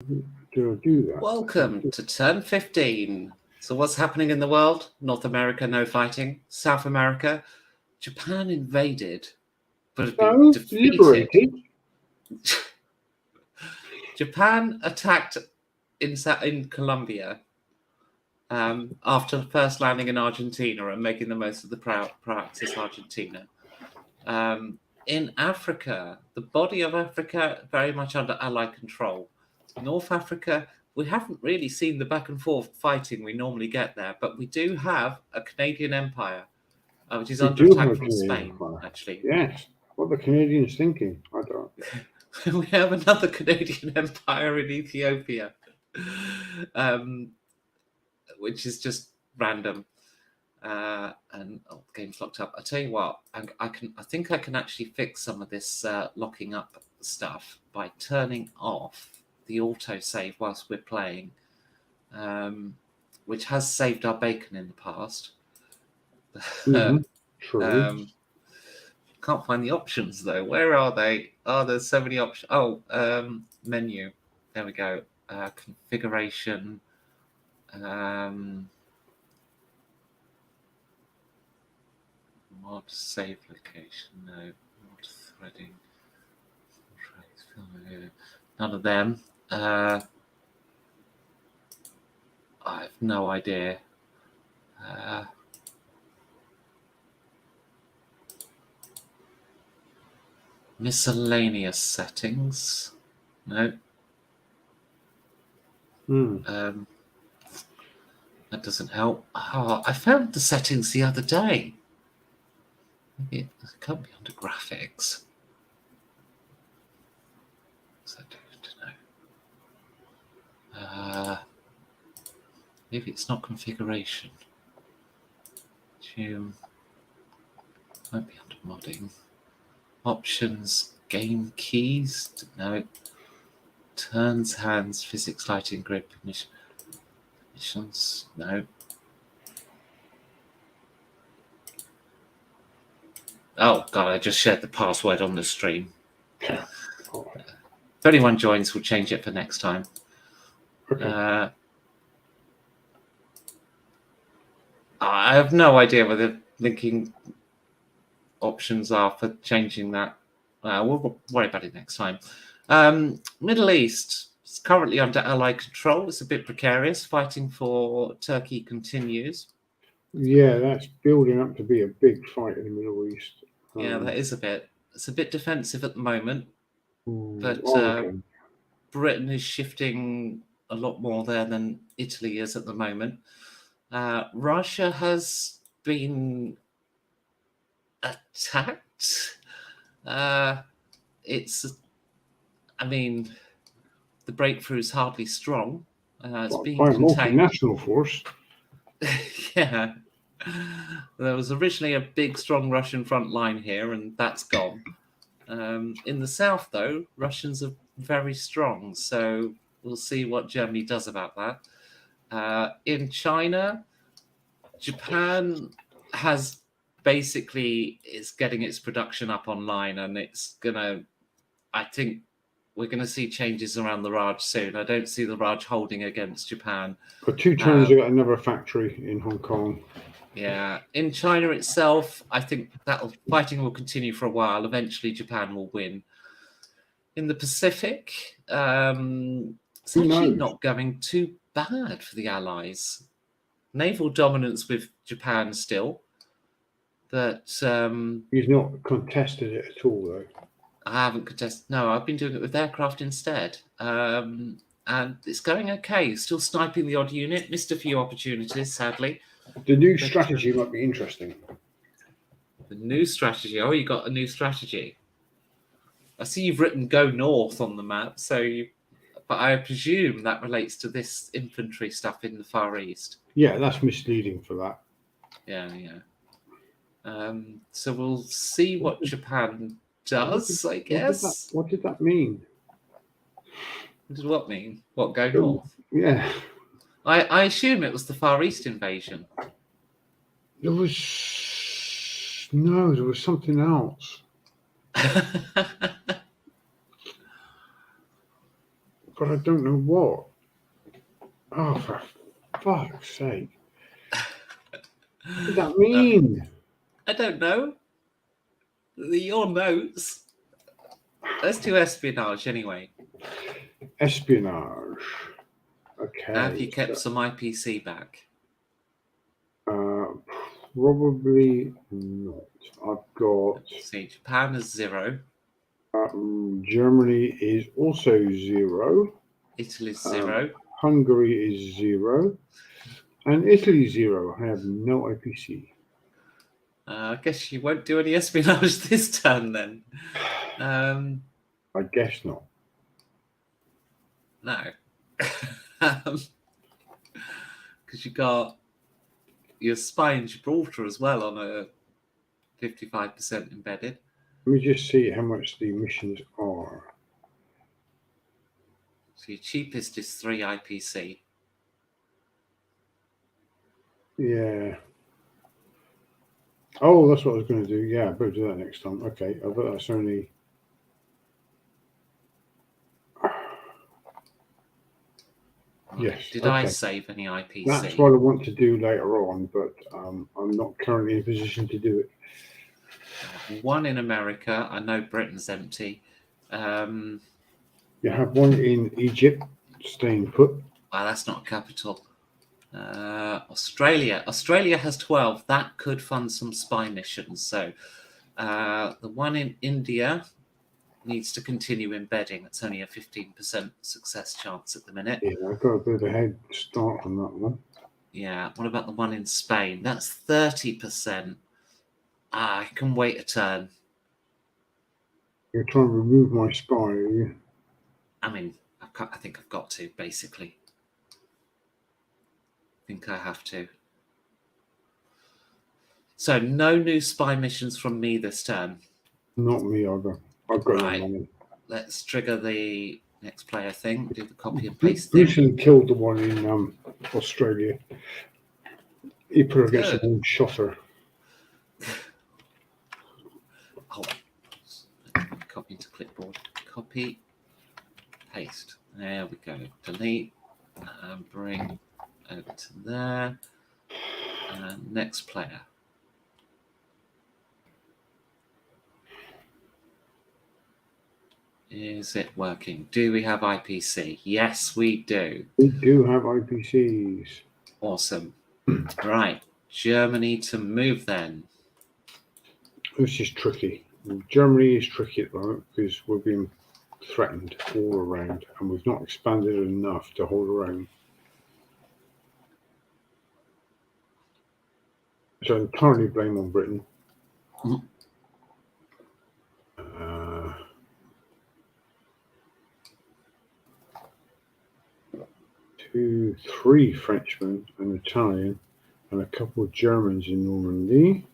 do that. Welcome to Turn 15. So what's happening in the world? North America, no fighting. South America, Japan invaded, but has been So, defeated. liberated. Japan attacked in Colombia after first landing in Argentina and making the most of the Praxis Argentina. In Africa, the body of Africa very much under Allied control. North Africa, we haven't really seen the back and forth fighting we normally get there, but we do have a Canadian empire, which is under attack from Spain, actually. Yes. What are the Canadians thinking? I don't. We have another Canadian empire in Ethiopia, which is just random. And the game's locked up. I tell you what, I think I can actually fix some of this locking up stuff by turning off the autosave whilst we're playing, which has saved our bacon in the past. True. Can't find the options though. Where are they? Oh, there's so many options. Oh, menu. There we go. Configuration. Mod save location. No. Mod threading. None of them. I have no idea. Miscellaneous settings. No. That doesn't help. Oh, I found the settings the other day. Maybe it can't be under graphics. Maybe it's not configuration. Might be under modding. Options, game keys. No. Turns, hands, physics, lighting, grid, permissions. No. Oh god, I just shared the password on the stream. If anyone joins, we'll change it for next time. Okay. I have no idea what the linking options are for changing that. We'll worry about it next time. Middle East is currently under Allied control. It's a bit precarious. Fighting for Turkey continues. Yeah, that's building up to be a big fight in the Middle East. Yeah, that is a bit. It's a bit defensive at the moment. But Britain is shifting a lot more there than Italy is at the moment. Russia has been attacked. The breakthrough is hardly strong. It's being by contained. Multinational force. Yeah. There was originally a big, strong Russian front line here, and that's gone. In the south, though, Russians are very strong, so we'll see what Germany does about that. In China, Japan is getting its production up online, and I think we're going to see changes around the Raj soon. I don't see the Raj holding against Japan. For 2 turns, they got another factory in Hong Kong. Yeah. In China itself, I think fighting will continue for a while. Eventually, Japan will win. In the Pacific, it's actually not going too bad for the Allies. Naval dominance with Japan still, but he's not contested it at all, though. I haven't contested. No, I've been doing it with aircraft instead, and it's going okay. Still sniping the odd unit. Missed a few opportunities, sadly. The new strategy might be interesting. The new strategy. Oh, you got a new strategy. I see you've written "Go North" on the map, but I presume that relates to this infantry stuff in the Far East. Yeah, that's misleading for that. Yeah. So we'll see what Japan does, I guess. What did that mean? What did what mean? What, go north? Yeah. I assume it was the Far East invasion. There was something else. but I don't know what. Oh, for fuck's sake. What does that mean? I don't know. Your notes. Let's do espionage anyway. Espionage. Okay. Have you kept some IPC back? Probably not. I've got Let's see, Japan is 0. Germany is also 0. Italy's 0. Hungary is 0. And Italy 0. I have no IPC. I guess you won't do any espionage this turn then. I guess not. No. Because you got your spy in Gibraltar as well on a 55% embedded. Let me just see how much the missions are. So your cheapest is 3 IPC. Yeah. Oh, that's what I was going to do. Yeah, I better do that next time. Okay, I bet that's only. Yes. Did okay. I save any IPC? That's what I want to do later on, but I'm not currently in a position to do it. 1 in America. I know Britain's empty. You have 1 in Egypt, staying put. Well, that's not a capital. Australia. Australia has 12. That could fund some spy missions. So the 1 in India needs to continue embedding. It's only a 15% success chance at the minute. Yeah, I've got a bit of a head start on that one. Yeah. What about the 1 in Spain? That's 30%. I can wait a turn. You're trying to remove my spy, are you? I mean, I think I've got to, basically. I think I have to. So no new spy missions from me this turn. Not me either. I've got Right. no money. Let's trigger the next player thing. Do the copy and paste Bruce thing. killed the one in Australia. He put against Good. an old shotter. Oh, copy into clipboard. Copy, paste. There we go. Delete and bring over to there. And next player. Is it working? Do we have IPC? Yes, we do. We do have IPCs. Awesome. Right. Germany to move then. This is tricky. Germany is tricky at the moment because we're being threatened all around and we've not expanded enough to hold our own. So I entirely blame on Britain. Mhm. 2, 3 Frenchmen, an Italian, and a couple of Germans in Normandy.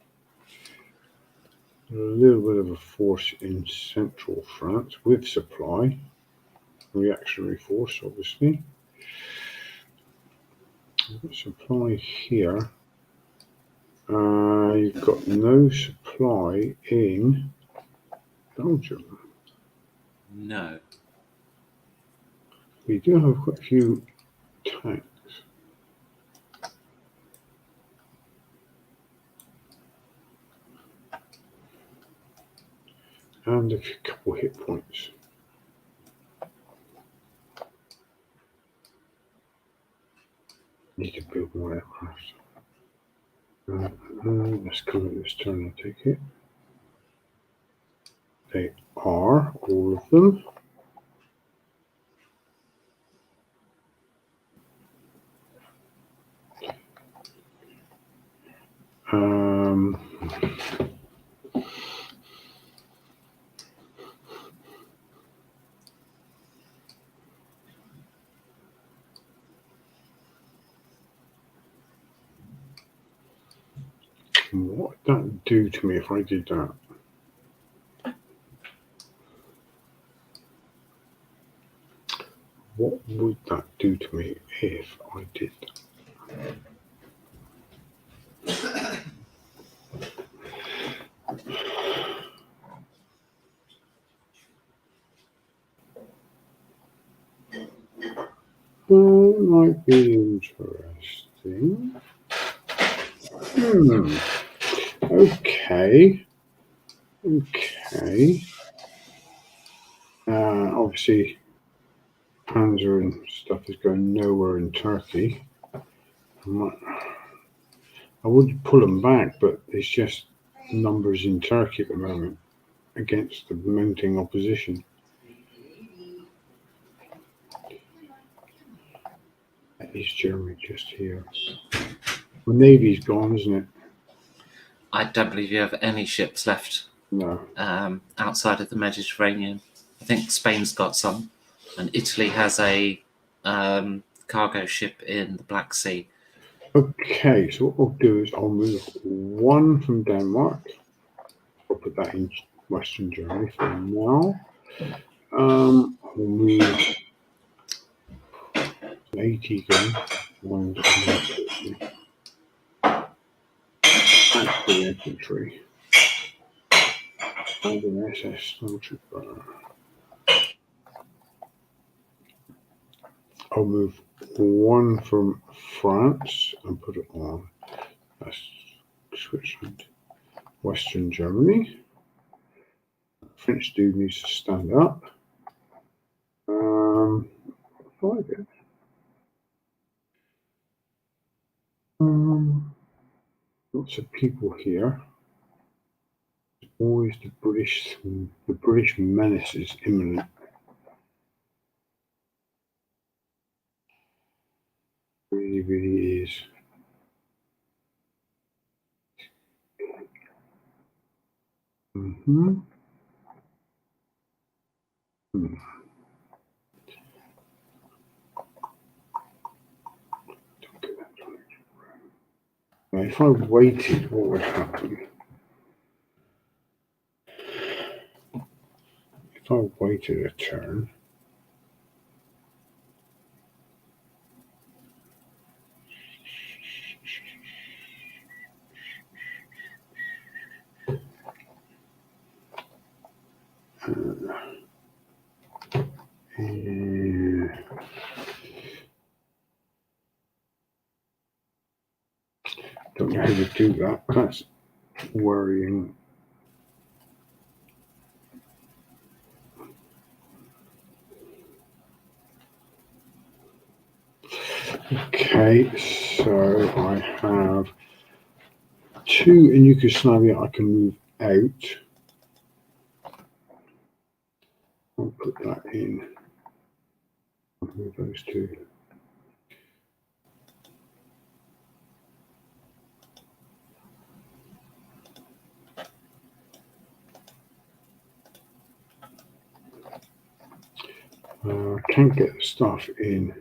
A little bit of a force in central France with supply, reactionary force, obviously. Supply here. You've got no supply in Belgium. No. We do have quite a few tanks. And a couple hit points. Need to build more aircraft. Let's come at this turn and take it. They are, all of them. What would that do to me if I did that? What would that do to me if I did that? That might be interesting. Okay. Okay. Obviously, Panzer and stuff is going nowhere in Turkey. I would pull them back, but it's just numbers in Turkey at the moment against the mounting opposition. That is Germany just here. The Navy's gone, isn't it? I don't believe you have any ships left No. outside of the Mediterranean. I think Spain's got some, and Italy has a cargo ship in the Black Sea. Okay, so what I'll do is I'll move one from Denmark. I'll put that in Western Germany for now. I'll move 80 gun. One back to the infantry. And an SS snowtrooper. I'll move one from France and put it on. That's Switzerland. Western Germany. French dude needs to stand up. Lots of people here. Always the British menace is imminent. Really, really is. Now, if I waited, what would happen? If I waited a turn, don't know how to do that. That's worrying. Okay, so I have 2 in Yugoslavia I can move out. I'll put that in. I'll move those 2. Can't get the stuff in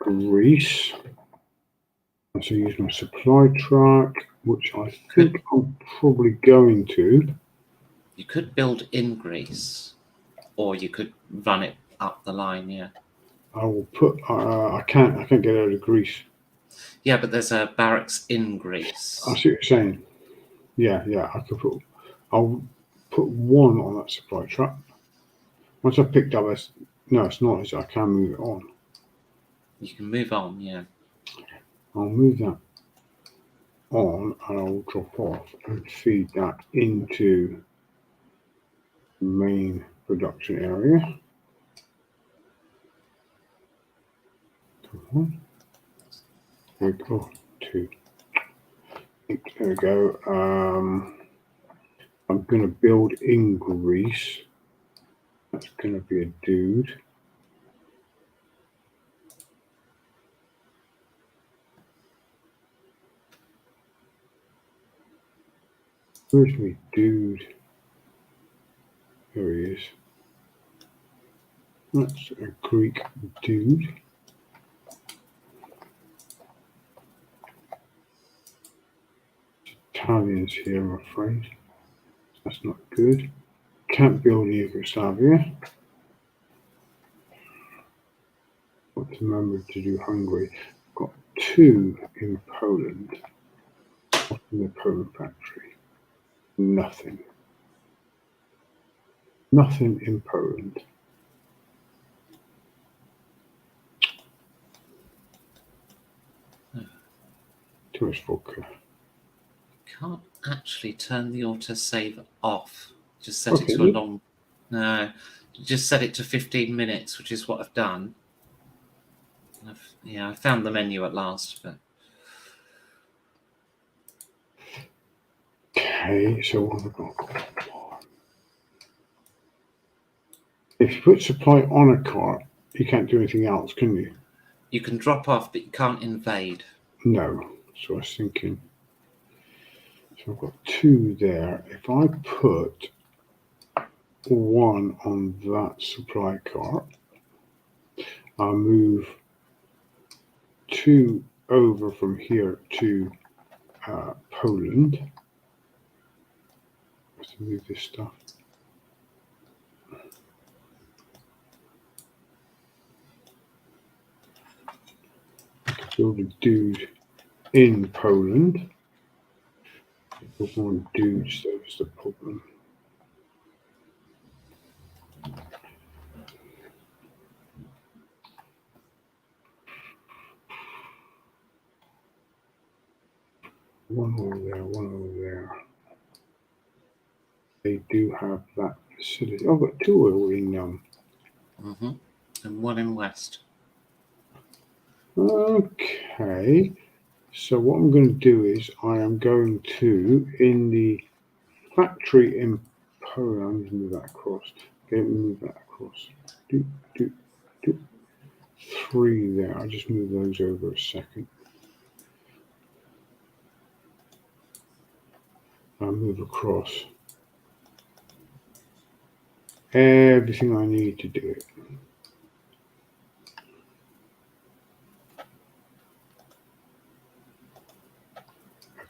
Greece. So use my supply truck, which I think I'm probably going to. You could build in Greece, or you could run it up the line. Yeah. I will put. I can't get out of Greece. Yeah, but there's a barracks in Greece. I see what you're saying. Yeah. I could put. I'll put 1 on that supply truck. Once I've picked up this, no, it's not. I can move it on. You can move on. Yeah. I'll move that on, and I'll drop off and feed that into the main production area. Come on. There we go. 2. There we go. I'm going to build in Greece. That's going to be a dude. Where's my dude? There he is. That's a Greek dude. Italians here, I'm afraid. That's not good. Can't build in Yugoslavia. Got to remember to do Hungary. Got 2 in Poland. What's in the Poland factory? Nothing. Nothing in Poland. Too much vodka. Can't actually turn the autosave off. Just set it Okay. to a long. No, just set it to 15 minutes, which is what I've done. I found the menu at last, but Okay, so what have I got? If you put supply on a cart, you can't do anything else, can you? you can drop off, but you can't invade. No. So I was thinking. So I've got 2 there. If I put 1 on that supply cart, I'll move 2 over from here to Poland. Let's move this stuff. Build a dude in Poland. There's one dude, so that's the problem. One over there, one over there. They do have that facility. I've got 2 oil in And one in West. Okay. So what I'm going to do is I am going to, in the factory in Poland, I'm going to move that across. Okay, move that across. 3 there. I'll just move those over a second. I'll move across everything I need to do it.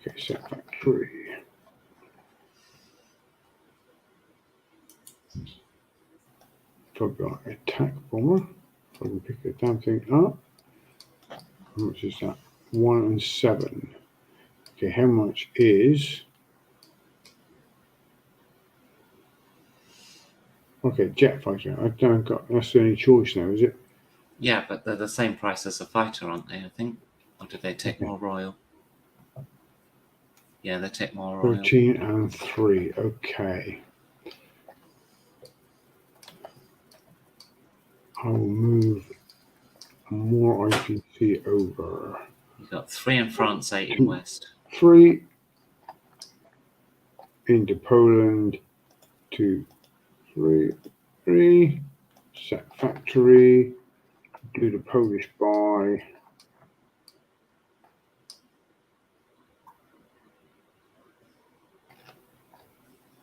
Okay, set factory. If I've got attack bomber, if I can pick the damn thing up. How much is that? 1 and 7. Okay, how much is? Okay, jet fighter. I don't got. That's the only choice now, is it? Yeah, but they're the same price as a fighter, aren't they? I think. Or do they take more royal? Yeah, they take more royal. 13 and 3. Okay. I will move more IPC over. You've got 3 in France, 8 in West. 3 into Poland. 2, 3, 3. Set factory. Do the Polish buy.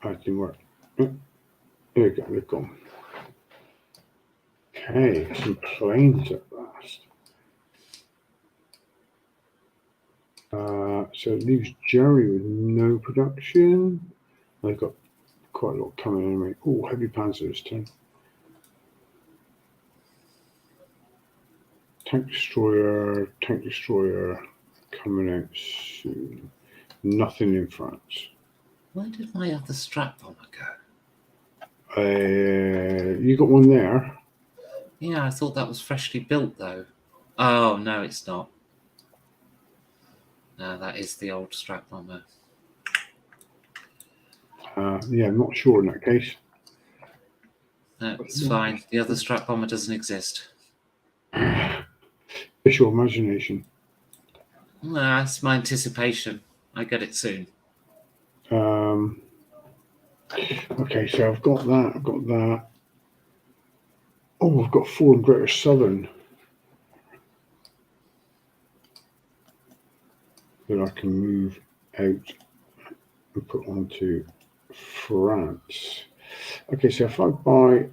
That didn't work. There we go, they're gone. Okay, some planes at last. So it leaves Jerry with no production. They've got quite a lot coming anyway. Oh, heavy panzer this turn. Tank destroyer coming out soon. Nothing in France. Where did my other strap bomber go? You got one there. Yeah, I thought that was freshly built though. Oh no, it's not. No, that is the old strap bomber. Yeah, I'm not sure in that case. No, it's fine. The other strap bomber doesn't exist. It's your imagination. Nah, it's my anticipation. I get it soon. Okay, so I've got that. I've got that. Oh, I've got 4 in Greater Southern that I can move out and put onto France. Okay, so if I buy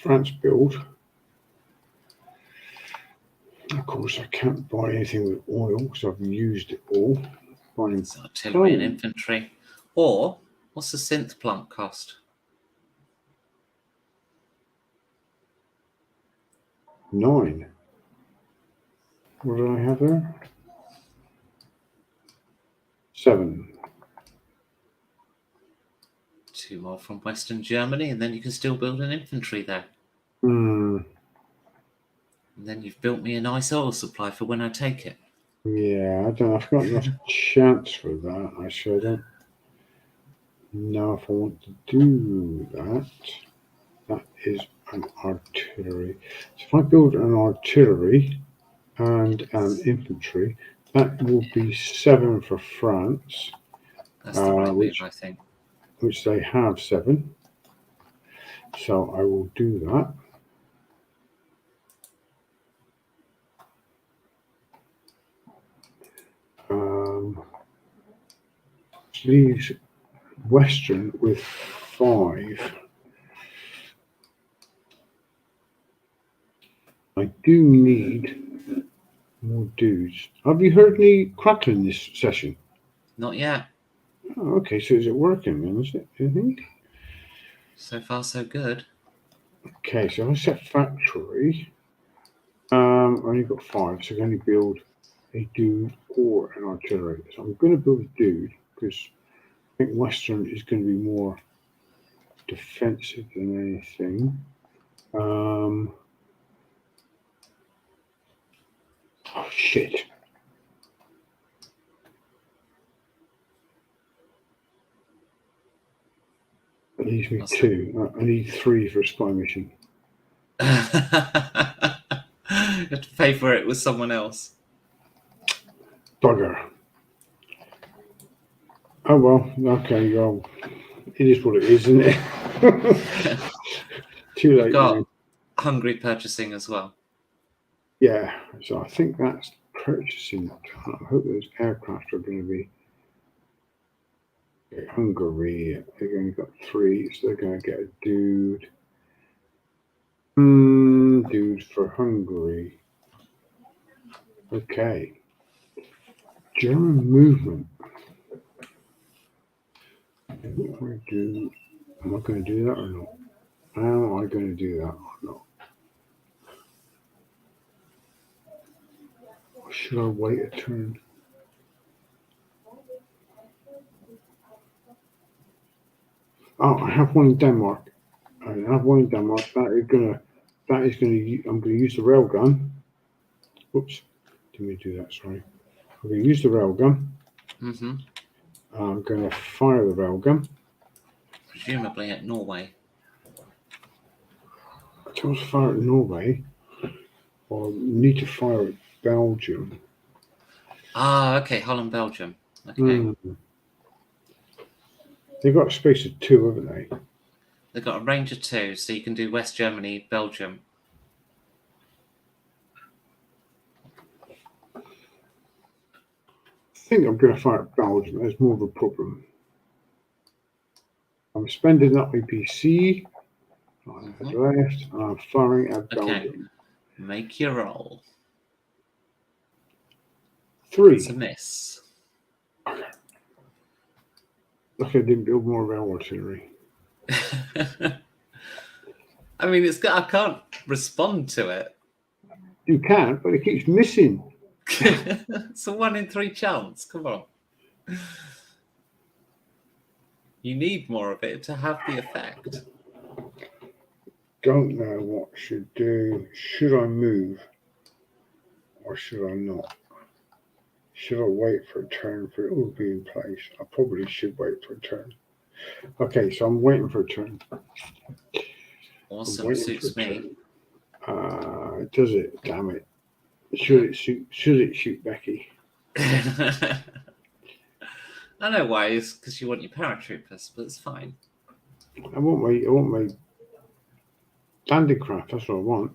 France build, of course I can't buy anything with oil because I've used it all. Buying It's artillery and infantry. Or what's the synth plant cost? 9. What did I have there? 7. 2 more from Western Germany, and then you can still build an infantry there. Hmm. And then you've built me a nice oil supply for when I take it. Yeah, I don't know. I've got enough chance for that. Actually, I don't know if I want to do that. That is an artillery. So if I build an artillery and an infantry, that will be 7 for France, That's the right move, which I think. they have 7. So I will do that. Leaves Western with 5. I do need more dudes. Have you heard any crackling this session? Not yet. Oh, okay, so is it working then, is it? You think? So far, so good. Okay, so I set factory. I only got 5, so I can only build a dude or an artillery. So I'm going to build a dude because I think Western is going to be more defensive than anything. Oh shit. It leaves me What's 2. I need 3 for a spy mission. You have to pay for it with someone else. Bugger. Oh well, okay, well, it is what it is, isn't it? Too late. You've got Hungary purchasing as well. Yeah, so I think that's purchasing. I hope those aircraft are going to be. Okay, Hungary, they've only got 3, so they're going to get a dude. Dude for Hungary. Okay. German movement. Am I going to do that or not? Am I going to do that or not? Or should I wait a turn? Oh, I have one in Denmark. I have one in Denmark. I'm going to use the railgun. Whoops, didn't mean to do that. Sorry. I'm going to use the railgun. Mm-hmm. I'm going to fire the railgun. Presumably at Norway. I chose to fire at Norway, or need to fire at Belgium. Ah, okay. Holland, Belgium. Okay. They've got a space of 2, haven't they? They've got a range of 2, so you can do West Germany, Belgium. I think I'm going to fire at Belgium. There's more of a problem. I'm spending up my PC. Left, and I'm firing at Belgium. Okay. Make your roll. 3. It's a miss. Look, I didn't build more rail artillery. I mean, I can't respond to it. You can, but it keeps missing. It's a 1 in 3 chance. Come on. You need more of it to have the effect. Don't know what I should do. Should I move or should I not? Should I wait for a turn for it all to be in place? I probably should wait for a turn. Okay, so I'm waiting for a turn. Awesome, suits me. Does it? Damn it! Should it shoot Becky? I know why. It's because you want your paratroopers, but it's fine. I want my landing craft. That's what I want.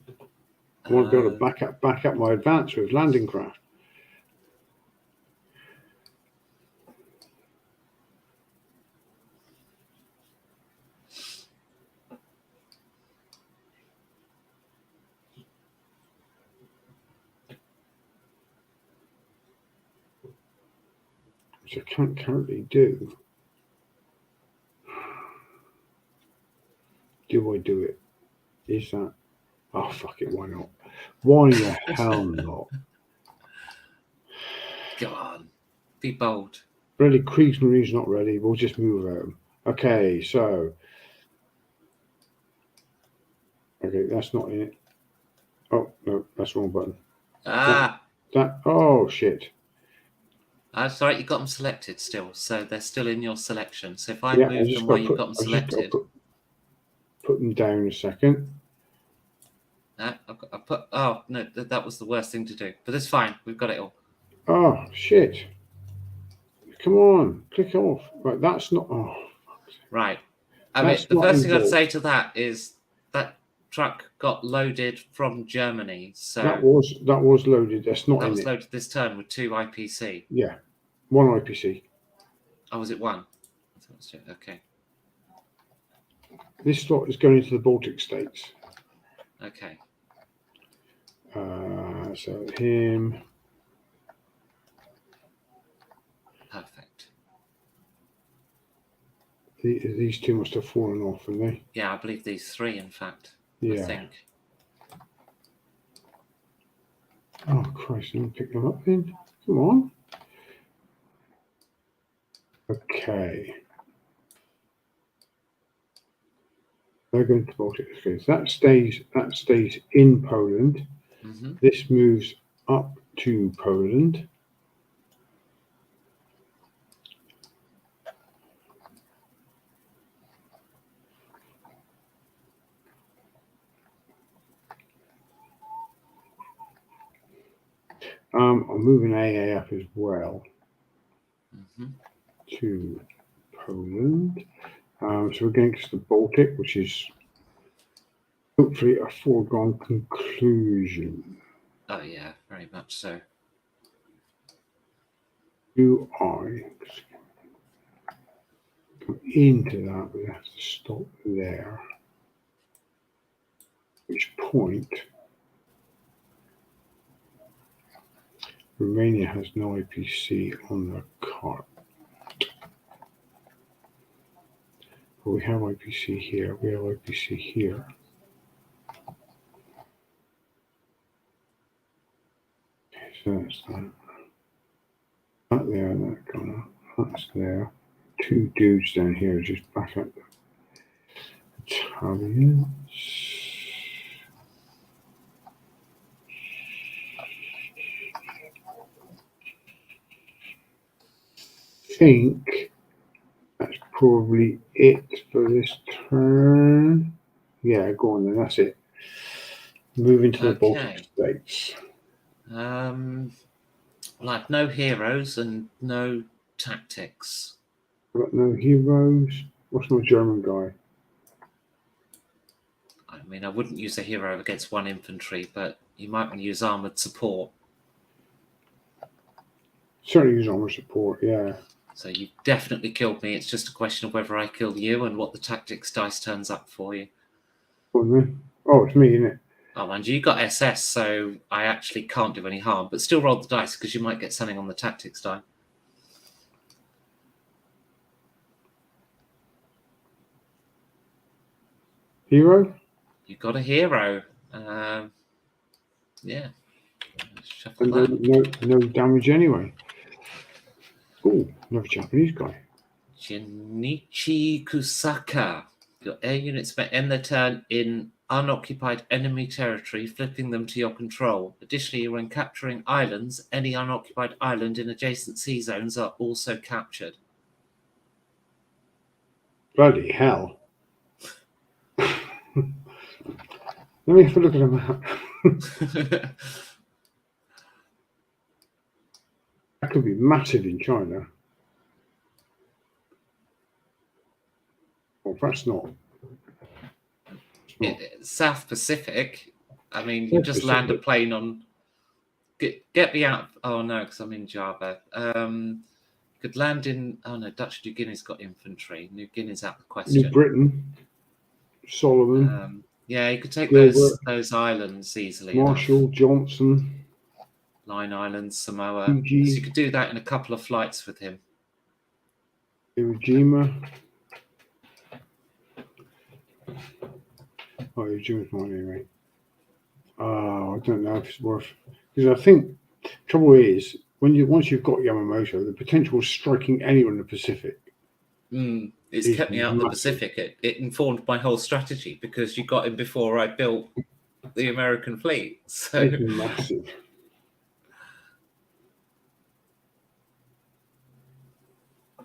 I want to be able to back up my advance with landing craft. Which I can't currently do. Do I do it? Is that? Oh, fuck it. Why not? Why the hell not? Go on. Be bold. Really, Kriegsmarine's not ready. We'll just move them. Okay, so. Okay, that's not in it. Oh, no, that's the wrong button. Ah! Oh, shit. That's right, you got them selected still, so they're still in your selection. So if I Yeah, move them where you've got them selected, put them down a second. I put. Oh no, that was the worst thing to do. But it's fine. We've got it all. Oh shit! Come on, click off. Right, that's not. Oh, right. I mean, that's the not first thing I'd involved. say to that is that truck got loaded from Germany, so that was loaded. That's not that in was it. loaded this turn with 2 IPC. Yeah, 1 IPC. Oh, was it 1? Okay. This slot is going into the Baltic states. Okay. So him. Perfect. These two must have fallen off, haven't they? Yeah, I believe these 3, in fact. Yeah. I think. Oh Christ! Let me pick them up then. Come on. Okay. They're going to Baltic states. That stays in Poland. Mm-hmm. This moves up to Poland. I'm moving AA up as well to Poland. So we're going to the Baltic, which is hopefully a foregone conclusion. Oh yeah, very much so. Do I come into that? We have to stop there. At which point Romania has no IPC on the cart. But we have IPC here. We have IPC here. Okay, so that's that. That there, that gone up. That's there. 2 dudes down here just back up the Italians. Think that's probably it for this turn. Yeah, go on then. That's it. Moving to the Baltic states. Like no heroes and no tactics. Got no heroes. What's my German guy? I mean, I wouldn't use a hero against 1 infantry, but you might want to use armored support. Certainly use armor support, yeah. So you've definitely killed me. It's just a question of whether I kill you and what the tactics dice turns up for you. Oh, it's me, isn't it? Oh, mind you got SS, so I actually can't do any harm, but still roll the dice because you might get something on the tactics die. Hero? You got a hero. Yeah. Shuffle And that. no damage anyway. Oh, another Japanese guy. Shinichi Kusaka. Your air units may end their turn in unoccupied enemy territory, flipping them to your control. Additionally, when capturing islands, any unoccupied island in adjacent sea zones are also captured. Bloody hell. Let me have a look at a map. That could be massive in China. Well, that's not. South Pacific. I mean, you just land a plane on. Get me out. Oh no, because I'm in Java. Could land in. Oh no, Dutch New Guinea's got infantry. New Guinea's out of the question. New Britain, Solomon. Yeah, you could take those islands easily. Marshall, enough. Johnson, Line Islands, Samoa. Fiji. So you could do that in a couple of flights with him. Iwo Jima. Oh, Iwo Jima's mine anyway. Oh, I don't know if it's worth, because I think trouble is once you've got Yamamoto, the potential of striking anyone in the Pacific. It's kept me out of the Pacific. It informed my whole strategy because you got him before I built the American fleet. So it's massive.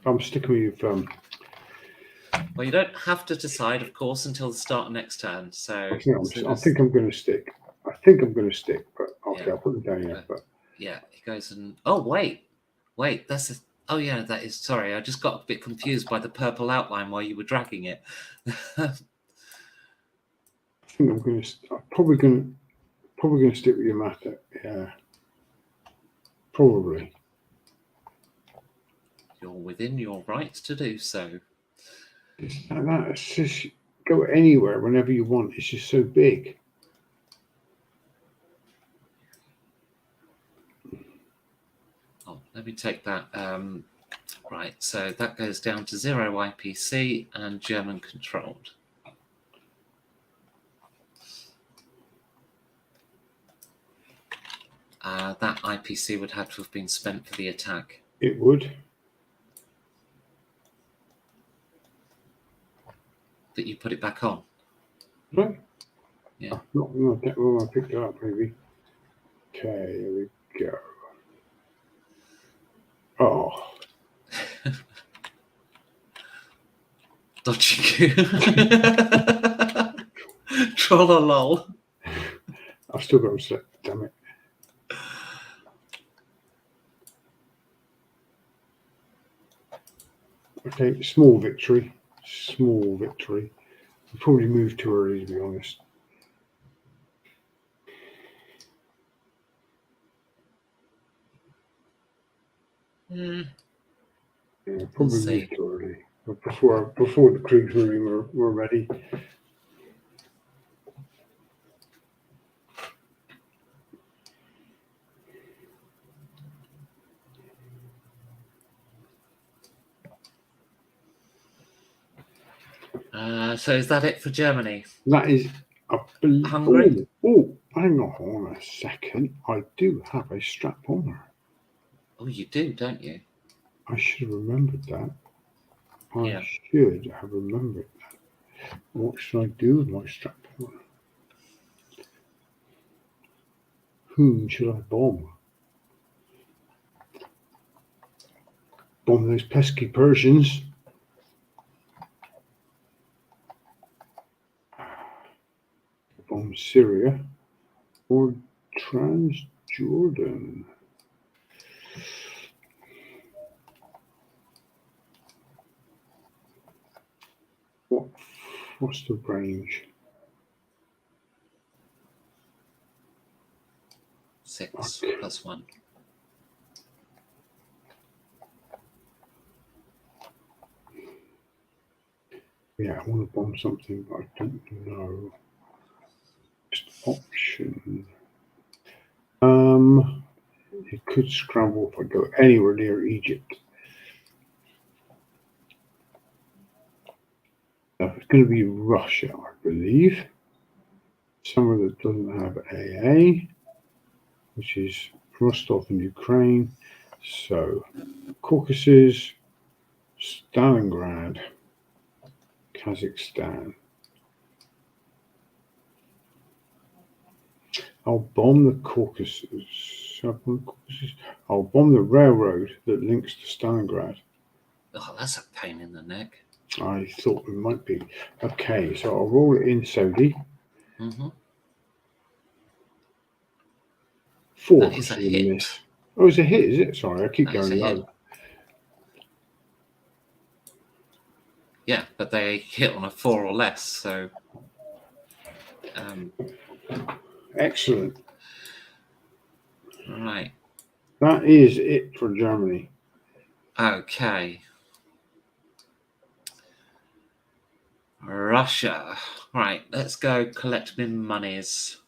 I'm sticking with Well, you don't have to decide, of course, until the start of next turn. So, I think I'm going to stick. I think I'm going to stick, but okay, Yeah. I'll put them down here. But yeah, he goes and oh wait, that's a, oh yeah, that is sorry. I just got a bit confused by the purple outline while you were dragging it. I think I'm going to. I'm probably going to stick with your matter. Yeah, probably. You're within your rights to do so. It's like that. It's just go anywhere whenever you want. It's just so big. Oh, let me take that. Right, so that goes down to 0 IPC and German controlled. That IPC would have to have been spent for the attack. It would. That you put it back on. Right. Yeah. Not that well. I picked it up, maybe. Okay, here we go. Oh, Dodgy Troll a lol. I've still got them set. Damn it. Okay, small victory. Small victory. We probably moved too early, to be honest. Mm. Yeah, probably see. moved too early. But before the Kriegsmarine were ready. So is that it for Germany? That is, I believe. Hungary? Oh, hang on a second. I do have a strap on. Oh, you do, don't you? I should have remembered that. I Yeah. should have remembered that. What should I do with my strap on? Whom should I bomb? Bomb those pesky Persians. Bomb Syria or Transjordan. What's the range? 6 Okay. plus 1. Yeah, I want to bomb something, but I don't know. Just option. It could scramble if I go anywhere near Egypt. It's going to be Russia, I believe. Somewhere that doesn't have AA, which is Rostov in Ukraine. So, Caucasus, Stalingrad, Kazakhstan. I'll bomb the Caucasus. I'll bomb the railroad that links to Stalingrad. Oh, that's a pain in the neck. I thought it might be. Okay, so I'll roll it in Saudi. Mm-hmm. 4 That is a hit. miss. Oh, it's a hit, is it? Sorry, I keep That is going a hit. low. Yeah, but they hit on a 4 or less, so Excellent. right. That is it for Germany. Okay. Russia. Right, let's go collect my monies.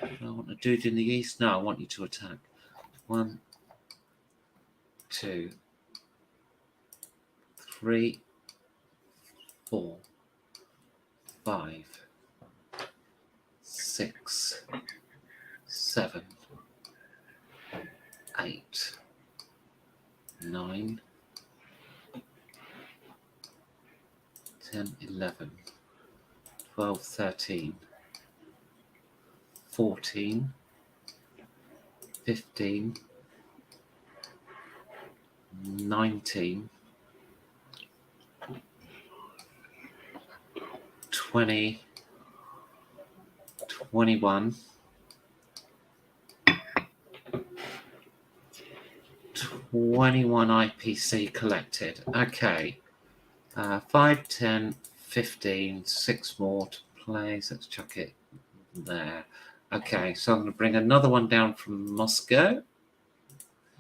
Do I want a dude in the east? No, I want you to attack. 1, 2, 3, 4, 5, 6, 7, 8, 9, 10, 11, 12, 13, 14, 15, 19, 20, 21, 21 IPC collected. Okay. 5, 10, 15, 6 more to place. Let's chuck it there. Okay, so I'm going to bring another one down from Moscow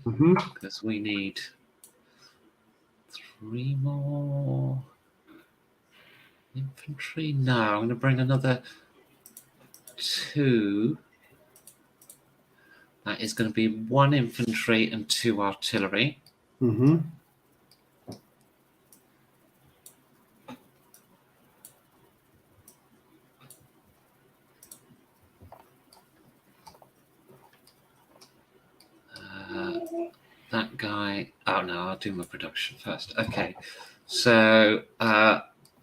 because we need 3 more infantry. No, I'm going to bring another 2. That is going to be 1 infantry and 2 artillery. That guy. Oh no, I'll do my production first. Okay, so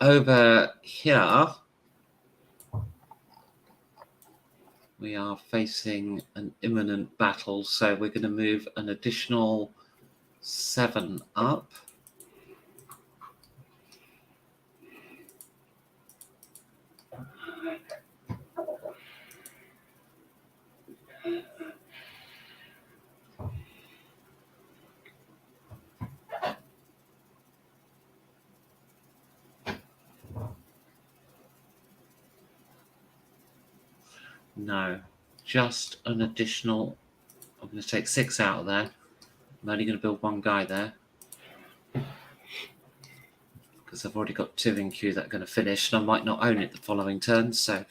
over here we are facing an imminent battle, so we're going to move an additional 7 up. No, just an additional. I'm going to take 6 out of there. I'm only going to build 1 guy there because I've already got 2 in queue that are going to finish, and I might not own it the following turn. So,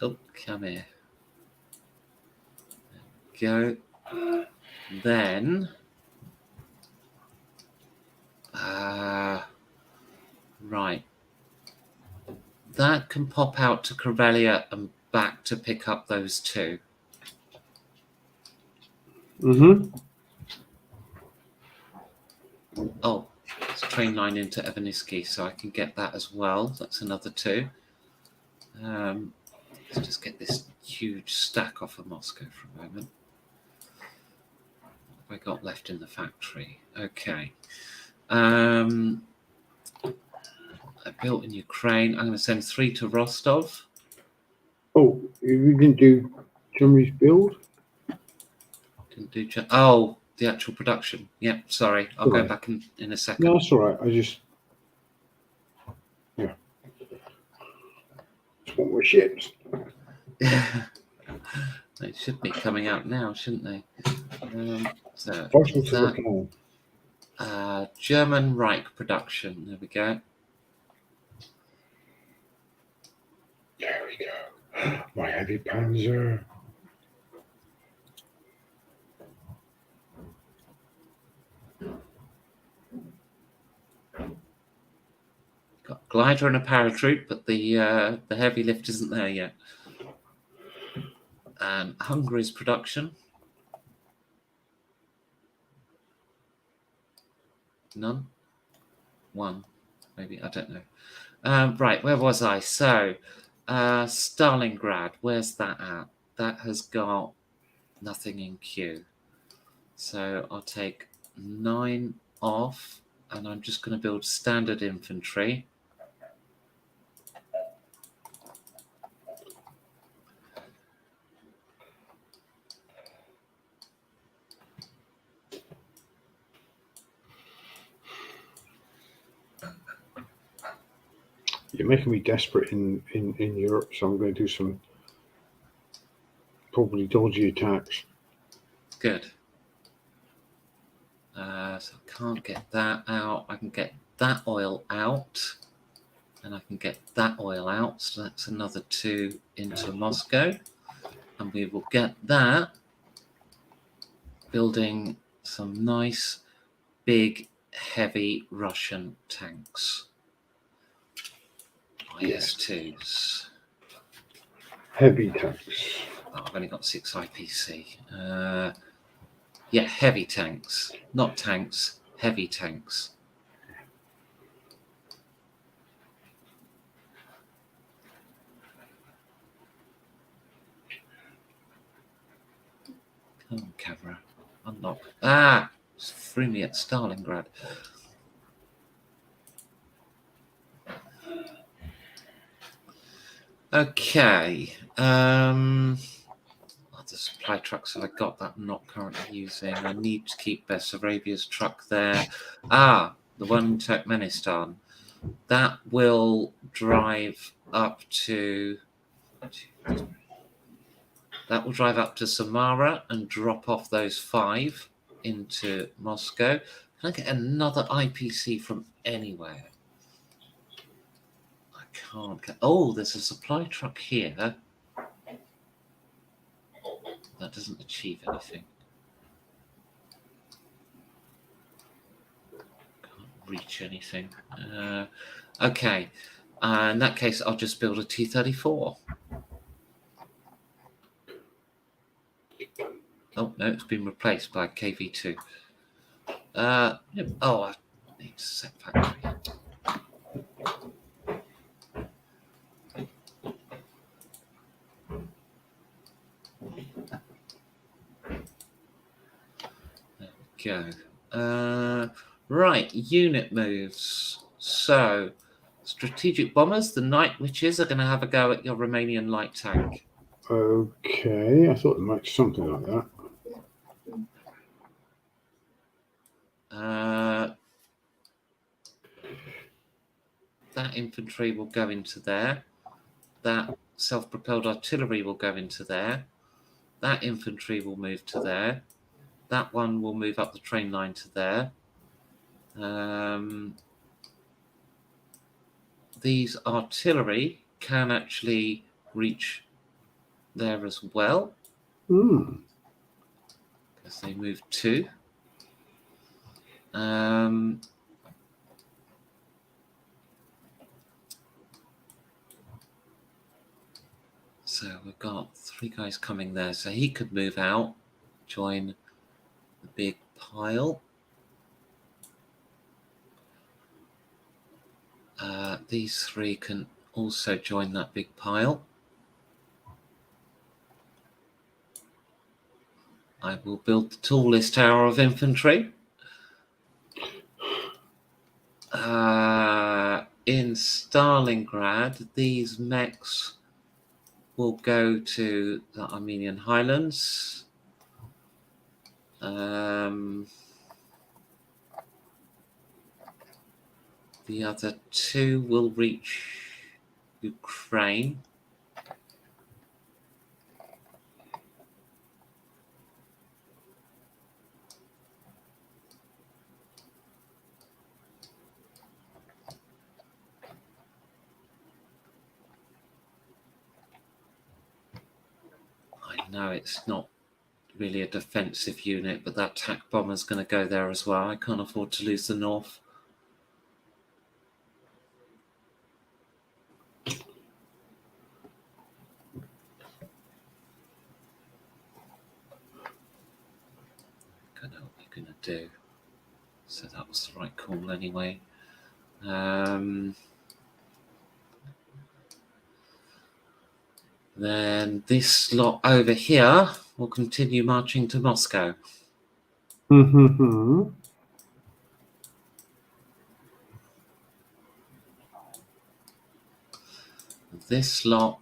oh, come here. Go. Then, right. That can pop out to Corellia and back to pick up those 2. Oh, it's a train line into Evaniski, so I can get that as well. That's another 2. Let's just get this huge stack off of Moscow for a moment. What have I got left in the factory? Okay. I built in Ukraine. I'm going to send 3 to Rostov. Oh, you didn't do Germany's build? Didn't do. Oh, the actual production. Yep, sorry. I'll go back in a second. No, that's all right. I just want more ships. They should be coming out now, shouldn't they? So German Reich production. There we go. There we go. My heavy panzer. Got a glider and a paratroop, but the heavy lift isn't there yet. And Hungary's production. None. 1, maybe. I don't know. Right, where was I? So, Stalingrad. Where's that at? That has got nothing in queue. So I'll take 9 off, and I'm just going to build standard infantry. You're making me desperate in Europe, so I'm going to do some probably dodgy attacks. Good. So I can't get that out. I can get that oil out, and I can get that oil out. So that's another 2 into Moscow, and we will get that building some nice, big, heavy Russian tanks. IS-2s. Heavy tanks. Oh, I've only got 6 IPC. Yeah, heavy tanks. Not tanks, heavy tanks. Come on, camera. Unlock. Threw me at Stalingrad. Okay. The supply trucks that I got that I'm not currently using. I need to keep Bessarabia's truck there. The one in Turkmenistan. That will drive up to Samara and drop off those 5 into Moscow. Can I get another IPC from anywhere? I can't get. Oh, there's a supply truck here. That doesn't achieve anything. Can't reach anything. Okay. In that case, I'll just build a T-34. Oh, no, it's been replaced by KV-2. I need to set factory. There we go. Right, unit moves. So, strategic bombers, the Night Witches, are going to have a go at your Romanian light tank. Okay, I thought it might be something like that. That infantry will go into there. That self-propelled artillery will go into there. That infantry will move to there. That one will move up the train line to there. These artillery can actually reach there as well. Because they move 2. So we've got 3 guys coming there. So he could move out, join the big pile. These 3 can also join that big pile. I will build the tallest tower of infantry. In Stalingrad, these mechs will go to the Armenian highlands. The other 2 will reach Ukraine. I know it's not really a defensive unit, but that TAC bomber's going to go there as well. I can't afford to lose the north. I know what you're going to do. So that was the right call anyway. Then this lot over here will continue marching to Moscow. This lot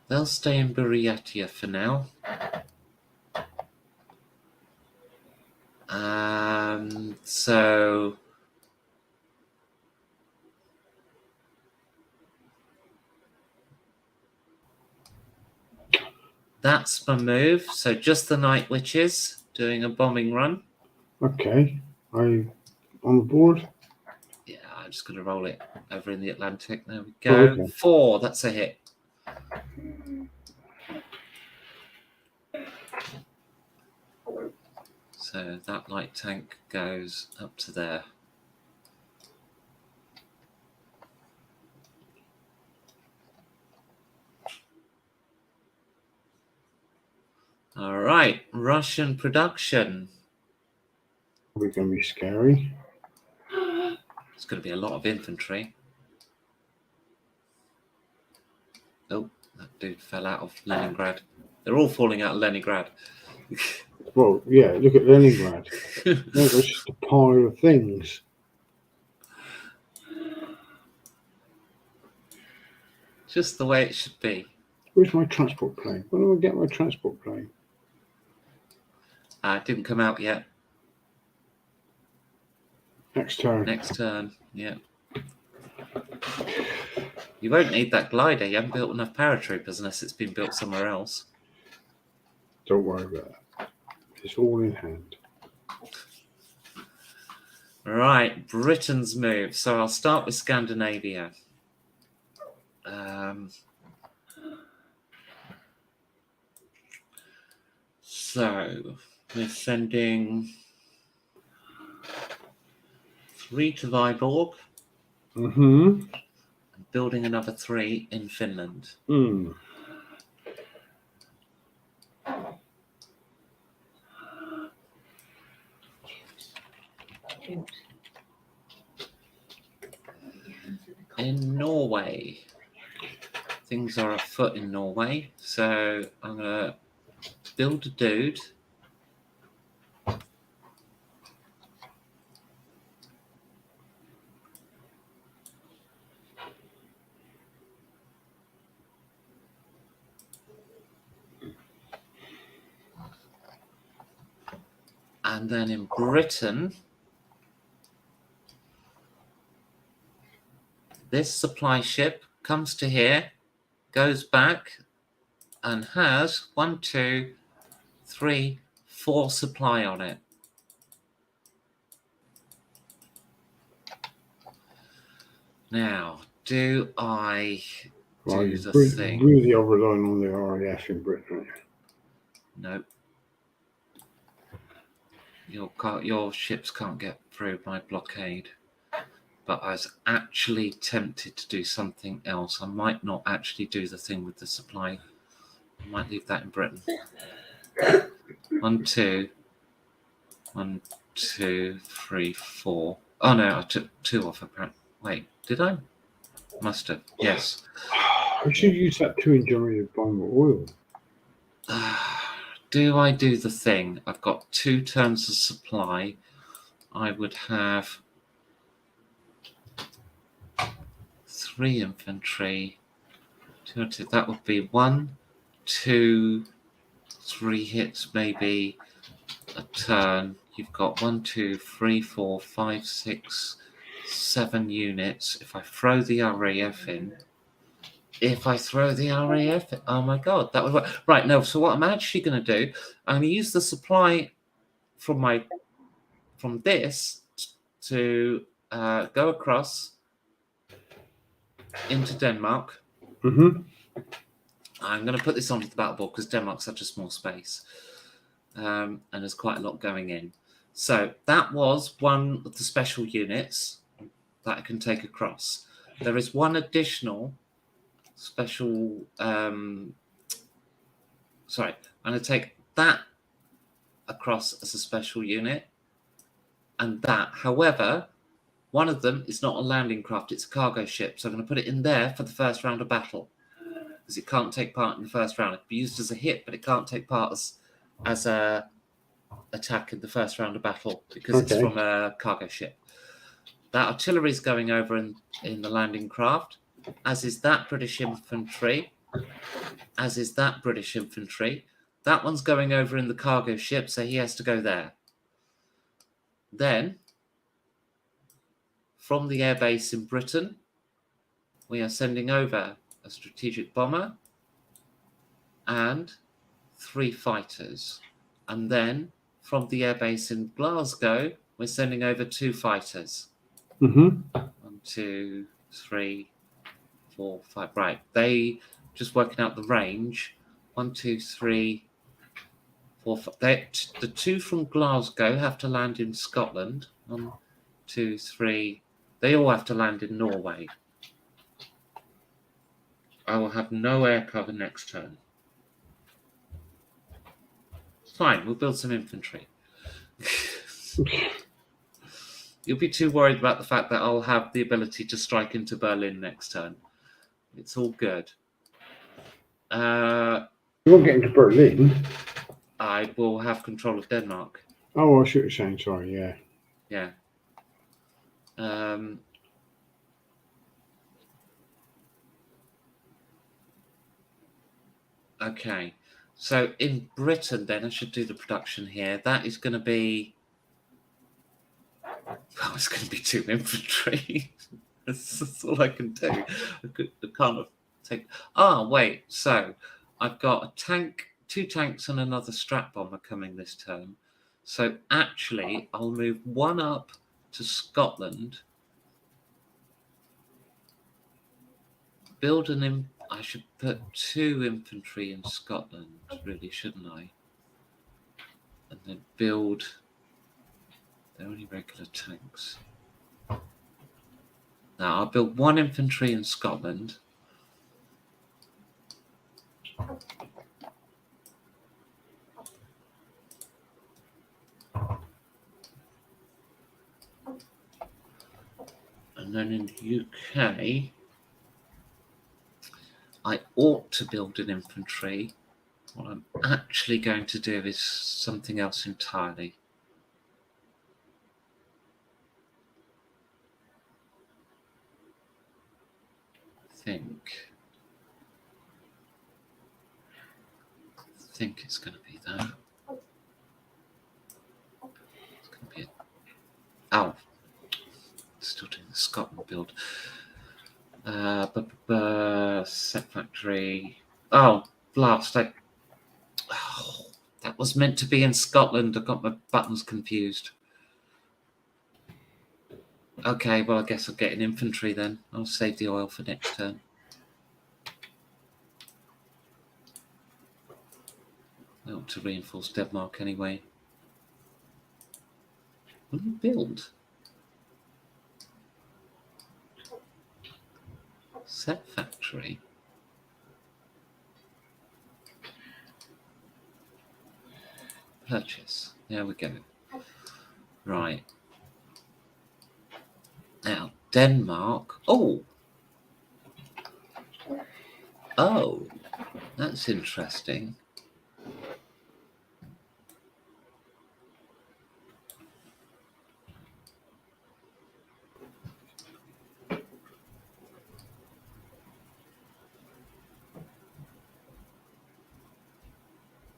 they'll stay in Buryatia for now. So that's my move. So just the Night Witches doing a bombing run. Okay, I'm on the board. Yeah, I'm just going to roll it over in the Atlantic. There we go. Okay. 4, that's a hit. So that light tank goes up to there. All right, Russian production. Probably going to be scary. It's going to be a lot of infantry. Oh, that dude fell out of Leningrad. They're all falling out of Leningrad. Well, yeah, look at Leningrad. There's just a pile of things. Just the way it should be. Where's my transport plane? When do I get my transport plane? It didn't come out yet. Next turn. Next turn, yeah. You won't need that glider. You haven't built enough paratroopers unless it's been built somewhere else. Don't worry about that. It's all in hand. Right, Britain's move. So I'll start with Scandinavia. So we're sending 3 to Viborg. Mm-hmm. And building another 3 in Finland. Mm. In Norway, things are afoot in Norway, so I'm going to build a dude. And then in Britain, this supply ship comes to here, goes back, and has 1, 2, 3, 4 supply on it. Now, do I do the thing? Really are relying on the RAF in Britain. No. Your ships can't get through my blockade. But I was actually tempted to do something else. I might not actually do the thing with the supply. I might leave that in Britain. 1, 2. 1, 2, 3, 4. Oh no, I took 2 off apparently. Wait, did I? Must have. Yes. I should use that 2 in Germany to buy more oil. Do I do the thing? I've got 2 turns of supply. I would have 3 infantry. 2, 2. That would be 1, 2, 3 hits, maybe a turn. You've got 1, 2, 3, 4, 5, 6, 7 units. If I throw the RAF in, oh my god, that would work. Right, no, so what I'm actually going to do, I'm going to use the supply from this to go across into Denmark. Mm-hmm. I'm going to put this onto the battle board because Denmark's such a small space, and there's quite a lot going in. So that was one of the special units that I can take across. There is one additional special. Sorry, I'm going to take that across as a special unit, and that. However, one of them is not a landing craft; it's a cargo ship. So I'm going to put it in there for the first round of battle, because it can't take part in the first round. It can be used as a hit, but it can't take part as a attack in the first round of battle because it's from a cargo ship. That artillery is going over in the landing craft, as is that British infantry, as is that British infantry. That one's going over in the cargo ship, so he has to go there. Then, from the airbase in Britain, we are sending over a strategic bomber and 3 fighters. And then, from the airbase in Glasgow, we're sending over 2 fighters. Mm-hmm. 1, 2, 3, 4, 5. Right. They just working out the range. 1, 2, 3, 4, 5. The 2 from Glasgow have to land in Scotland. 1, 2, 3. They all have to land in Norway. I will have no air cover next turn. Fine, we'll build some infantry. You'll be too worried about the fact that I'll have the ability to strike into Berlin next turn. It's all good. You won't get into Berlin. I will have control of Denmark. Oh, I see what you're saying. Sorry, yeah. Yeah. Okay. So in Britain, then I should do the production here. That is going to be. Well, it's going to be 2 infantry. That's all I can do. I can't take. Ah, wait. So I've got a tank, 2 tanks, and another strat bomber coming this turn. So actually, I'll move 1 up to Scotland. Build an. I should put 2 infantry in Scotland, really, shouldn't I? And then build. They're only regular tanks. Now I'll build 1 infantry in Scotland. And then in the UK, I ought to build an infantry. What I'm actually going to do is something else entirely. I think it's going to be that. It's going to be oh, still doing the Scotland build. Set factory. Oh, blast! That was meant to be in Scotland. I got my buttons confused. Okay, well, I guess I'll get an infantry then. I'll save the oil for next turn. I want to reinforce Denmark anyway. What do you build? Set factory. Purchase. There we go. Right. Now, Denmark. Oh, that's interesting.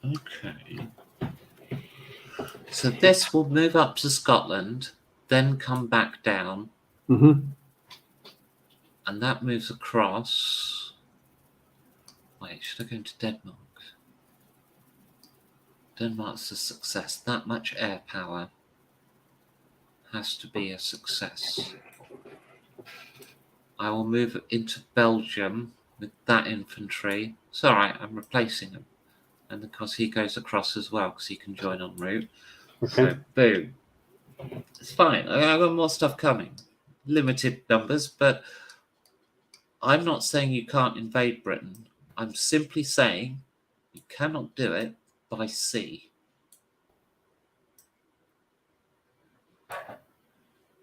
Okay. So this will move up to Scotland, then come back down. Mm-hmm. And that moves across. Wait, should I go into Denmark? Denmark's a success. That much air power has to be a success. I will move into Belgium with that infantry. It's all right, I'm replacing him. And because he goes across as well, because he can join en route. Okay. So, boom. It's fine. I've got more stuff coming. Limited numbers, but I'm not saying you can't invade Britain. I'm simply saying you cannot do it by sea.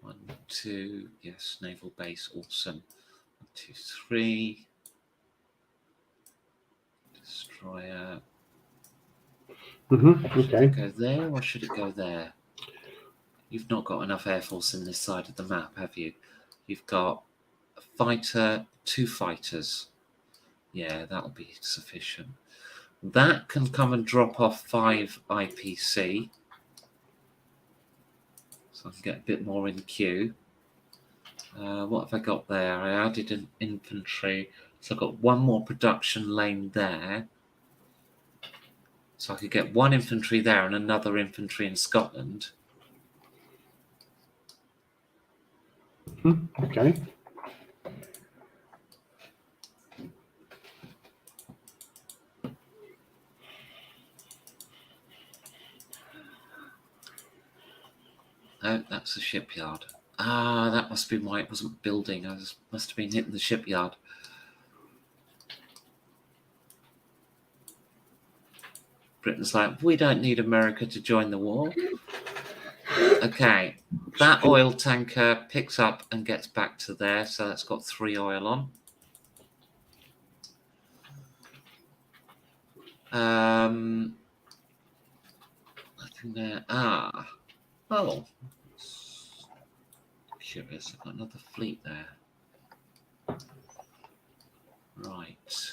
1, 2, yes, naval base, awesome. 1, 2, 3. Destroyer. Mm-hmm. Okay. Should it go there or should it go there? You've not got enough air force in this side of the map, have you? You've got a fighter, 2 fighters. Yeah, that'll be sufficient. That can come and drop off 5 IPC. So I can get a bit more in queue. What have I got there? I added an infantry. So I've got 1 more production lane there. So I could get 1 infantry there and another infantry in Scotland. Okay. Oh, that's a shipyard. Ah, that must be why it wasn't building. Must have been hitting the shipyard. Britain's like, we don't need America to join the war. Okay, that oil tanker picks up and gets back to there, so that's got 3 oil on. Nothing there. Oh. Curious, I've got another fleet there. Right.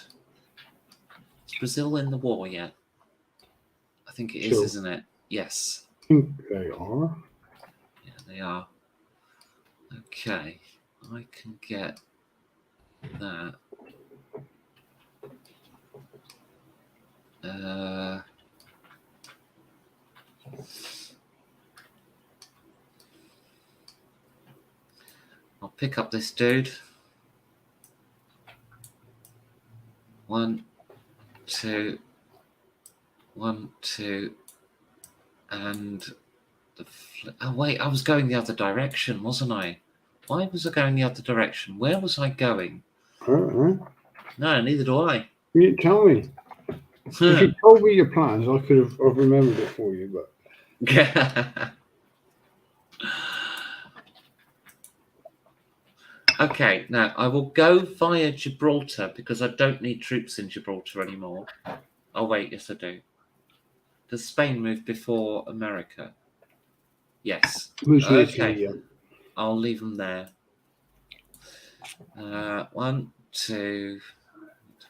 Is Brazil in the war yet? I think it is, Sure. isn't it? Yes. I think they are. Yeah, they are. Okay. I can get that. I'll pick up this dude. 1, 2, 1, 2, and oh wait, I was going the other direction, wasn't I? Why was I going the other direction? Where was I going? I don't know. No, neither do I. You didn't tell me. If you told me your plans, I could have remembered it for you, but Okay, now I will go via Gibraltar because I don't need troops in Gibraltar anymore. Oh wait, yes I do. Does Spain move before America? Yes. moves to Okay. Italy, yeah. I'll leave them there. 1, 2,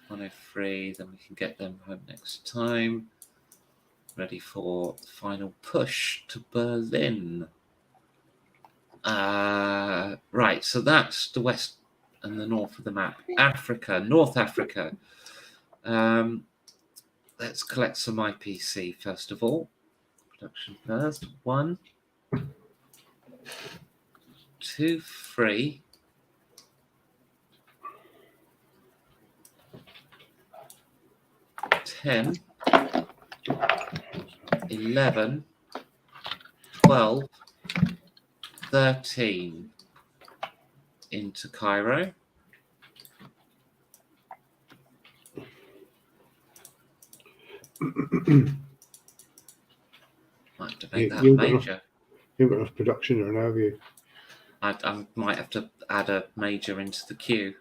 103. Then we can get them home next time. Ready for the final push to Berlin. Right, so that's the west and the north of the map. Africa, North Africa. Let's collect some IPC first of all. Production first. 1, 2, 3. 10, 11, 12, 13 into Cairo. Might have to make that major. You've got enough production there now, have you? I might have to add a major into the queue.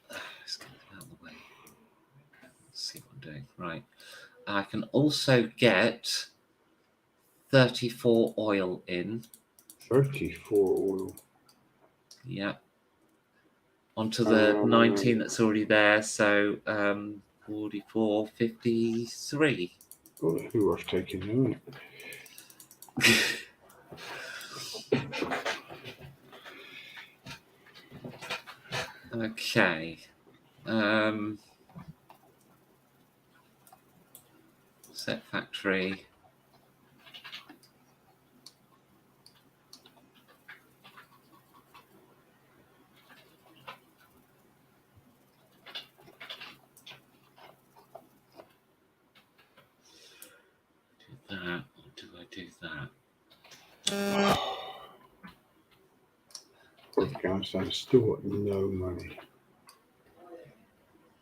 Let's get that out of the way. Let's see what I'm doing. Right. I can also get 34 oil in. 34 oil. Yeah. Onto the 19 that's already there. So 44, 53. Oh, that'd be worth taking, isn't it? Okay. Set factory. Do that, or do I do that? Afghanistan still got no money.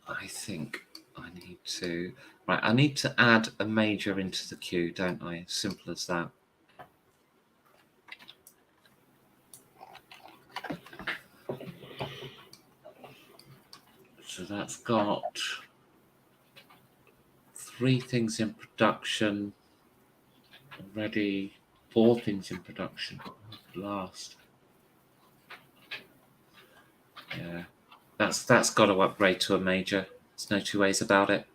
I think I need to. Right, I need to add a major into the queue, don't I? Simple as that. So that's got 3 things in production already, 4 things in production. Last. Yeah. That's got to upgrade to a major. There's no two ways about it.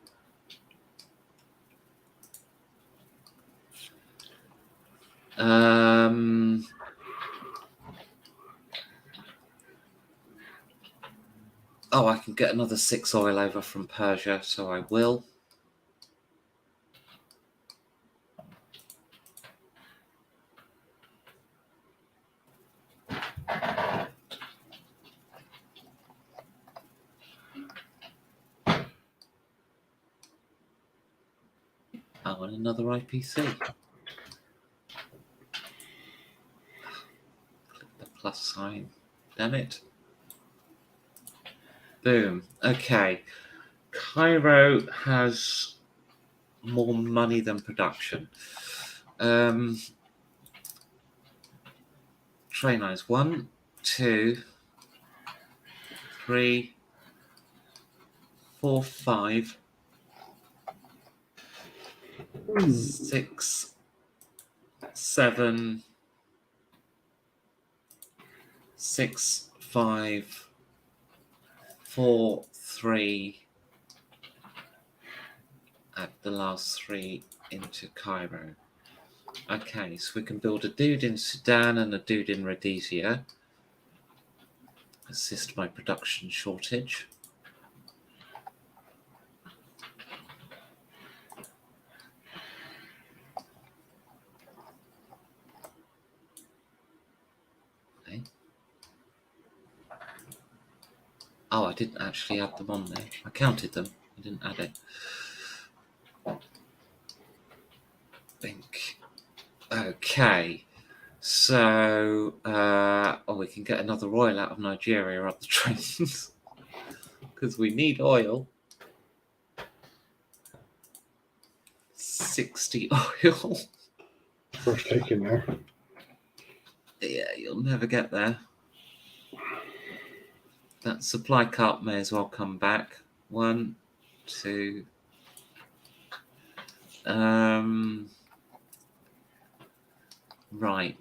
Oh, I can get another 6 oil over from Persia, so I will. Oh, and another IPC. Click the plus sign. Damn it. Boom. Okay. Cairo has more money than production. Train lines 1, 2, 3, 4, 5, 6, 7, 6, 5, 4, 3, add the last 3 into Cairo. Okay, so we can build a dude in Sudan and a dude in Rhodesia. Assist my production shortage. Okay. Oh, I didn't actually add them on there. I counted them. I didn't add it. Think. Okay. So, we can get another oil out of Nigeria up the trains because we need oil. 60 oil. First taken there. Yeah, you'll never get there. That supply cart may as well come back. 1, 2. Right.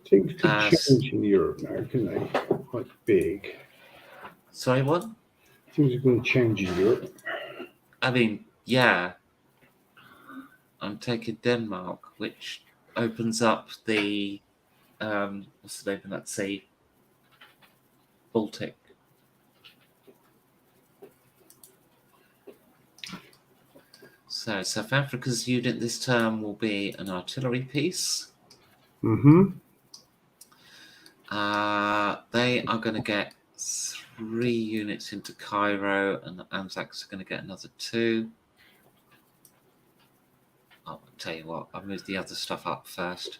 Things could change in Europe now, can they? Quite big. Sorry, what? Things are going to change in Europe. I mean, yeah. I'm taking Denmark, which opens up the what's the name of that sea? Baltic. So South Africa's unit this term will be an artillery piece. Mm-hmm. They are going to get 3 units into Cairo, and the Anzacs are going to get another 2. I'll tell you what, I'll move the other stuff up first.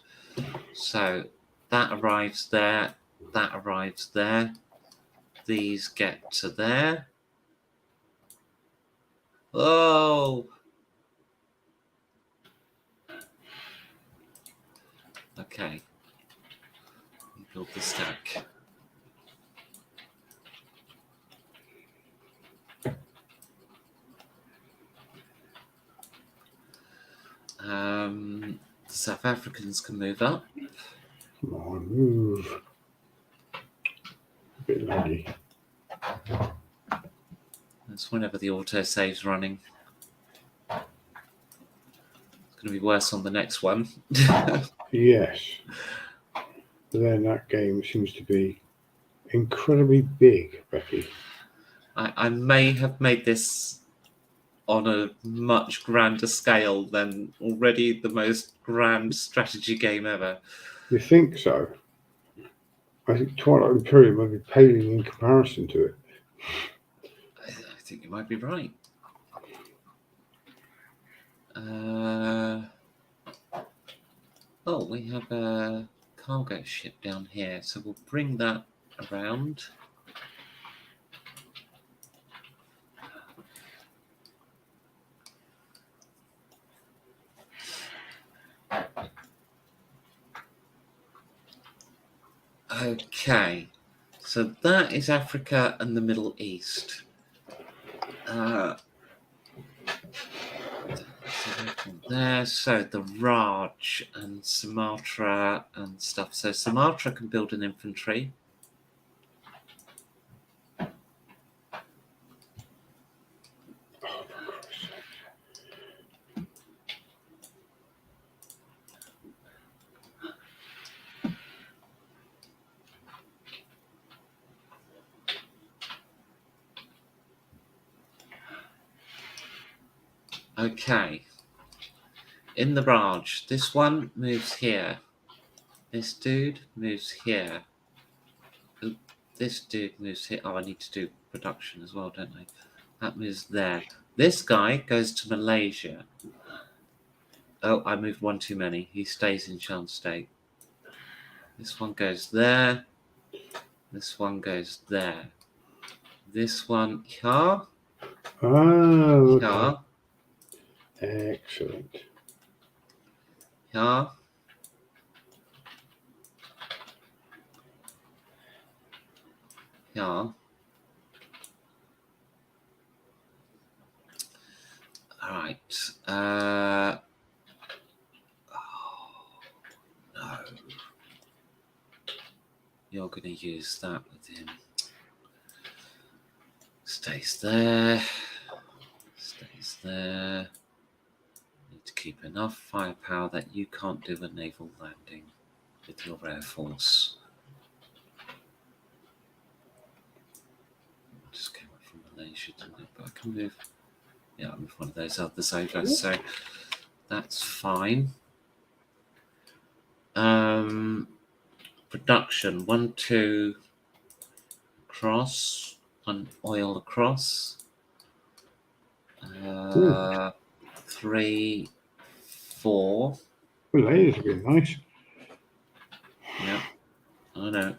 So that arrives there, that arrives there. These get to there. Oh! Okay. Build the stack. The South Africans can move up. Come on, move. A bit laggy. That's whenever the autosave's running. It's going to be worse on the next one. Yes. But then that game seems to be incredibly big, Becky. I may have made this on a much grander scale than already the most grand strategy game ever. You think so? I think Twilight Imperium might be paling in comparison to it. I think you might be right. We have a cargo ship down here, so we'll bring that around. Okay, so that is Africa and the Middle East. There, so the Raj and Sumatra and stuff. So Sumatra can build an infantry. Okay. In the Raj, this one moves here. This dude moves here. This dude moves here. Oh, I need to do production as well, don't I? That moves there. This guy goes to Malaysia. Oh, I moved one too many. He stays in Shan State. This one goes there. This one goes there. This one here. Oh, okay. Here. Excellent. Here. Here. All right. Oh, no. You're going to use that with him. Stays there. there. Need to keep enough firepower that you can't do a naval landing with your air force. Just came up from Malaysia, didn't it? But I can move. Yeah, I'll move one of those others over, so that's fine. Production 1, 2 across, 1 oil across. 3, 4. Well, that is really nice. Yeah, I know.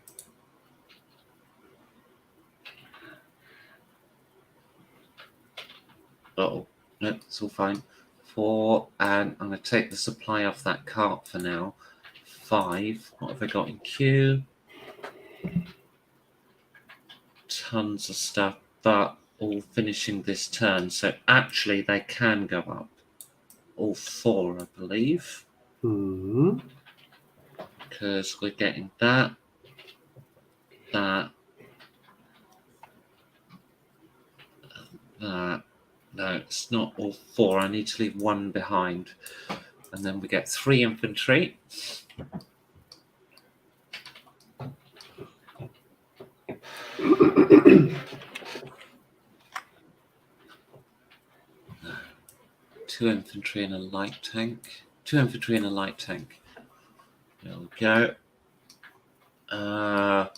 Oh, no, it's all fine. 4, and I'm going to take the supply off that cart for now. 5. What have I got in queue? Tons of stuff, but all finishing this turn. So actually, they can go up. All 4, I believe. Because we're getting that. No, it's not all 4. I need to leave 1 behind. And then we get 3 infantry. Two infantry and a light tank. 2 infantry and a light tank. There we go. Gonna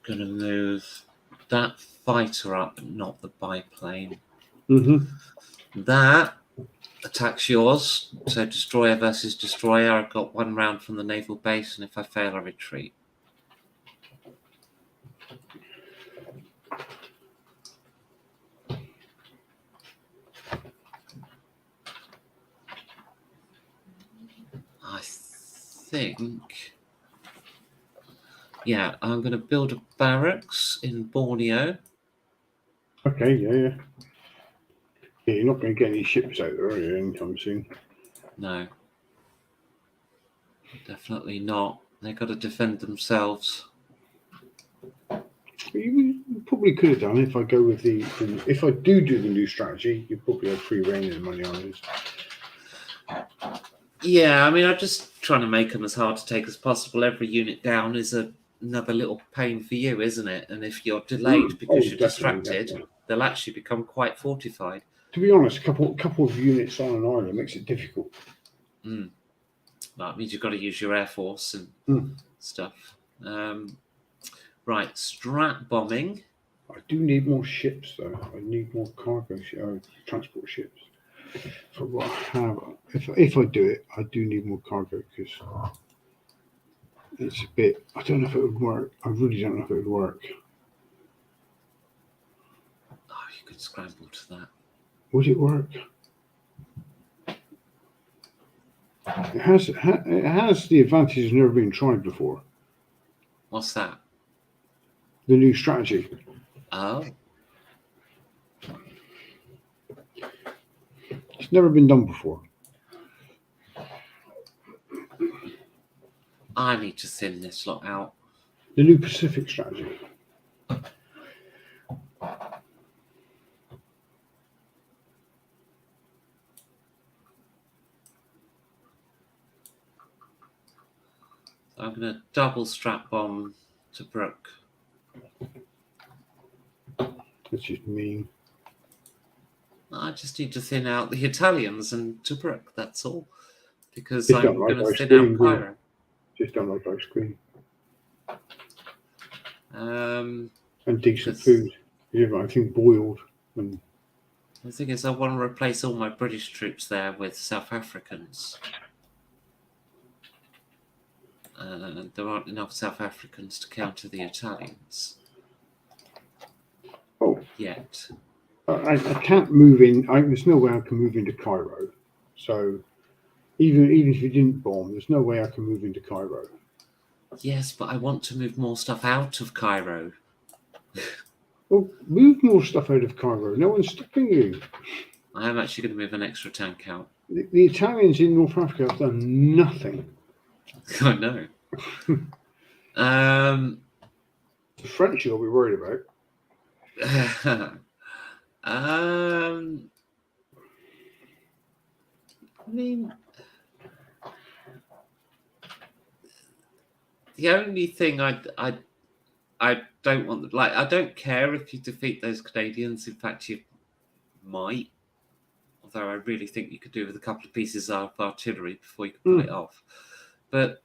move that fighter up, but not the biplane. That attacks yours. So destroyer versus destroyer. I've got 1 round from the naval base, and if I fail, I retreat. I think, yeah, I'm going to build a barracks in Borneo. Okay, yeah. Yeah, you're not going to get any ships out there, are you, anytime soon? No. Definitely not. They've got to defend themselves. You probably could have done if I go with if I do the new strategy, you probably have free reign in the Money Islands. Yeah, I mean, I'm just trying to make them as hard to take as possible. Every unit down is another little pain for you, isn't it? And if you're delayed because you're distracted, they'll actually become quite fortified. To be honest, a couple of units on an island makes it difficult. Well, it means you've got to use your air force and stuff. Right, strat bombing. I do need more ships, though. I need more cargo transport ships. For what I have, if I do it, I do need more cargo because it's a bit. I don't know if it would work. I really don't know if it would work. Oh, you could scramble to that. Would it work? It has the advantage of never been tried before. What's that? The new strategy. Oh. It's never been done before. I need to thin this lot out. The new Pacific strategy. I'm going to double strat bomb Tobruk. That's just mean. I just need to thin out the Italians and Tobruk, that's all. Because Just I'm going to thin out Cairo. Just don't like ice cream. And decent because food. Yeah, I think boiled. And the thing is, I want to replace all my British troops there with South Africans. There aren't enough South Africans to counter the Italians. Oh. Yet. I can't move in. There's no way I can move into Cairo. So even if you didn't bomb, there's no way I can move into Cairo. Yes, but I want to move more stuff out of Cairo. Well, move more stuff out of Cairo. No one's stopping you. I am actually going to move an extra tank out. The Italians in North Africa have done nothing. I know. The French you'll be worried about. I mean, the only thing I don't want, like, I don't care if you defeat those Canadians. In fact, you might. Although I really think you could do with a couple of pieces of artillery before you could pull it off. But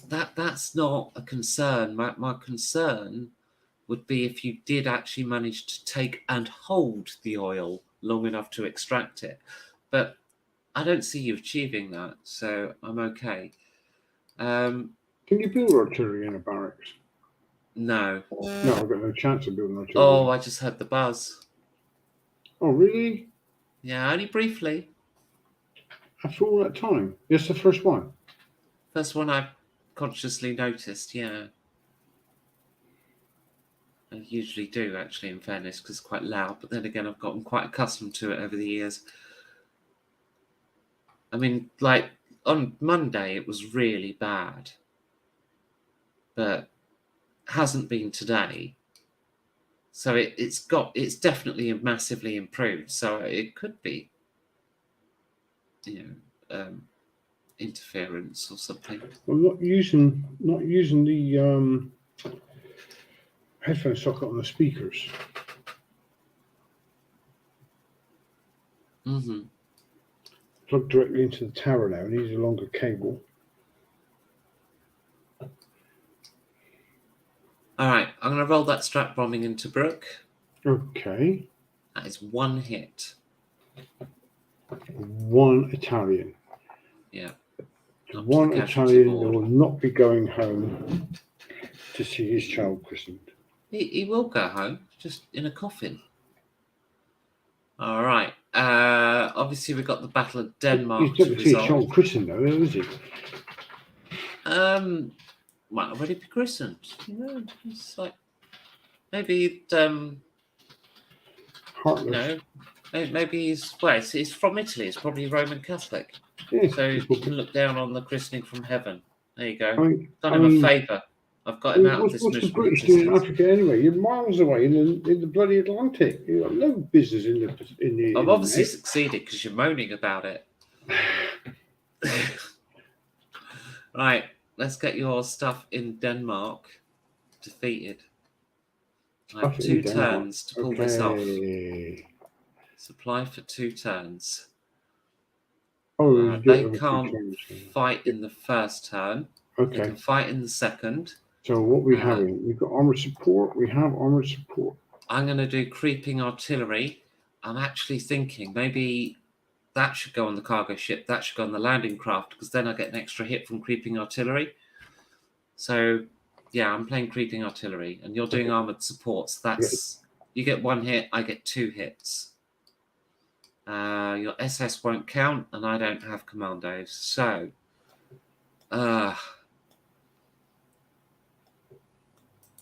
that's not a concern. My concern would be if you did actually manage to take and hold the oil long enough to extract it. But I don't see you achieving that, so I'm okay. Can you build artillery in a barracks? No. No, I've got no chance of building artillery. Oh, I just heard the buzz. Oh, really? Yeah, only briefly. After all that time? It's the first one. First one I've consciously noticed, yeah. I usually do, actually, in fairness, because it's quite loud. But then again, I've gotten quite accustomed to it over the years. I mean, like, on Monday, it was really bad. But hasn't been today. So it's definitely massively improved. So it could be, interference or something. I'm not using the headphone socket on the speakers. Mm-hmm. Plug directly into the tower now. It needs a longer cable. All right, I'm going to roll that strat bombing into Brook. Okay. That is one hit. One Italian. Yeah. One Italian that will not be going home to see his child christened. He will go home, just in a coffin. All right. Obviously, we've got the Battle of Denmark. He's not to see his child christened, though, is he? Might already be christened. It's like maybe Heartless. maybe he's from Italy. It's probably Roman Catholic. Yeah, so you can look down on the christening from heaven. There you go. Done him a favour. I've got him out of this miserable. What's the British existence. doing in Africa anyway? You're miles away in the bloody Atlantic. You've got no business in the. I've obviously succeeded because you're moaning about it. Right, let's get your stuff in Denmark defeated. I have 2 turns to pull this off. Supply for 2 turns. They can't fight in the first turn. Okay. They can fight in the second. So what we having? We've got armored support. We have armored support. I'm going to do creeping artillery. I'm actually thinking maybe that should go on the cargo ship. That should go on the landing craft because then I get an extra hit from creeping artillery. So, yeah, I'm playing creeping artillery and you're doing armored support. So that's you get 1 hit, I get 2 hits. Your SS won't count and I don't have commandos. So,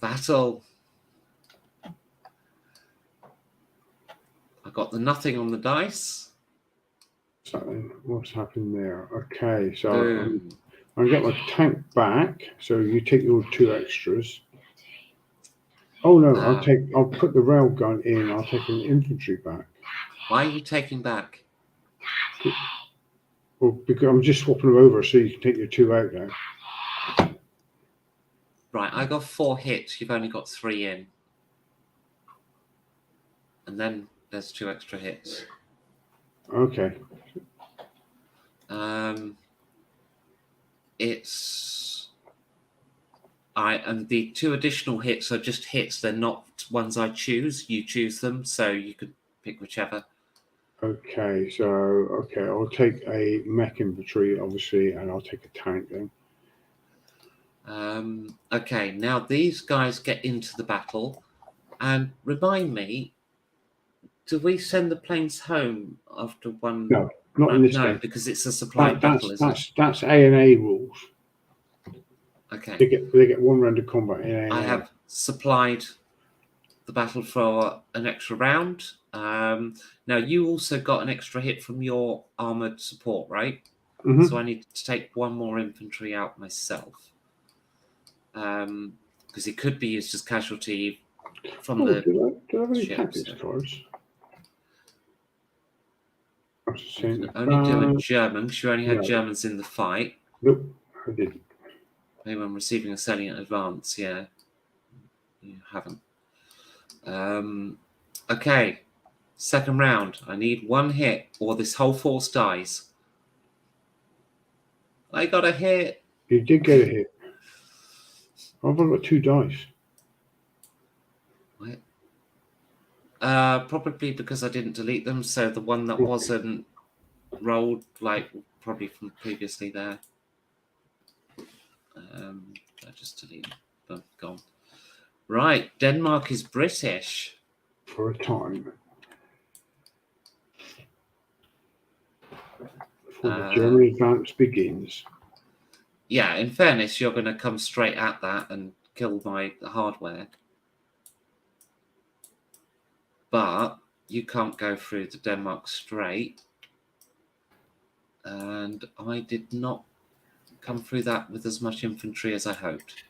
battle. I got the nothing on the dice. So what's happened there? Okay, so I'm going to get my tank back. So you take your 2 extras. Oh no, I'll put the rail gun in. I'll take an infantry back. Why are you taking back? Well, because I'm just swapping them over so you can take your 2 out now. Right, I got 4 hits. You've only got 3 in. And then there's 2 extra hits. Okay. And the 2 additional hits are just hits. They're not ones I choose. You choose them, so you could pick whichever. Okay, so I'll take a mech infantry, obviously, and I'll take a tank then. Okay, now these guys get into the battle, and remind me, do we send the planes home after one? No, not in this game. No, because it's a supply battle, isn't it? That's A&A rules. Okay. They get 1 round of combat in A&A. I have supplied the battle for an extra round. Now you also got an extra hit from your armored support, right? Mm-hmm. So I need to take 1 more infantry out myself. Because it could be used as casualty from the. Do I have any tactics cards? France is You saying can only do a France. German because you only had No. Germans in the fight. Nope, I didn't. Maybe when receiving a salient advance, yeah. You haven't. Okay. Second round. I need one hit or this whole force dies. I got a hit. You did get a hit. I've only got 2 dice. What? Probably because I didn't delete them, so the one that wasn't rolled, like probably from previously there. I just deleted them. Gone. Right, Denmark is British. For a time. Before the German advance begins. Yeah, in fairness, you're going to come straight at that and kill my hardware. But you can't go through the Denmark Strait. And I did not come through that with as much infantry as I hoped.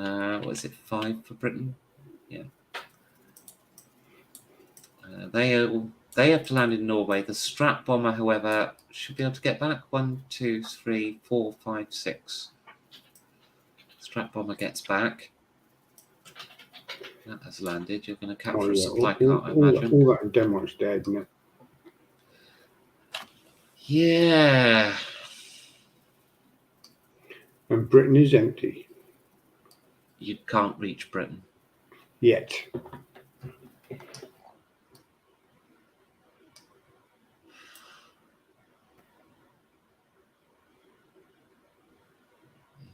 Was it 5 for Britain? Yeah. They have to land in Norway. The Strat bomber, however, should be able to get back. 1, 2, 3, 4, 5, 6. Strat bomber gets back. That has landed. You're going to capture a supply car, I imagine. All that in Denmark's dead, isn't it? Yeah. And Britain is empty. You can't reach Britain. Yet.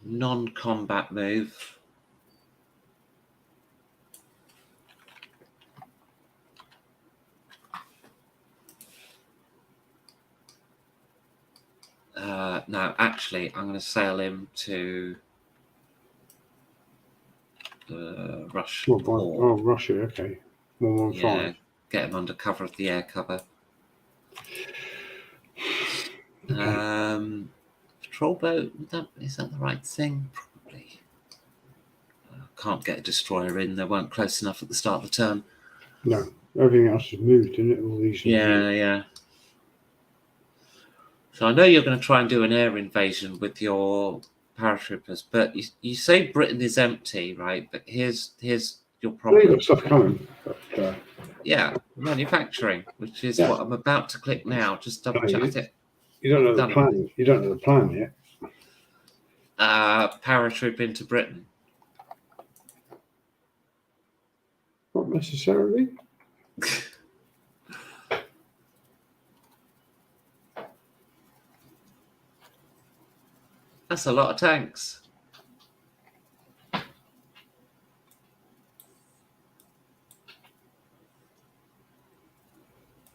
Non-combat move. No, actually, I'm going to sail him to Russia. Oh, Russia, okay. 115. Yeah, get him under cover of the air cover. Okay. Patrol boat, is that the right thing? Probably. Can't get a destroyer in. They weren't close enough at the start of the turn. No, everything else has moved, isn't it? All these. Yeah. So I know you're going to try and do an air invasion with your paratroopers, but you say Britain is empty, right? But here's your problem. They've got stuff coming. But, yeah, manufacturing, which is what I'm about to click now. Just double check it. You don't know the plan. You don't know the plan yet. Paratroop into Britain. Not necessarily. That's a lot of tanks.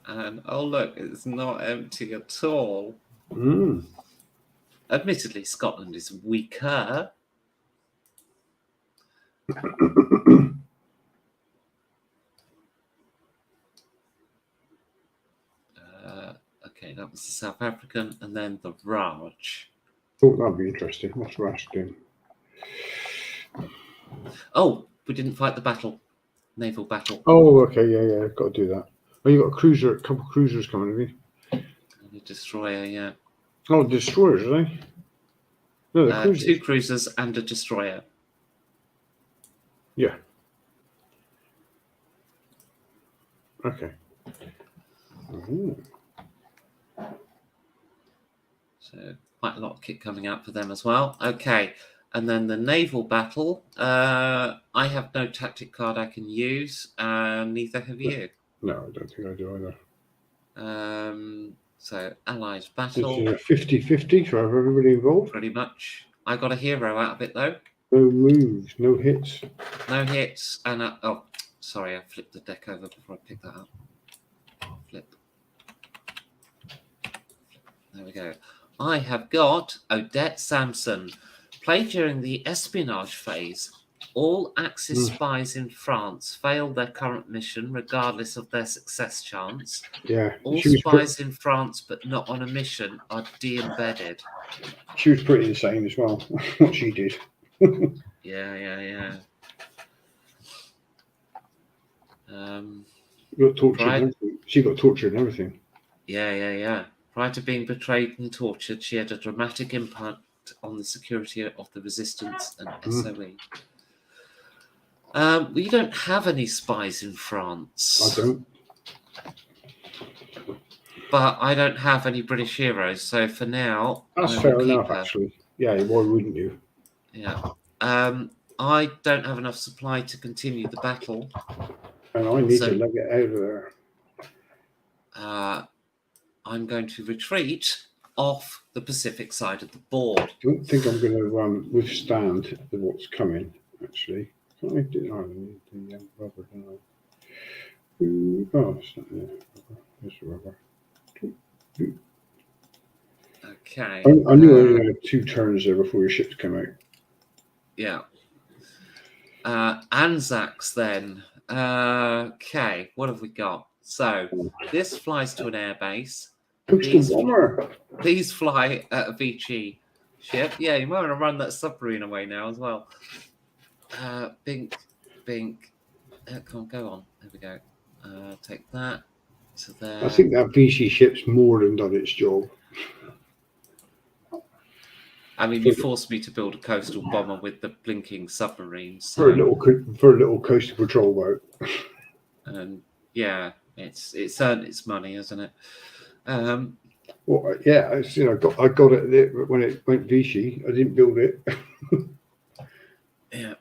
And oh look, it's not empty at all. Admittedly, Scotland is weaker. Okay, that was the South African, and then the Raj. Thought that'd be interesting. What's Raj doing? Oh, we didn't fight the battle. Naval battle. Oh, okay, yeah, got to do that. Oh, you got a couple of cruisers coming, have you? And a destroyer, yeah. Oh, destroyers, are they? No, they're cruisers. 2 cruisers and a destroyer. Yeah. Okay. Ooh. So quite a lot of kit coming out for them as well. Okay, and then the naval battle. I have no tactic card I can use, and neither have you. No, I don't think I do either. So Allies battle. This is a 50-50 for everybody involved. Pretty much. I got a hero out of it though. No moves, no hits. No hits, and oh, sorry, I flipped the deck over before I picked that up. Flip. There we go. I have got Odette Sampson. Played during the espionage phase. All Axis spies in France fail their current mission regardless of their success chance. Yeah. All spies in France but not on a mission are de-embedded. She was pretty insane as well, what she did. Yeah. You got tortured Right. and everything. She got tortured and everything. Yeah. Prior to being betrayed and tortured, she had a dramatic impact on the security of the resistance and SOE. We don't have any spies in France. I don't. But I don't have any British heroes, so for now, That's I will fair keep enough, her. actually. Yeah, why wouldn't you? Yeah. I don't have enough supply to continue the battle. And I need So- to leg it out of there. I'm going to retreat off the Pacific side of the board. I don't think I'm going to withstand what's coming, actually. Can't I do? Oh, I need the rubber, don't I? Oh, it's not there. There's the rubber. Okay. I knew I only had 2 turns there before your ships come out. Yeah. Anzacs then. Okay, what have we got? So this flies to an airbase. Coastal bomber. Please fly at a Vichy ship. Yeah, you might want to run that submarine away now as well. Bink. Come on, go on. There we go. Take that to there. I think that Vichy ship's more than done its job. I mean, you forced me to build a coastal bomber with the blinking submarines. So, For a little coastal patrol boat. and yeah, it's earned its money, hasn't it? Well, yeah, I got it when it went Vichy. I didn't build it. Yeah.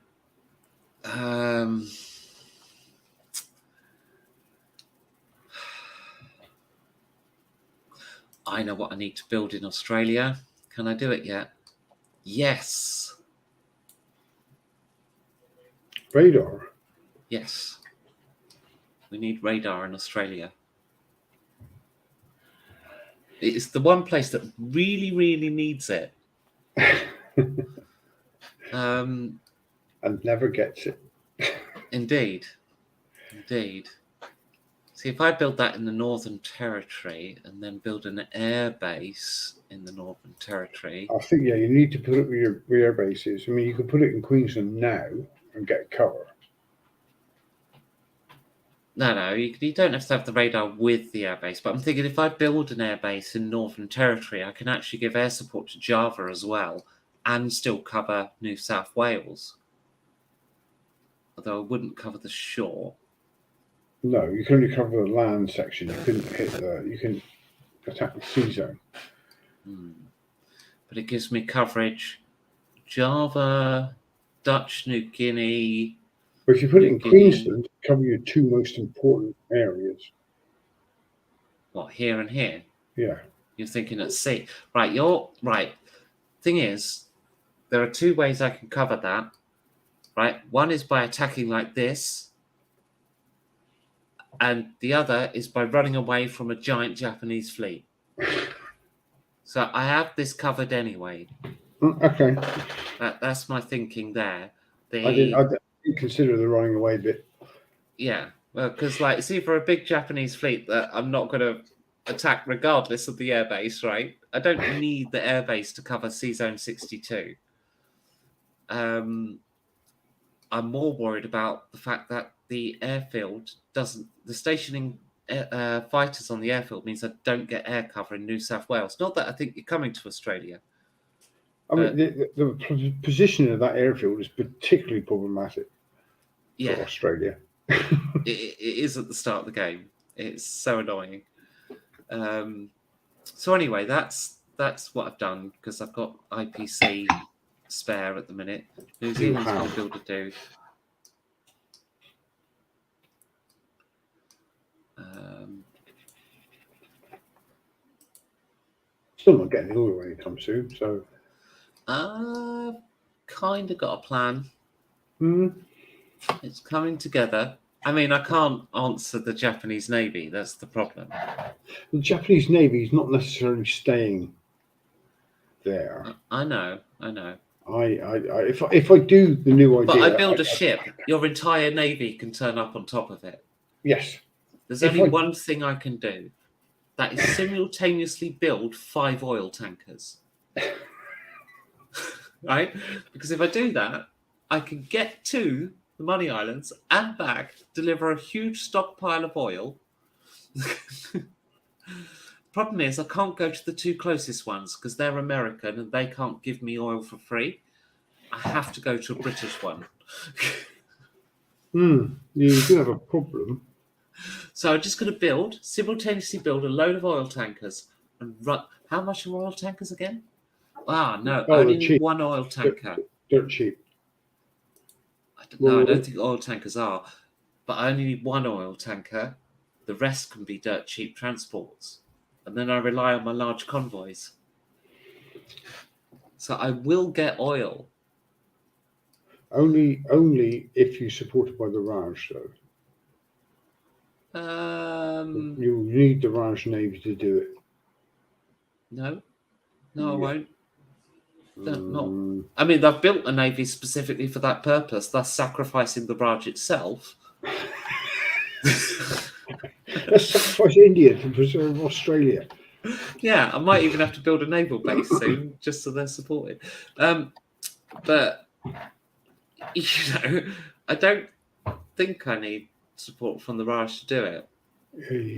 I know what I need to build in Australia. Can I do it yet? Yes. Radar. Yes. We need radar in Australia. It's the one place that really, really needs it. And never gets it. Indeed. See, if I build that in the Northern Territory and then build an air base in the Northern Territory. I think, yeah, you need to put it with your air bases. I mean, you could put it in Queensland now and get cover. No, you don't have to have the radar with the airbase. But I'm thinking if I build an airbase in Northern Territory, I can actually give air support to Java as well and still cover New South Wales. Although I wouldn't cover the shore. No, you can only cover the land section. You couldn't you can attack the sea zone. But it gives me coverage Java, Dutch New Guinea. But if you put it in Queensland, cover your 2 most important areas. What, here and here? Yeah. You're thinking at sea. Right, you're right. Thing is, there are 2 ways I can cover that. Right? One is by attacking like this. And the other is by running away from a giant Japanese fleet. So I have this covered anyway. Okay. That's my thinking there. I didn't consider the running away bit. Yeah, well, because see, for a big Japanese fleet that I'm not going to attack regardless of the airbase, right? I don't need the airbase to cover Sea Zone 62. I'm more worried about the fact that the airfield doesn't. The stationing fighters on the airfield means I don't get air cover in New South Wales. Not that I think you're coming to Australia. I mean, the position of that airfield is particularly problematic for Australia. It is at the start of the game. It's so annoying. So anyway, that's what I've done because I've got IPC spare at the minute. New Zealand's got to build a do. Still not getting the oil anytime soon, so. I've kind of got a plan. It's coming together. I mean, I can't answer the Japanese Navy. That's the problem. The Japanese Navy is not necessarily staying there. I know. If I do the new idea, but I build a ship. Your entire navy can turn up on top of it. Yes. There's only one thing I can do. That is simultaneously build 5 oil tankers. Right? Because if I do that, I can get to the Money Islands, and back, deliver a huge stockpile of oil. Problem is, I can't go to the two closest ones because they're American and they can't give me oil for free. I have to go to a British one. You do have a problem. So I'm just going to simultaneously build a load of oil tankers and run. How much are oil tankers again? Ah, no, I Oh, only they're need cheap. one oil tanker. Dirt cheap. No, I don't think oil tankers are, but I only need one oil tanker. The rest can be dirt cheap transports. And then I rely on my large convoys. So I will get oil. Only if you're supported by the Raj, though. You need the Raj Navy to do it. No, I won't. Mm. I mean, they've built a navy specifically for that purpose, thus sacrificing the Raj itself. Let's sacrifice India to preserve Australia. Yeah, I might even have to build a naval base soon, just so they're supported. But I don't think I need support from the Raj to do it.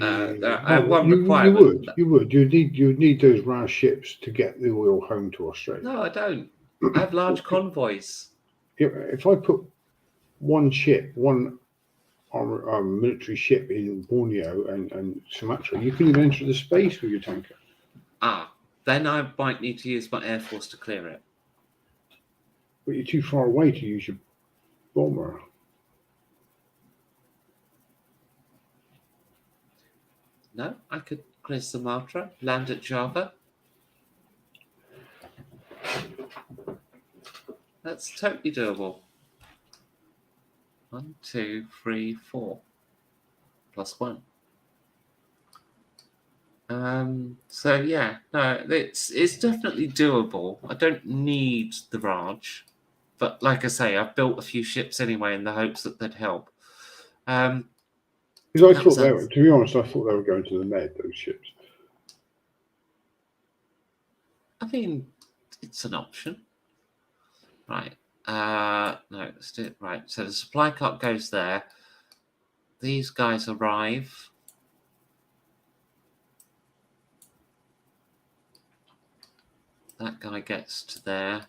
I have one requirement. You would. You'd need those Raj ships to get the oil home to Australia. No, I don't. I have large convoys. If I put one military ship in Borneo and Sumatra, you can even enter the space with your tanker. Then I might need to use my air force to clear it. But you're too far away to use your bomber. No, I could clear Sumatra, land at Java. That's totally doable. 1, 2, 3, 4. +1. So yeah, no, it's definitely doable. I don't need the Raj, but like I say, I've built a few ships anyway in the hopes that they'd help. Because I thought to be honest, I thought they were going to the Med, those ships. I mean, it's an option. Right. No, let's do it. Right. So the supply cart goes there. These guys arrive. That guy gets to there.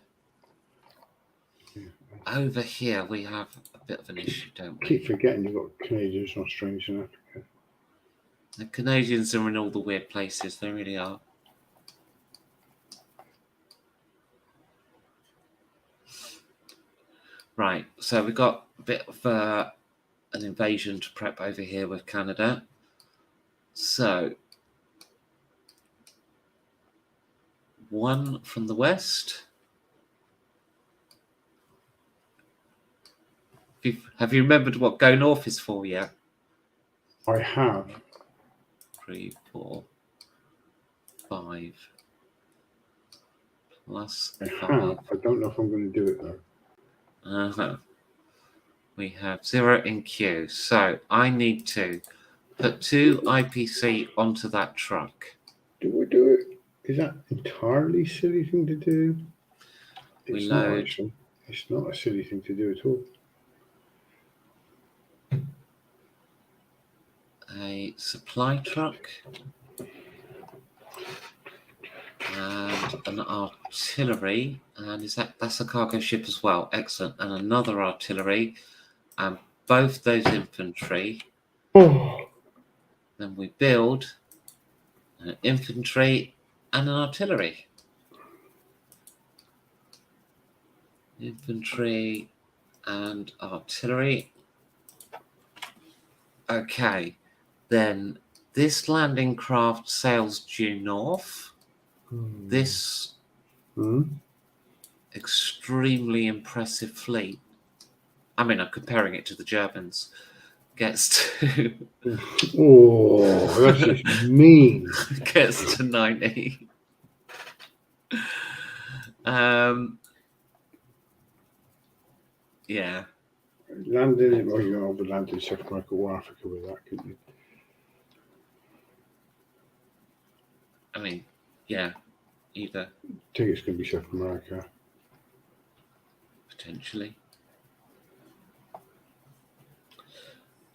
Over here, we have a bit of an issue, don't we? Keep forgetting you've got Canadians, Australians, and Africa. The Canadians are in all the weird places. They really are. Right. So we've got a bit of an invasion to prep over here with Canada. So one from the west. Have you remembered what go north is for yet? I have. 3, 4, 5 plus 5. I don't know if I'm going to do it though. We have 0 in queue. So I need to put 2 IPC onto that truck. Do we do it? Is that entirely silly thing to do? We It's load. not actually. It's not a silly thing to do at all. A supply truck and an artillery, and that's a cargo ship as well. Excellent. And another artillery, and both those infantry. Then we build an infantry and an artillery. Infantry and artillery. Okay. Then this landing craft sails due north. This extremely impressive fleet, I mean, I'm comparing it to the Germans, gets to... Oh, that's just mean. Gets to 90. Yeah. Landing it, well, you know, land in South America or Africa with that, couldn't you? I mean, yeah, either. I think it's going to be South America. Potentially.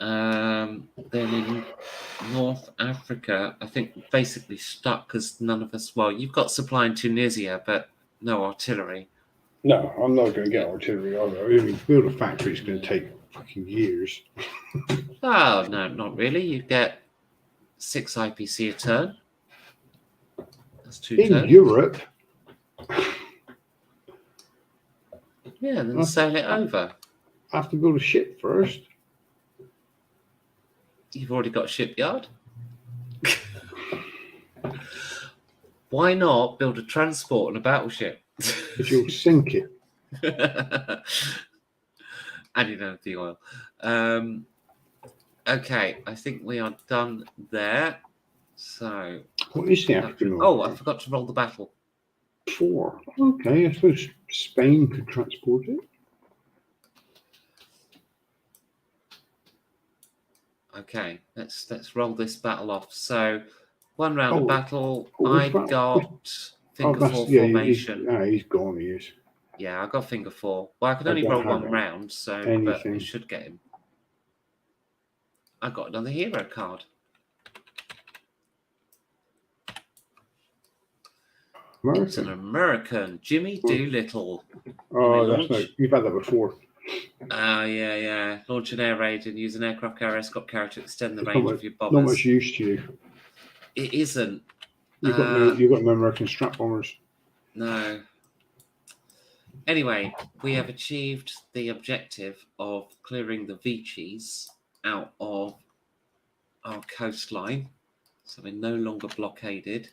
Then in North Africa, I think basically stuck because none of us. Well, you've got supply in Tunisia, but no artillery. No, I'm not going to get artillery either. I mean, build a factory is going to take fucking years. Oh no, not really. You get 6 IPC a turn. That's 2 In turns. Europe, Yeah, then sail it over. I have to build a ship first. You've already got a shipyard. Why not build a transport and a battleship? Because you'll sink it. And you don't have the oil. Okay, I think we are done there. So, What is the African oh, oil? I forgot to roll the battle. 4. Okay, I suppose Spain could transport it. Okay, let's roll this battle off. So, 1 round of battle. which I've battle? got finger that's- 4 yeah, formation. he's gone, he is. Yeah, I got finger 4. Well, I can I only don't roll have 1 round, so but anything. it should get him. I got another hero card. It's an American, Jimmy Doolittle. Oh, Let me that's no. launch. You've had that before. Yeah. Launch an air raid and use an aircraft carrier escort carrier to extend the It's range of your bombers. Not much use to you. It isn't. You've got no American strap bombers. No. Anyway, we have achieved the objective of clearing the Vichys out of our coastline. So we're no longer blockaded.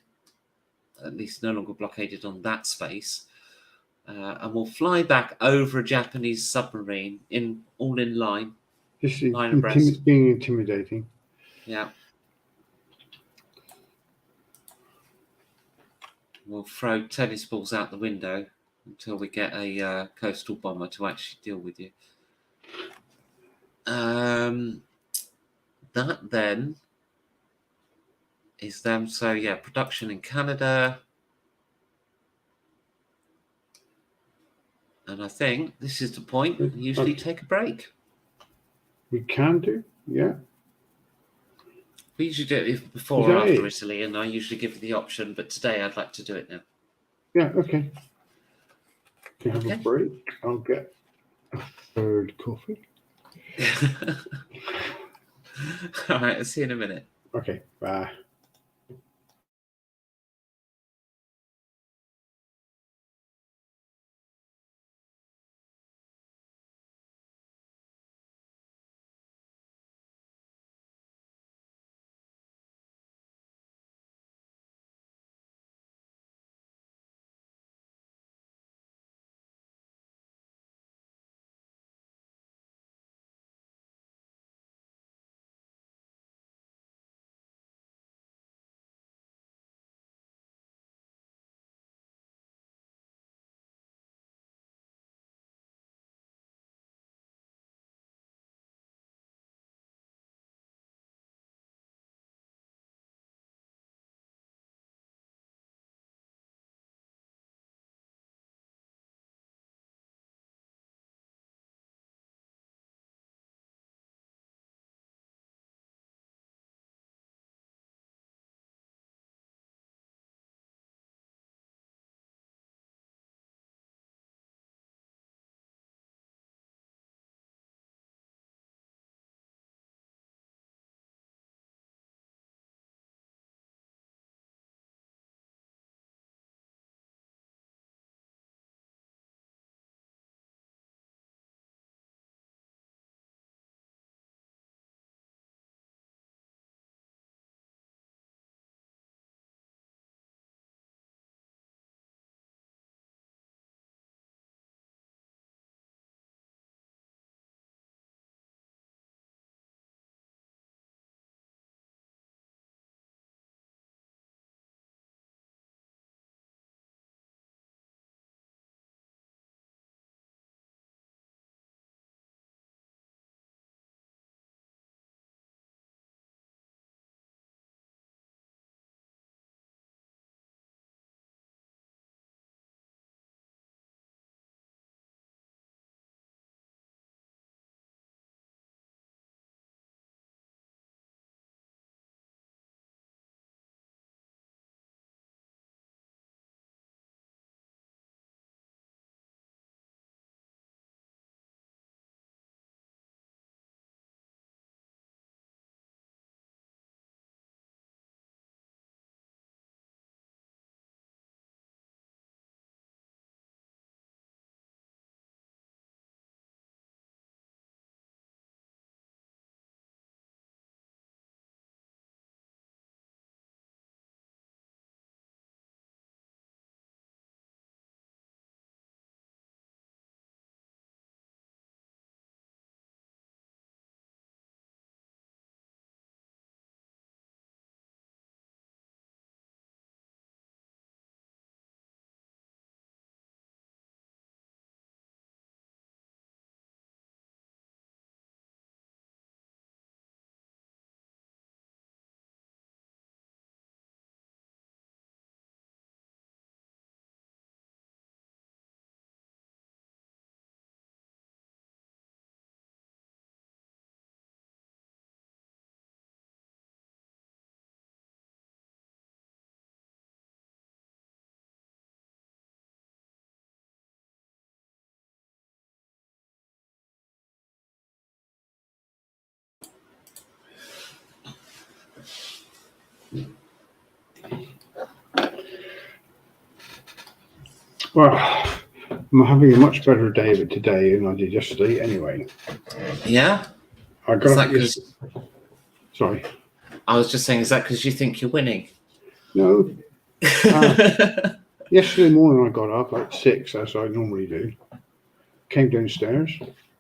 At least no longer blockaded on that space. And we'll fly back over a Japanese submarine all in line. Just line abreast. being intimidating. Yeah. We'll throw tennis balls out the window until we get a coastal bomber to actually deal with you. That then is them. So yeah, production in Canada. And I think this is the point we usually take a break. We can do, yeah. We usually do it before or after Italy, and I usually give you the option, but today I'd like to do it now. Yeah, okay. Can have a break. I'll get a 3rd coffee. All right, I'll see you in a minute. Okay, bye. Well, I'm having a much better day of it today than I did yesterday. Anyway, Yeah? I Is got that up 'cause- Sorry, I was just saying, is that because you think you're winning? no. Yesterday morning, I got up at 6, as I normally do. Came downstairs,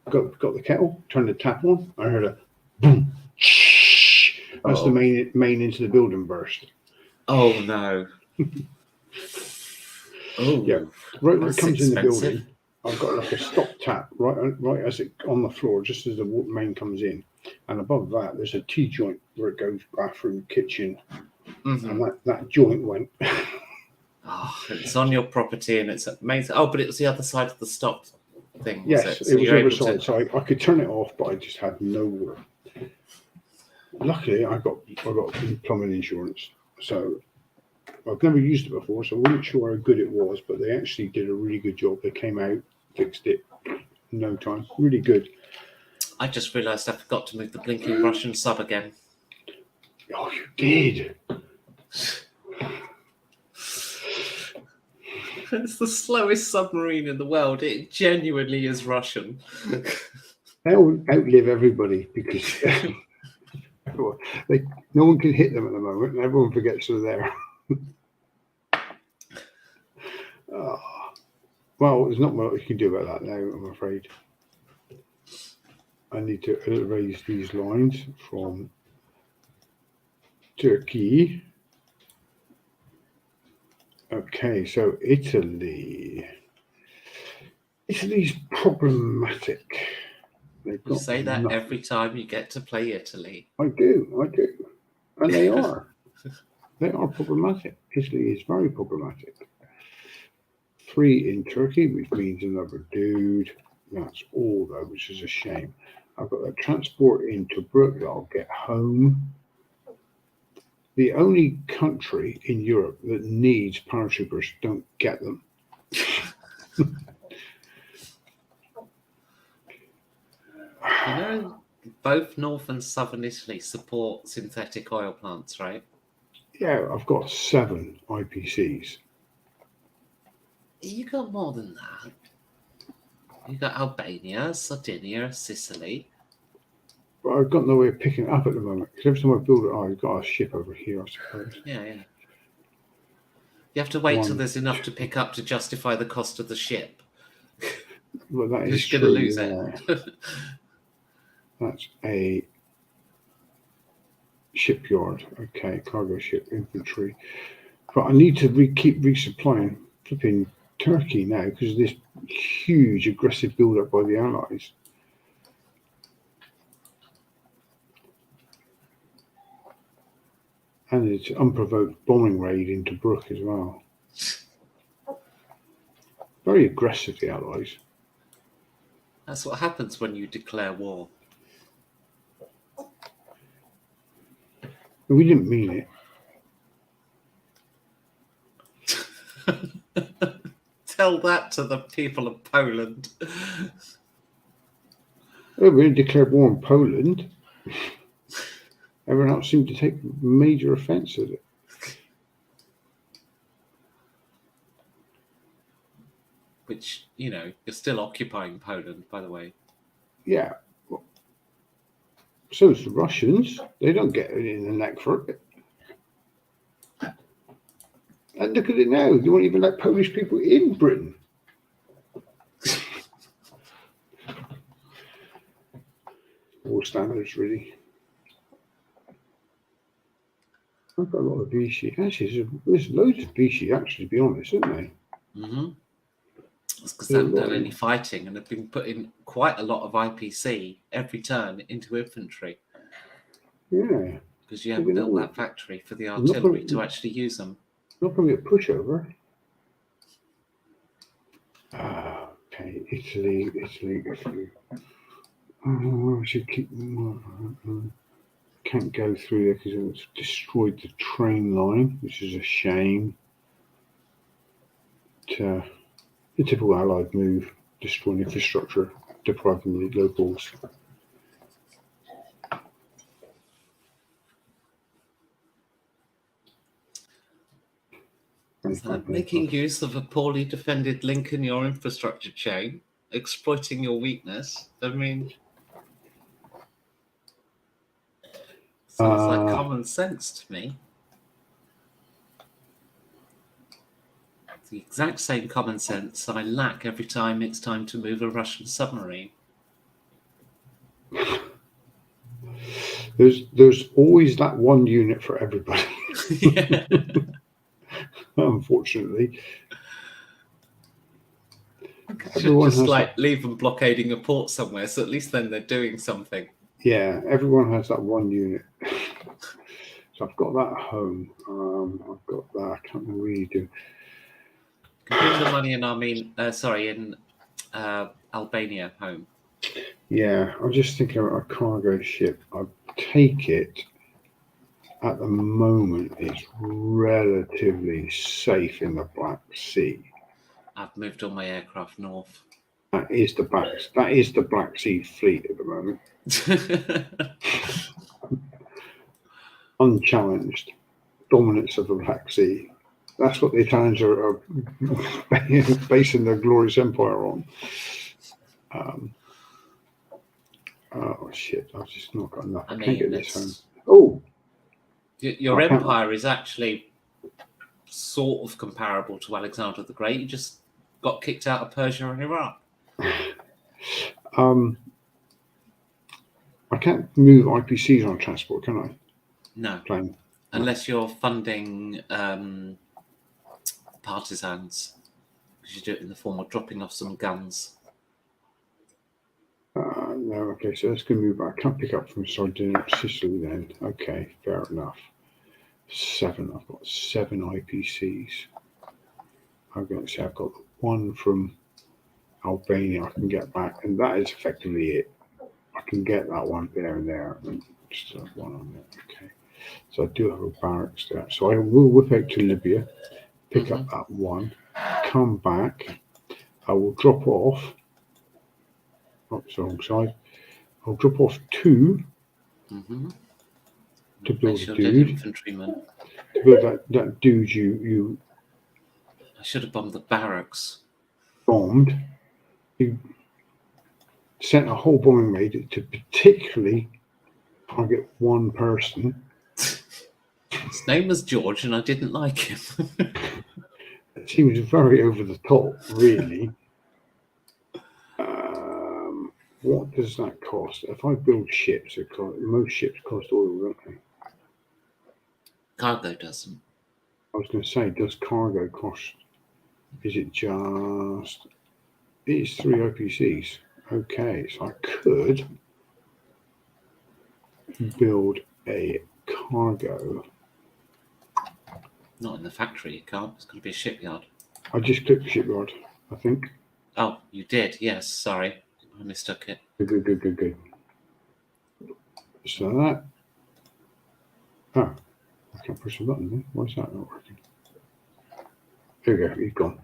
got the kettle, turned the tap on. I heard a boom. Shh. That's the main into the building burst. Oh no. Oh, Yeah. Right when it that's comes in the expensive. building, I've got like a stop tap right as it on the floor, just as the main comes in, and above that there's a T joint where it goes bathroom, kitchen, Mhm. and that joint went. Oh, it's on your property and it's amazing. Oh, but it was the other side of the stop thing, was Yes, it? it was you're the other able side, to. so I could turn it off, but I just had no water. Luckily, I got plumbing insurance, so I've never used it before, so I wasn't sure how good it was, but they actually did a really good job. They came out, fixed it in no time. Really good. I just realised I forgot to move the blinking Russian sub again. Oh, you did. It's the slowest submarine in the world. It genuinely is Russian. They'll outlive everybody because no one can hit them at the moment, and everyone forgets they're there. Well, there's not much you can do about that now, I'm afraid. I need to erase these lines from Turkey. Okay, so Italy. Italy's problematic. You say that every time you get to play Italy. I do. And they are. They are problematic. Italy is very problematic. 3 in Turkey, which means another dude. That's all, though, which is a shame. I've got a transport into Tobruk that I'll get home. The only country in Europe that needs paratroopers don't get them. You know, both North and Southern Italy support synthetic oil plants, right? Yeah, I've got 7 IPCs. You got more than that. You got Albania, Sardinia, Sicily. But I've got no way of picking it up at the moment because every time I build it, I've got a ship over here, I suppose. Yeah. You have to wait till there's enough to pick up to justify the cost of the ship. Well, that is You're true. going to lose it. That's a shipyard. Okay, cargo ship, infantry. But I need to keep resupplying flipping Turkey now because of this huge aggressive build-up by the Allies. And it's unprovoked bombing raid into Tobruk as well. Very aggressive, the Allies. That's what happens when you declare war. We didn't mean it. Tell that to the people of Poland. Oh, we declared war on Poland. Everyone else seemed to take major offence at it. Which, you're still occupying Poland, by the way. Yeah. Well, so it's the Russians. They don't get it in the neck for it. And look at it now. They won't even let Polish people in Britain. All standards, really. I've got a lot of Vichy. Actually, there's loads of Vichy, actually, to be honest, isn't there? Mm-hmm. It's because they haven't done any fighting and have been putting quite a lot of IPC every turn into infantry. Yeah. Because you haven't built that factory for the artillery to actually use them. Not going to be a pushover. Okay, Italy. I should keep. Can't go through there because it's destroyed the train line, which is a shame. The typical Allied move, destroying infrastructure, depriving the locals. 25 Making plus. use of a poorly defended link in your infrastructure chain, exploiting your weakness. I mean, sounds like common sense to me. The exact same common sense I lack every time it's time to move a Russian submarine. There's always that one unit for everybody. Yeah. Unfortunately, Should everyone just has like that. leave them blockading a port somewhere, so at least then they're doing something. Yeah, everyone has that one unit. So I've got that at home. I've got that. I can't really do. Can bring the money in in Albania home. Yeah, I'm just thinking about a cargo ship. I take it at the moment it's relatively safe in the Black Sea. I've moved all my aircraft north. That is the Black Sea fleet at the moment. Unchallenged dominance of the Black Sea. That's what the Italians are basing their glorious empire on. Oh shit! I've just not got enough. I can't get this home. Oh, your empire is actually sort of comparable to Alexander the Great. You just got kicked out of Persia and Iraq. I can't move IPCs on transport, can I? No. Plane. Unless you're funding partisans, because you do it in the form of dropping off some guns. No, okay, so that's going to move back. I can't pick up from Sardinia, Sicily then. Okay, fair enough. I've got 7 IPCs. I'm going to say I've got one from Albania I can get back, and that is effectively it. I can get that one there and there, and just have one on there. Okay, so I do have a barracks there. So I will whip out to Libya, pick up that one, come back. I will drop off. Oops, wrong side. I'll drop off 2 to build a dude. Infantryman. To build that dude you. I should have bombed the barracks. Bombed. You sent a whole bombing raid to particularly target one person. His name was George, and I didn't like him. It seems very over the top, really. What does that cost? If I build ships, most ships cost oil, don't they? Cargo doesn't. I was going to say, does cargo cost? Is it just? It's 3 OPCs. Okay, so I could build a cargo. Not in the factory, you can't. It's got to be a shipyard. I just clicked shipyard, I think. Oh, you did? Yes, sorry. I mistook it. Good. So that. Oh, I can't push the button then. Why is that not working? There we go, he's gone.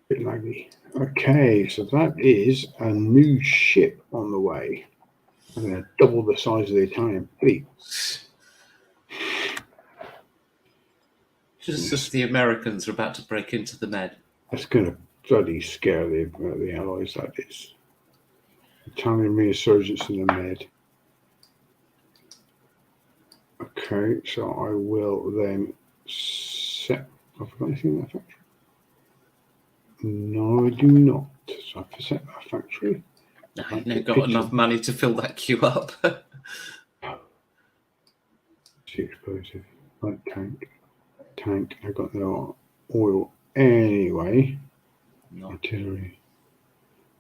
Bit laggy. Okay, so that is a new ship on the way. I'm going to double the size of the Italian fleet. Just as the Americans are about to break into the Med. That's going to bloody scare the Allies, that is. Italian resurgence in the Med. Okay, so I will then set. Have I got anything in that factory? No, I do not. So I have to set that factory. No, you've not got enough money to fill that queue up. Explosive. Light tank. I got no oil anyway. No. Artillery.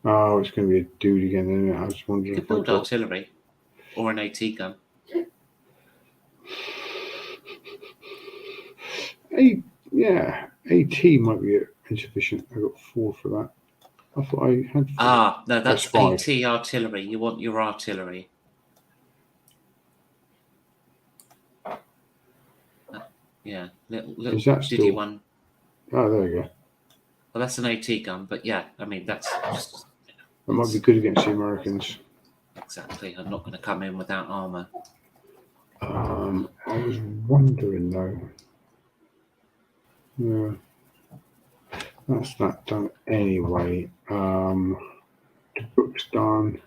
Oh, it's going to be a dude again. Isn't it? I was wondering You could build artillery or an AT gun. AT might be insufficient. I got 4 for that. I thought I had 4. No, that's AT artillery. You want your artillery. Yeah, little Is that diddy still... one. Oh, there you go. Well, that's an AT gun, but yeah, I mean that's just. That might be good against the Americans. Exactly. I'm not going to come in without armor. I was wondering though. Yeah, that's that done anyway. Tobruk's done.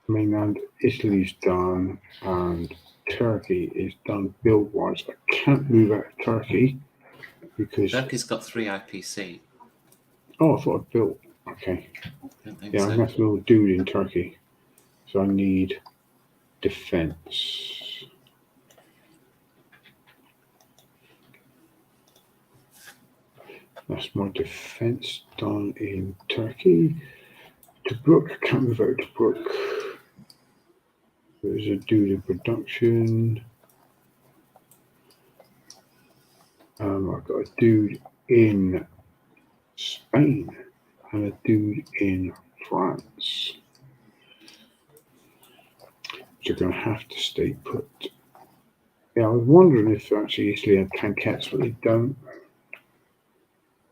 Mainland Italy's done, and Turkey is done build-wise. I can't move out of Turkey because Turkey's got 3 IPC. I thought I built. Okay, Don't think yeah, so. I'm gonna have to build a dude in Turkey, so I need defense. That's my defense done in Turkey. Tobruk, I can't move out of Tobruk. There's a dude in production. I've got a dude in Spain and a dude in France. Which are going to have to stay put. Yeah, I was wondering if actually Italy had tankettes, but they don't.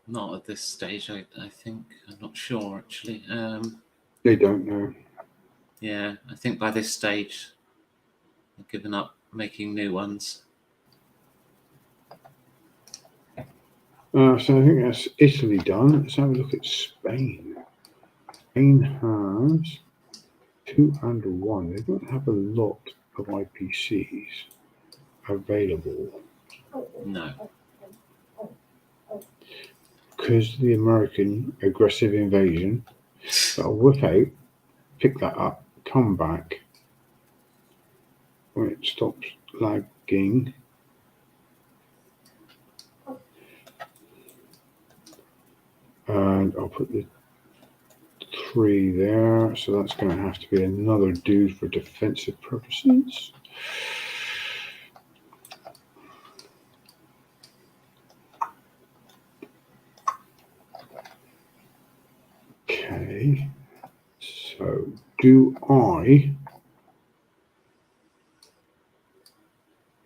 Not at this stage, I think. I'm not sure, actually. They don't know. Yeah, I think by this stage, they've given up making new ones. So I think that's Italy done. Let's have a look at Spain. Spain has 2 and 1. They don't have a lot of IPCs available No. because of the American aggressive invasion. So I'll whip out, pick that up, come back when it stops lagging. And I'll put the 3 there. So that's going to have to be another dude for defensive purposes. Okay. So do I,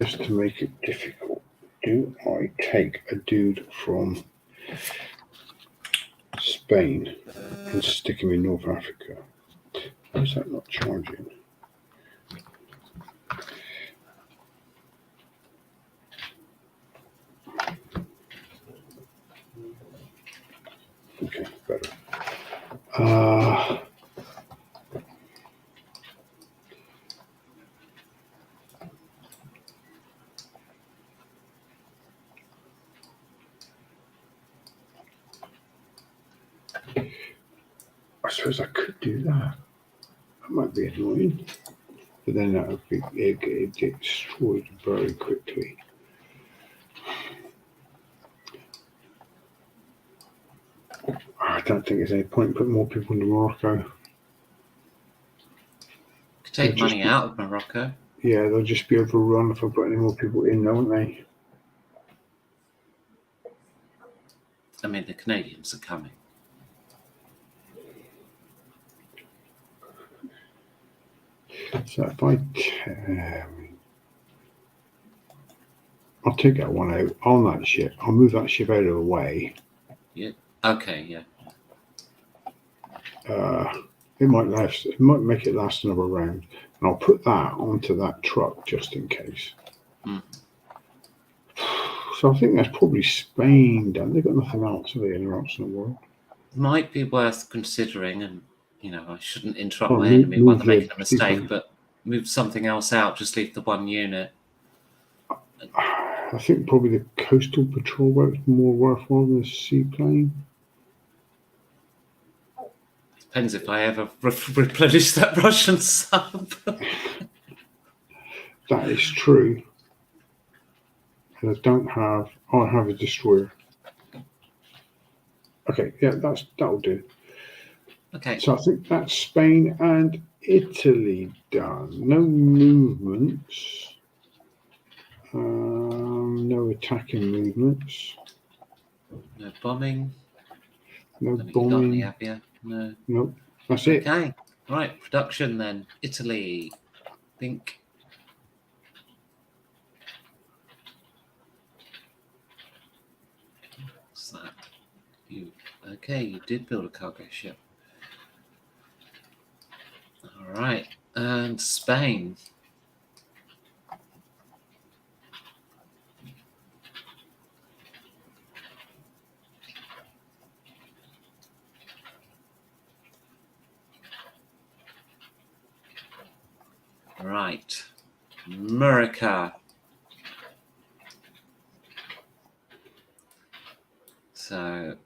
just to make it difficult, do I take a dude from Spain and stick him in North Africa? Why is that not charging? Okay, better. I suppose I could do that. That might be annoying. But then that would be it get destroyed very quickly. I don't think there's any point in putting more people into Morocco. Could take money out of Morocco. Yeah, they'll just be overrun if I put any more people in, won't they? I mean, the Canadians are coming. So if I'll take that one out on that ship. I'll move that ship out of the way. Yeah. Okay. Yeah. It might last. It might make it last another round, and I'll put that onto that truck just in case. Mm. So I think that's probably Spain done. They've got nothing else, have they, anywhere else in the world? Might be worth considering, and I shouldn't interrupt Oh, my enemy while they're move making a mistake, but move something else out. Just leave the one unit. I think probably the coastal patrol boat's more worthwhile than a seaplane. Depends if I ever replenish that Russian sub. That is true. And I have a destroyer. Okay, yeah, that'll do. Okay. So I think that's Spain and Italy done. No movements. No attacking movements. No bombing. No Have you got any, bombing. have you? No. Nope. That's it. Okay. Right. Production then. Italy. Think. What's that? You did build a cargo ship. All right. And Spain. Right. America. So,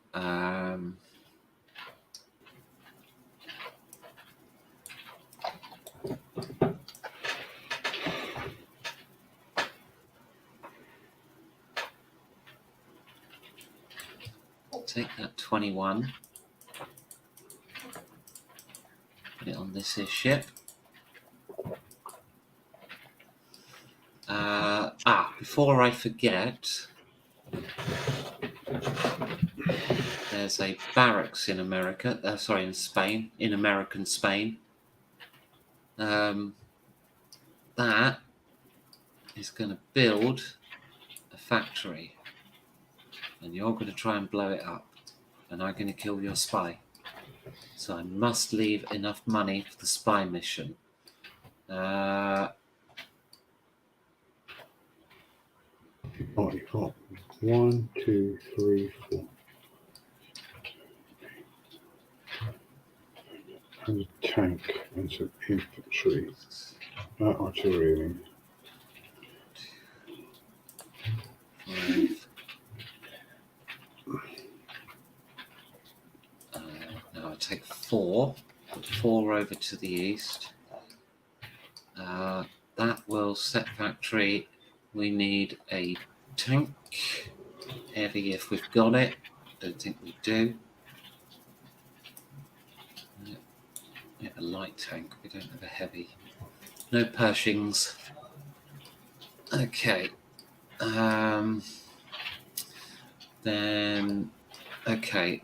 take that 21. Put it on this here ship. Before I forget, there's a barracks in America. In Spain, in American Spain. That is going to build a factory, and you're going to try and blow it up, and I'm going to kill your spy. So I must leave enough money for the spy mission. You've got 1, 2, 3, 4. And a tank and some infantry. Artillery. 5. Now I take 4. Put 4 over to the east. That will set factory. We need a tank. Heavy if we've got it. Don't think we do. We have a light tank. We don't have a heavy. No Pershings. Okay. Then, okay.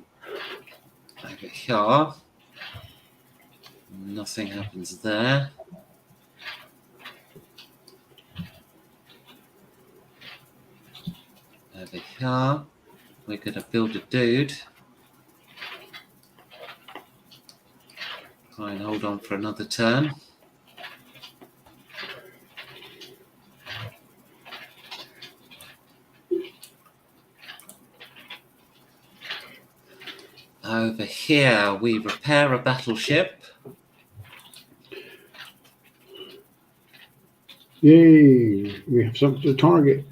Over here. Nothing happens there. Over here, we're going to build a dude. Try and hold on for another turn. Over here, we repair a battleship. Yay! We have something to target.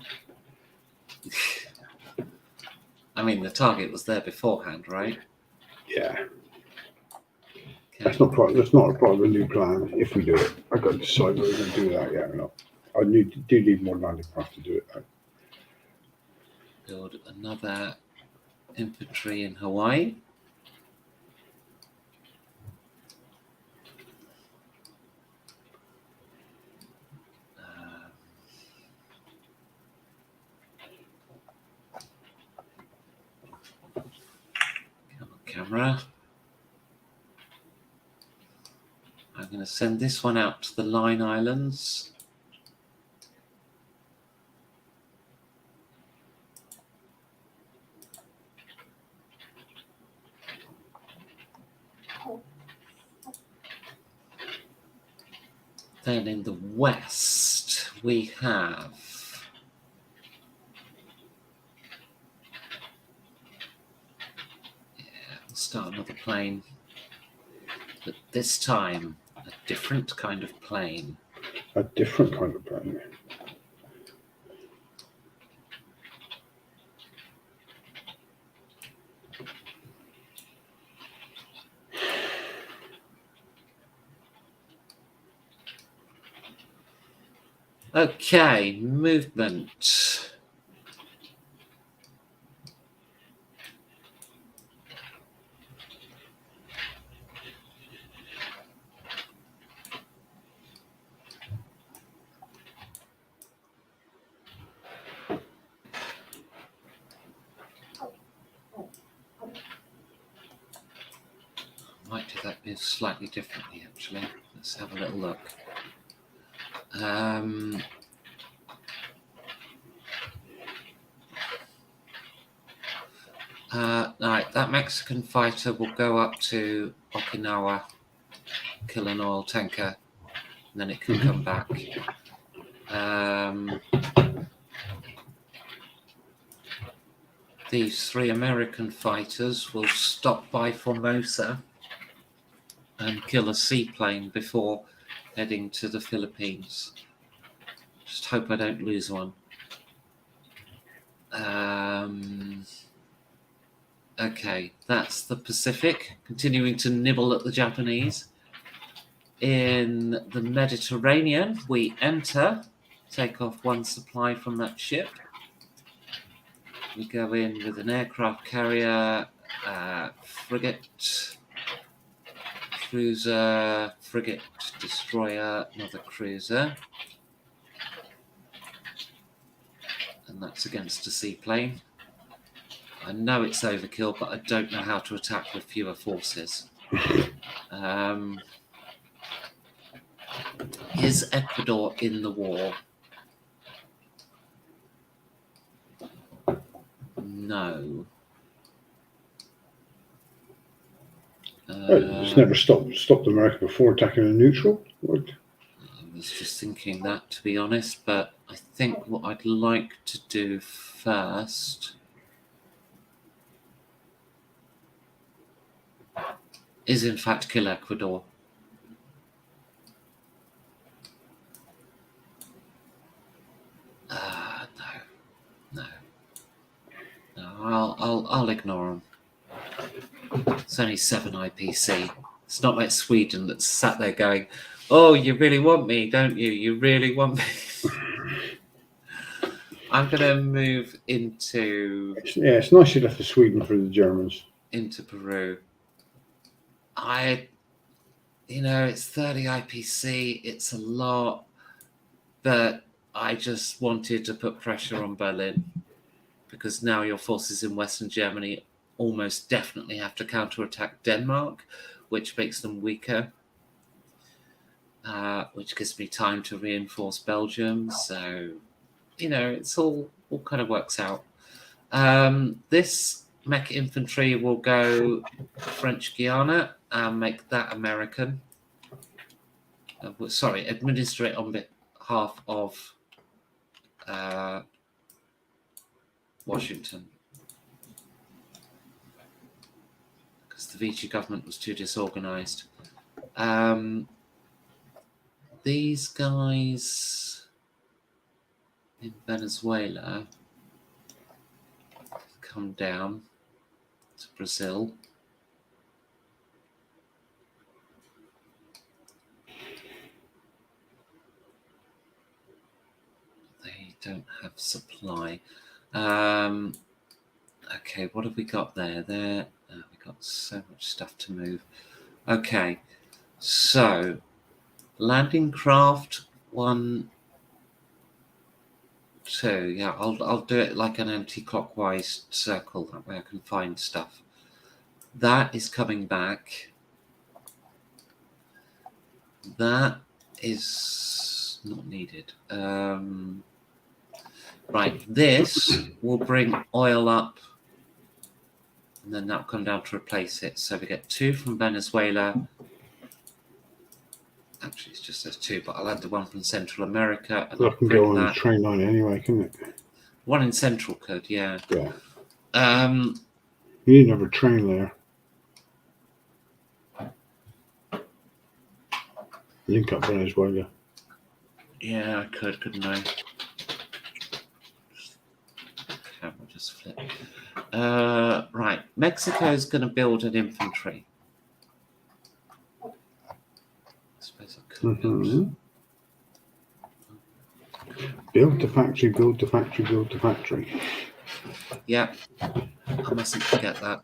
I mean, the target was there beforehand, right? Yeah. Okay. That's not part of the new plan. If we do it, I've got to decide whether we're going to do that yet or not. I do need more landing craft to do it though. Build another infantry in Hawaii. Camera. I'm going to send this one out to the Line Islands. Then in the west, we have we'll start another plane, but this time a different kind of plane. A different kind of plane. Okay, movement. Might do that bit slightly differently, actually. Let's have a little look. Right, that Mexican fighter will go up to Okinawa, kill an oil tanker, and then it can come back. These 3 American fighters will stop by Formosa and kill a seaplane before heading to the Philippines. Just hope I don't lose one. Okay, that's the Pacific, continuing to nibble at the Japanese. In the Mediterranean, we enter, take off one supply from that ship. We go in with an aircraft carrier, frigate, cruiser, frigate, destroyer, another cruiser. And that's against a seaplane. I know it's overkill, but I don't know how to attack with fewer forces. Is Ecuador in the war? No. It's never stopped America before attacking a neutral. What? I was just thinking that, to be honest, but I think what I'd like to do first is in fact kill Ecuador. No. I'll ignore them. It's only 7 IPC. It's not like Sweden that's sat there going, "Oh, you really want me, don't you? You really want me." I'm going to move into... It's nice you left the Sweden for the Germans. Into Peru. It's 30 IPC. It's a lot. But I just wanted to put pressure on Berlin, because now your forces in Western Germany almost definitely have to counterattack Denmark, which makes them weaker, which gives me time to reinforce Belgium. So, it's all kind of works out. This mech infantry will go French Guiana and make that American. Administer it on behalf of Washington, because the Vichy government was too disorganized. These guys in Venezuela come down to Brazil. They don't have supply. Okay, what have we got there? We've got so much stuff to move. Okay, so landing craft 1, 2. Yeah, I'll do it like an anti-clockwise circle. That way I can find stuff. That is coming back. That is not needed. Right, this will bring oil up, and then that'll come down to replace it. So we get 2 from Venezuela. Actually, it's just those 2, but I'll add the 1 from Central America. And that can go on the train line anyway, can it? 1 in Central could, yeah. Yeah. You need another train there. Link up Venezuela. Yeah, I could, couldn't I? Camera just flip. Right, Mexico's going to build an infantry. I suppose I could build the factory, build the factory, build the factory. Yeah, I mustn't forget that.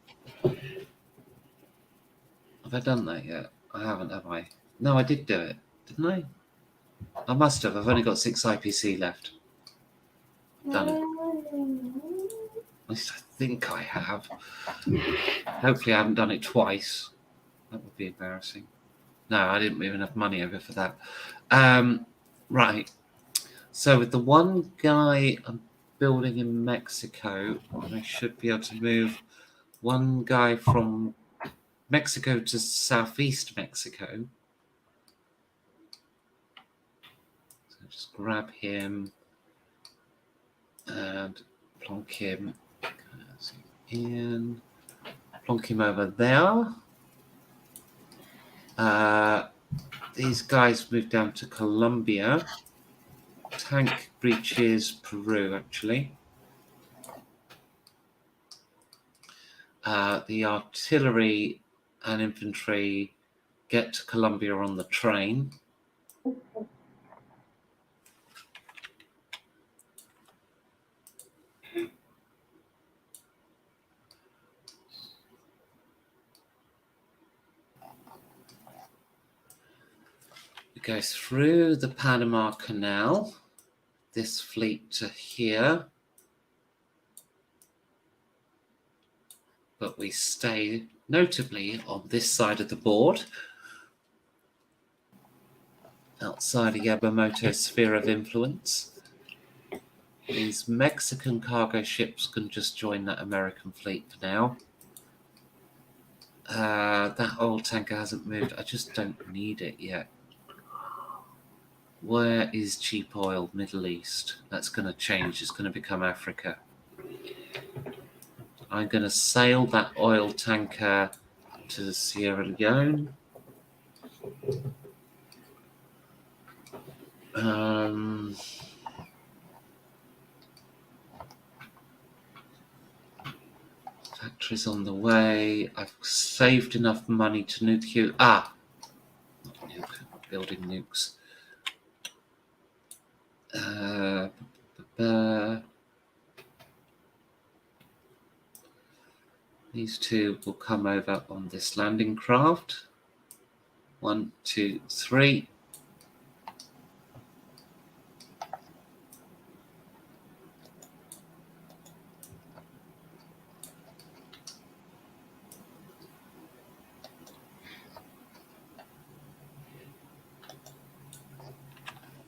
Have I done that yet? I haven't, have I? No, I did do it, didn't I? I must have. I've only got 6 IPC left. Done it. At least I think I have. Hopefully I haven't done it twice. That would be embarrassing. No, I didn't move enough money over for that. Right. So with the one guy I'm building in Mexico, I should be able to move one guy from Mexico to southeast Mexico. So just grab him and plonk him in, plonk him over there. These guys moved down to Colombia. Tank breaches Peru, actually. The artillery and infantry get to Colombia on the train. We go through the Panama Canal, this fleet to here, but we stay notably on this side of the board, outside of Yamamoto's sphere of influence. These Mexican cargo ships can just join that American fleet for now. That old tanker hasn't moved. I just don't need it yet. Where is cheap oil? Middle East. That's going to change. It's going to become Africa. I'm going to sail that oil tanker to Sierra Leone. Factories on the way. I've saved enough money to nuke you. Not nuke. Building nukes. These two will come over on this landing craft. 1, 2, 3.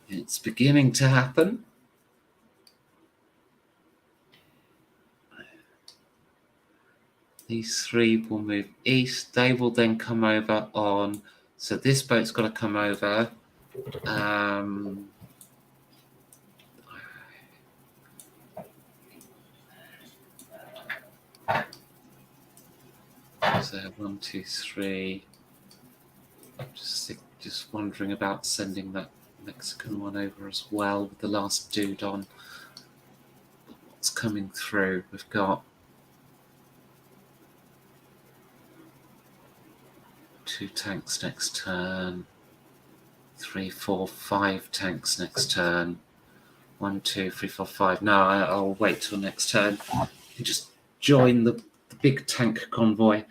It's beginning to happen. These three will move east. They will then come over on. So this boat's got to come over. So 1, 2, 3. Just wondering about sending that Mexican one over as well with the last dude on. What's coming through? We've got 2 tanks next turn. 3, 4, 5 tanks next turn. 1, 2, 3, 4, 5. No, I'll wait till next turn. You just join the big tank convoy.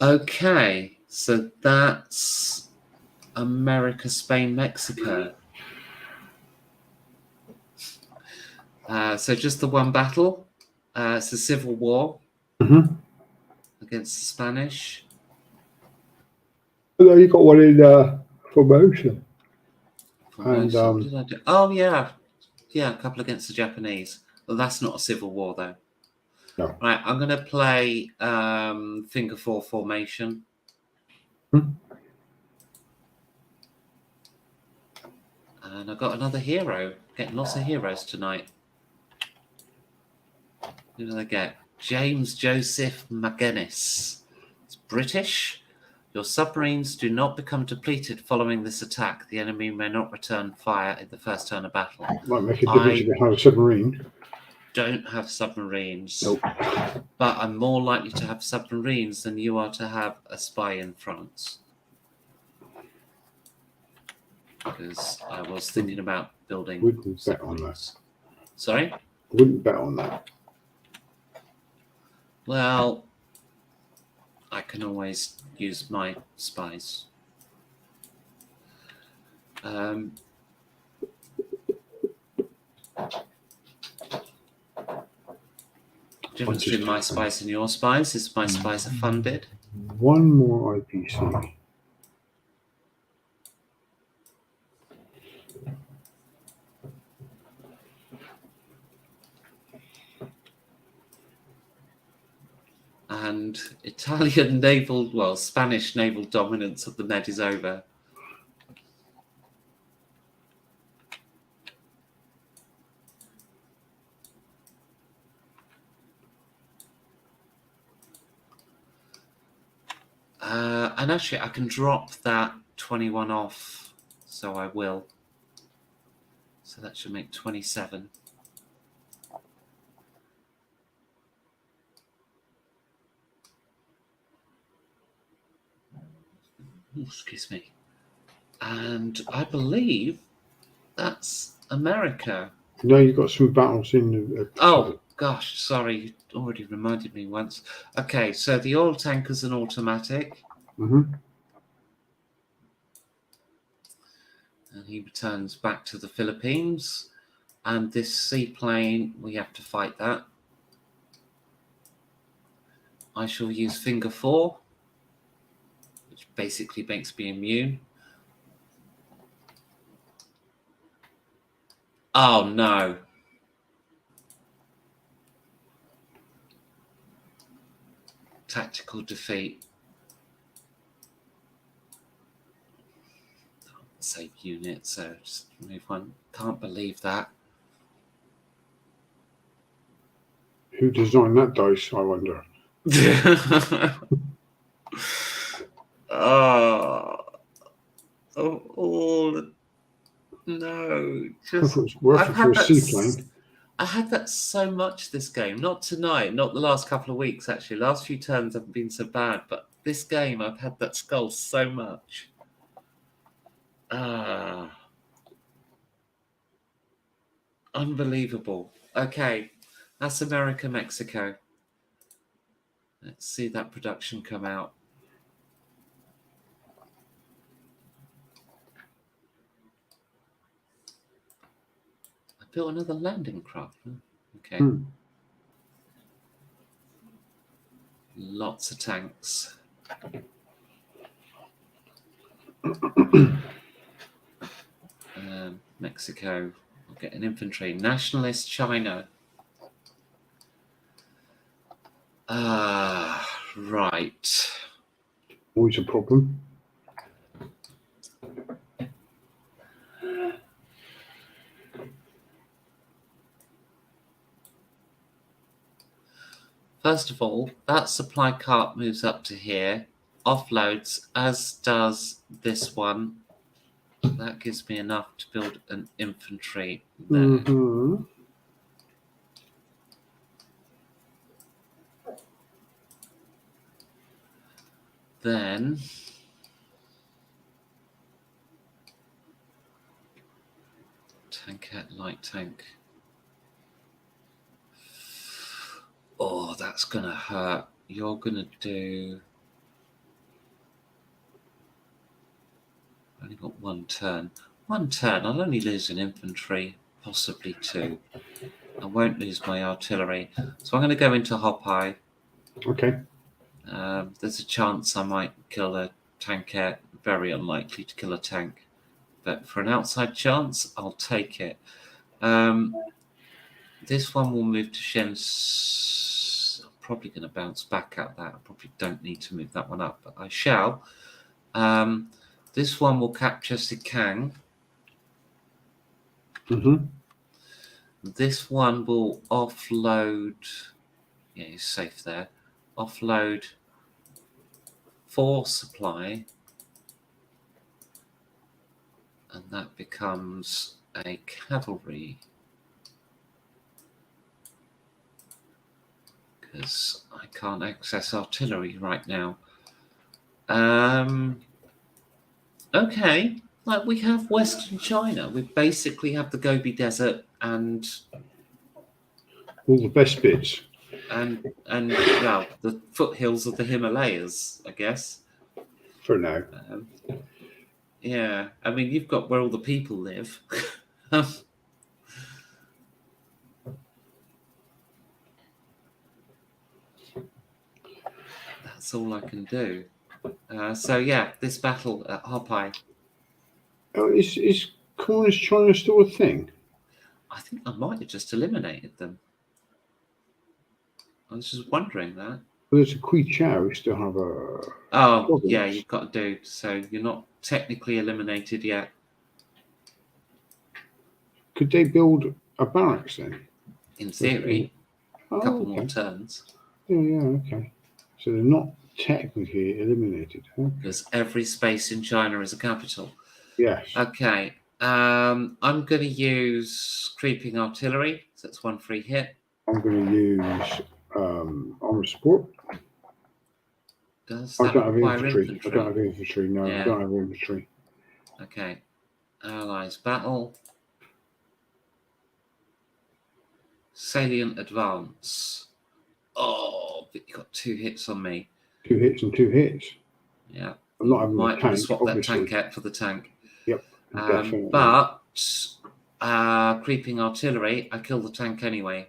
Okay, so that's America, Spain, Mexico. So just the one battle. It's a civil war against the Spanish. Although you got one in Formosa. And, What did I do? Oh, yeah. Yeah, a couple against the Japanese. Well, that's not a civil war, though. No. Right, I'm going to play Finger Four formation. And I've got another hero. Getting lots of heroes tonight. Who do I get? James Joseph McGuinness. It's British. Your submarines do not become depleted following this attack. The enemy may not return fire in the first turn of battle. Might make a difference if you have a submarine. Don't have submarines. Nope. But I'm more likely to have submarines than you are to have a spy in France. Because I was thinking about building. Wouldn't bet on that. Sorry? Wouldn't bet on that. Well, I can always use my spies. Difference between my spies and your spies is my spies are funded. One more IPC. And Spanish naval dominance of the Med is over. And actually, I can drop that 21 off, so I will. So that should make 27. Ooh, excuse me. And I believe that's America. No, you've got some battles in the Oh, gosh, sorry. You already reminded me once. Okay, so the oil tanker's an automatic. Mm-hmm. And he returns back to the Philippines. And this seaplane, we have to fight that. I shall use finger 4, which basically makes me immune. Oh, no. Tactical defeat. Save unit, so just remove 1. Can't believe that. Who designed that dice, I wonder? No, If just it was worth I've it for had a that. seaplane. I had that so much this game. Not tonight, not the last couple of weeks. Actually, last few turns haven't been so bad, but this game I've had that skull so much. Unbelievable. Okay, that's America, Mexico. Let's see that production come out. I built another landing craft. Okay. Lots of tanks. Mexico. We'll get an infantry. Nationalist China. Right. Always a problem. First of all, that supply cart moves up to here, offloads, as does this one. That gives me enough to build an infantry there. Mm-hmm. Then tankette, light tank. Oh, that's gonna hurt. You're gonna do. Only got 1 turn. 1 turn. I'll only lose an infantry, possibly 2. I won't lose my artillery. So I'm going to go into Hopeye. Okay. There's a chance I might kill a tankette. Very unlikely to kill a tank. But for an outside chance, I'll take it. This one will move to Shens. I'm probably going to bounce back at that. I probably don't need to move that one up, but I shall. This one will capture Sikang. Mm-hmm. This one will offload. Yeah, he's safe there. Offload 4 supply. And that becomes a cavalry. Because I can't access artillery right now. Okay. Like we have Western China. We basically have the Gobi Desert and all the best bits. And well, the foothills of the Himalayas, I guess. For now. Yeah, I mean, you've got where all the people live. That's all I can do. So yeah, this battle at Hopeye. Oh, is Communist China still a thing? I think I might have just eliminated them. I was just wondering that. Well, there's a Kui Chao who still have a. Oh, province. Yeah, you've got to do. So you're not technically eliminated yet. Could they build a barracks then? In theory, a couple more turns. Yeah, okay. So they're not technically eliminated. Huh? because every space in China is a capital. Yes. Okay. I'm going to use creeping artillery. So that's 1 free hit. I'm going to use armor support. Does I that don't have require infantry. I infantry? don't have infantry. No, Yeah. I don't have infantry. Okay. Allies battle. Salient advance. Oh, but you got 2 hits on me. 2 hits and 2 hits. Yeah. I'm not having Might a tank, swap obviously. that tank out for the tank. Yep, definitely. But creeping artillery, I kill the tank anyway.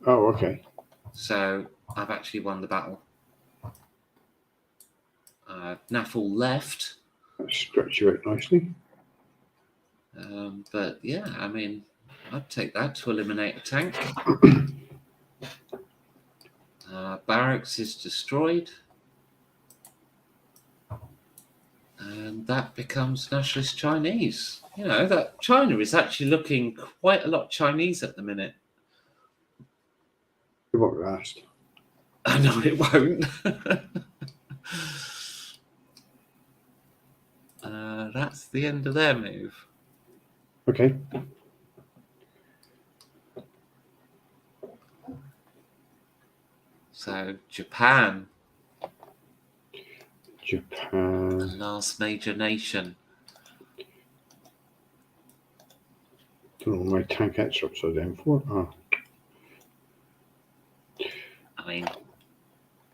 Oh, okay. So I've actually won the battle. Naffle left. That stretch you out nicely. But yeah, I mean, I'd take that to eliminate a tank. Barracks is destroyed. And that becomes nationalist Chinese. You know, that China is actually looking quite a lot Chinese at the minute. It won't last. I know it won't. That's the end of their move. Okay. So Japan, the Japan. last major nation. Don't know what my tank hits are upside down for. Oh. I mean,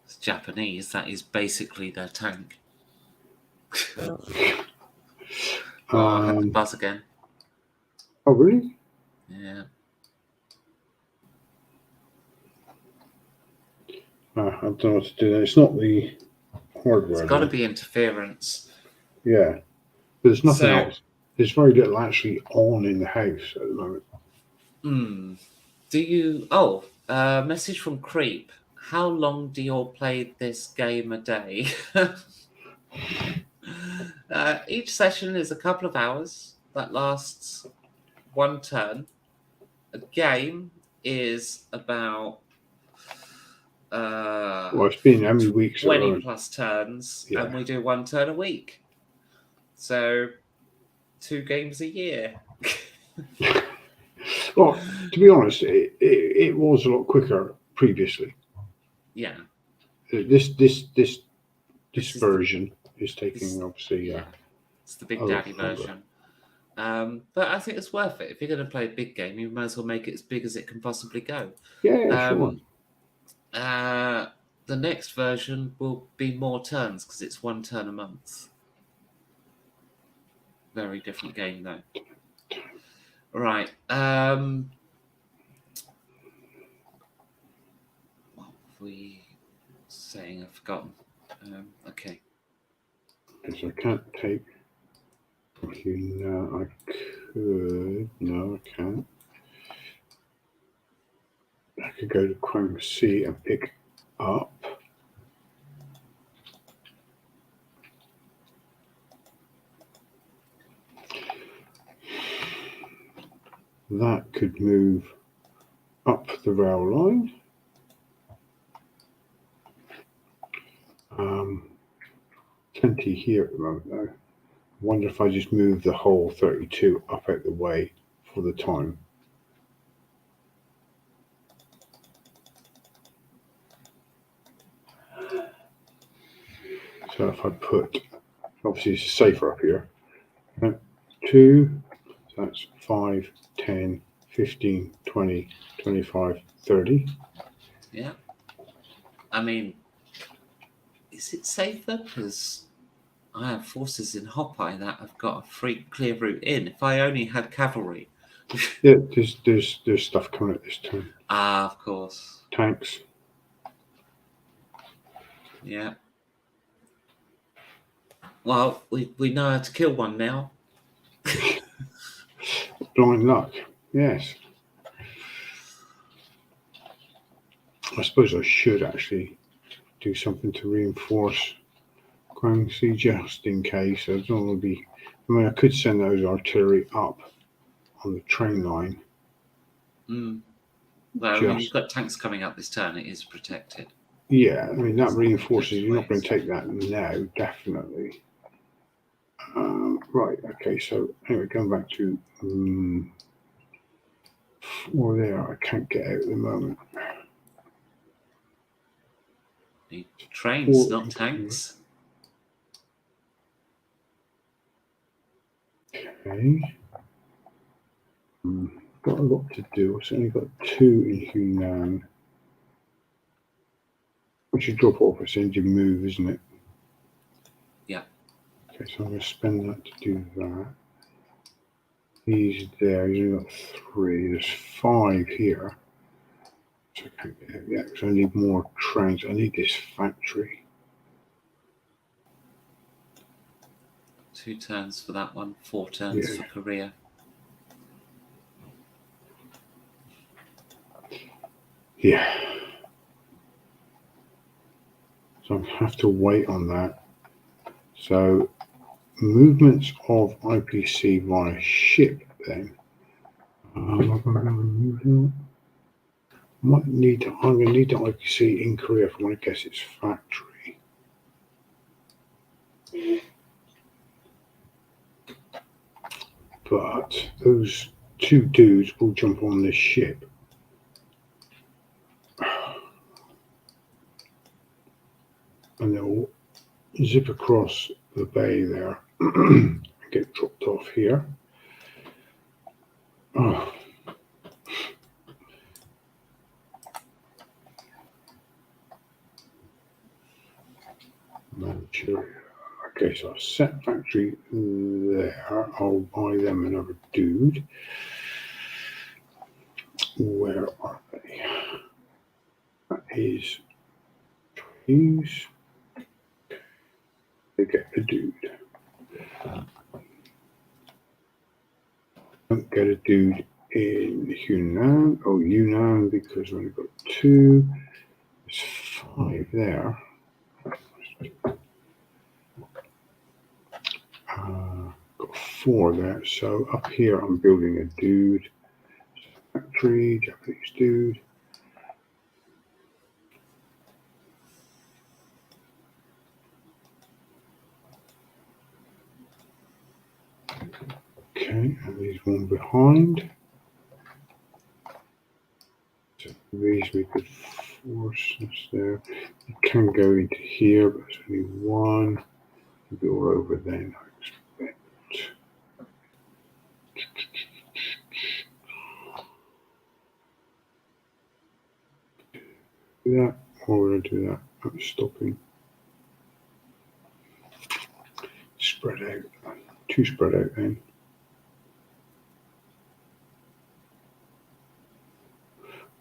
it's Japanese. That is basically their tank. I had the buzz again. Oh, really? Yeah. I don't know what to do. It's not the hardware. It's got to be interference. Yeah. There's nothing else. There's very little actually on in the house at the moment. Do you... message from Creep. How long do you all play this game a day? Each session is a couple of hours. That lasts 1 turn. A game is about... well, it's been how many weeks? 20 plus turns, Yeah. and we do 1 turn a week. So 2 games a year. Well, to be honest, it was a lot quicker previously. Yeah. This is version is taking obviously. Yeah. It's the Big a lot Daddy longer. version. But I think it's worth it. If you're going to play a big game, you might as well make it as big as it can possibly go. Yeah, sure. The next version will be more turns because it's 1 turn a month. Very different game though. Right. What were we saying? I've forgotten. Okay. Because I can't take. No, I could. No, I can't. I could go to Chrome C and pick up. That could move up the rail line. Plenty here at the moment though. I wonder if I just move the whole 32 up out the way for the time. So if I put, obviously it's safer up here. 2, so that's 5, 10, 15, 20, 25, 30. Yeah. I mean, is it safer? Because I have forces in Hopai that have got a free clear route in. If I only had cavalry. Yeah, there's stuff coming at this time. Of course. Tanks. Yeah. Well, we know how to kill one now. Blind luck, yes. I suppose I should actually do something to reinforce Crown C just in case. I don't want to be. I mean, I could send those artillery up on the train line. Well, I mean, you've got tanks coming up this turn. It is protected. Yeah, I mean, that reinforces you're not going to take that now, definitely. Right, okay, so anyway, going back to 4 there, I can't get out at the moment. Need trains, 4 not increase. tanks. Okay. Got a lot to do. I've only got 2 in Hunan. Which should drop off as soon as you move, isn't it? Yeah. Okay, so I'm going to spend that to do that. He's there. He's only got 3. There's 5 here. So I can't get out yet because I need more trains. I need this factory. 2 turns for that one, 4 turns for Korea. Yeah. So I have to wait on that. So movements of IPC via ship then. I'm going to need the IPC in Korea if I want to guess its factory. But those 2 dudes will jump on this ship. And they'll zip across the bay there and get dropped off here. Oh. Manchuria. Okay, so I set factory there. I'll buy them another dude. Where are they? That is trees. They get a dude. Don't get a dude in Hunan. Oh, Yunnan, because I've only got 2. There's 5 there. Got 4 there. So up here, I'm building a dude. Factory, Japanese dude. Okay, and there's one behind. So these we could force this there. You can go into here, but there's only 1. Go over then, I expect. Do that, or we're going to do that. I'm stopping. Spread out. 2 spread out then.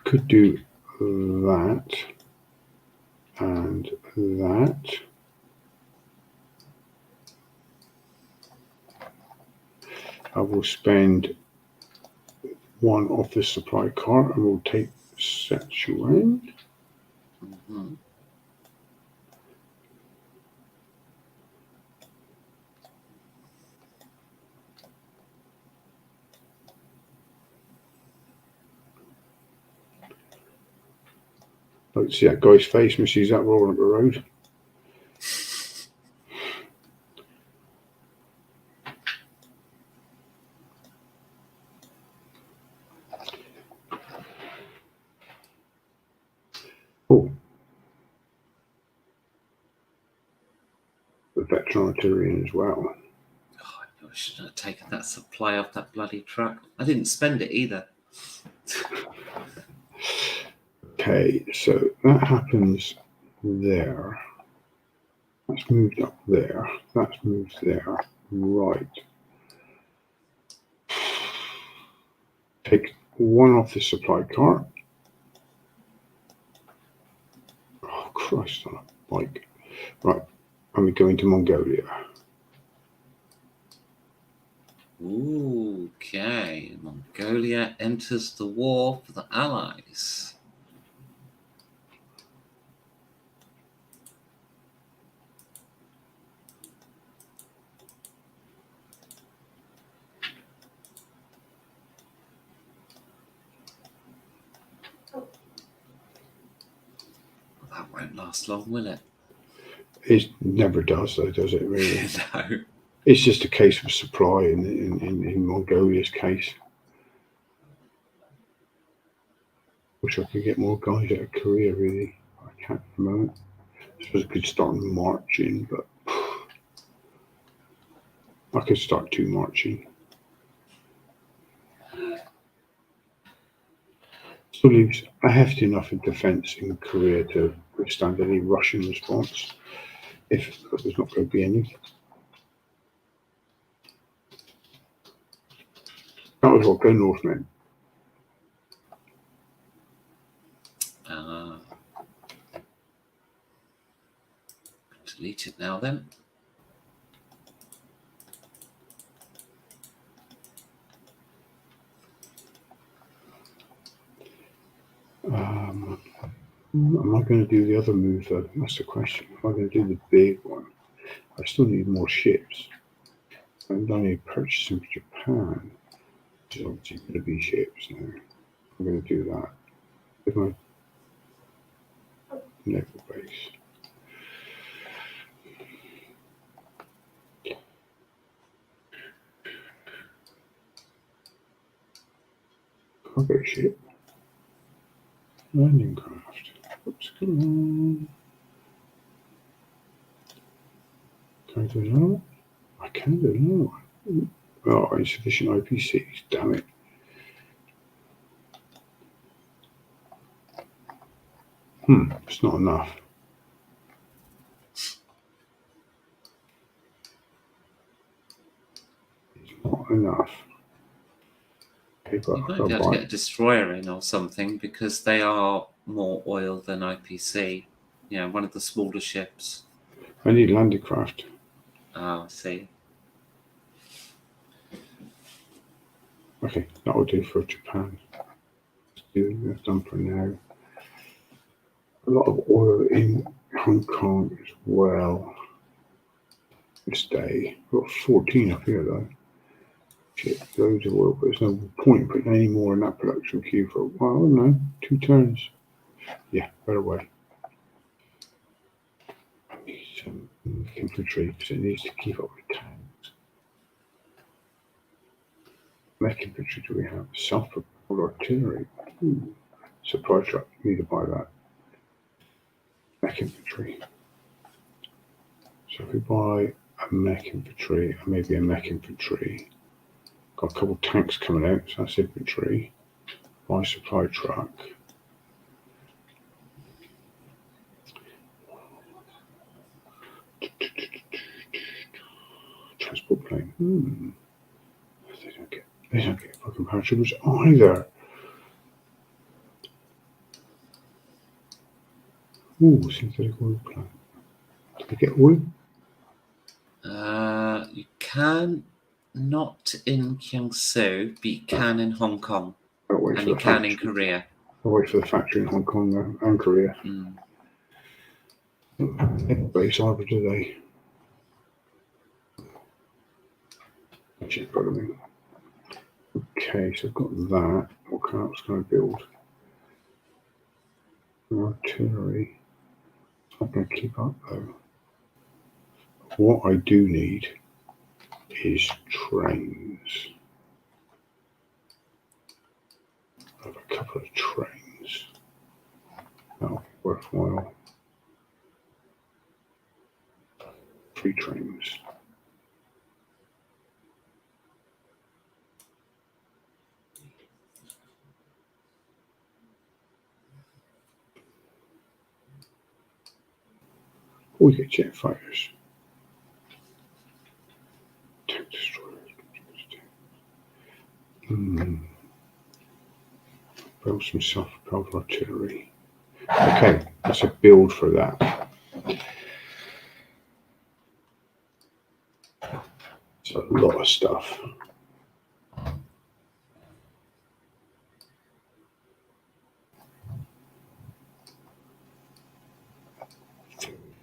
Could do that and that. I will spend 1 off the supply cart and we'll take Sichuan. Mm-hmm. Let's see that guy's face when he sees that rolling up the road. Oh, the veteran artillery as well. Oh, I shouldn't have taken that supply off that bloody truck. I didn't spend it either. Okay, so that happens there. That's moved up there. That's moved there. Right. Take 1 off the supply cart. Oh, Christ on a bike. Right. And we go into Mongolia. Okay. Mongolia enters the war for the Allies. that won't last long, will it? It never does, though, does it? Really, No. it's just a case of supply in Mongolia's case. Wish I could get more guys out of Korea. Really, I can't at the moment. I suppose I could start marching, but I could start to marching. Still leaves a hefty enough in defence in Korea to withstand any Russian response, if there's not going to be any. That was what Go North meant. Delete it now then. Am I going to do the other move though? That's the question. Am I going to do the big one? I still need more ships. I'm only purchasing for Japan, which is obviously going to be ships now. I'm going to do that with my naval base. Cargo ship. Landing craft. Oops, come on. Can I do another one? I can do another one. Oh, insufficient IPCs, damn it. It's not enough. It's not enough. Okay, but You might be able to get a destroyer in or something because they are more oil than IPC. Yeah, one of the smaller ships. I need landing craft. Ah, I see. Okay, that will do for Japan. That's done for now. A lot of oil in Hong Kong as well. This day. We've got 14 up here though. Shit, loads of oil, but there's no point in putting any more in that production queue for a while, no. 2 turns. Yeah, better way. I need some infantry because it needs to keep up with tanks. Mech infantry do we have? Self-propelled artillery. Supply truck, need to buy that. Mech infantry. So if we buy a mech infantry, and maybe a mech infantry, got a couple of tanks coming out, so that's infantry. Buy supply truck. Transport plane. They don't get fucking paratroopers either. Ooh, synthetic oil plant. Did they get oil? You can not in Kiangsu, but you can in Hong Kong. And you can in Korea. I'll wait for the factory in Hong Kong and Korea. Base either do they? Actually, got them in. Okay, so I've got that. What else can I build? Artillery. It's not going to keep up though. What I do need is trains. I have a couple of trains. That'll be worthwhile. 3 trains. We get jet fighters. Tank destroyers. Build some self-propelled artillery. Okay, that's a build for that. It's a lot of stuff.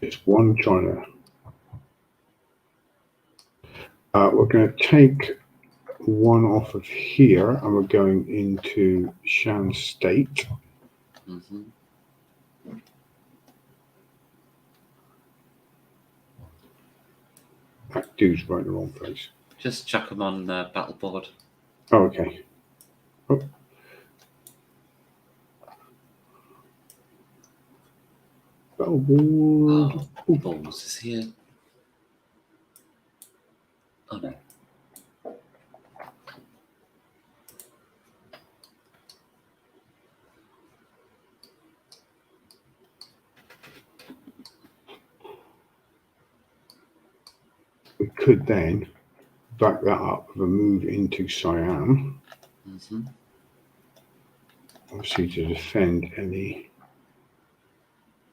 It's one China. We're going to take one off of here and we're going into Shan State. That dude's right in the wrong place. Just chuck them on battle board. Oh, okay. Oh. Battle board. Oh, balls is here. Oh no. We could then back that up with a move into Siam. Mm-hmm. Obviously to defend any.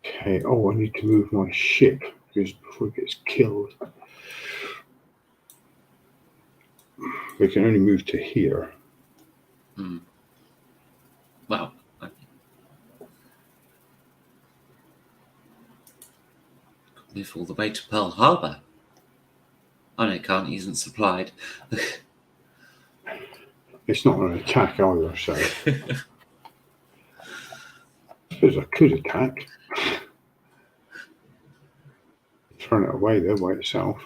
Okay. Oh, I need to move my ship because before it gets killed. We can only move to here. Well, move all the way to Pearl Harbor. Oh no, can't. He isn't supplied. It's not an attack either, so I suppose I could attack. Turn it away though by itself.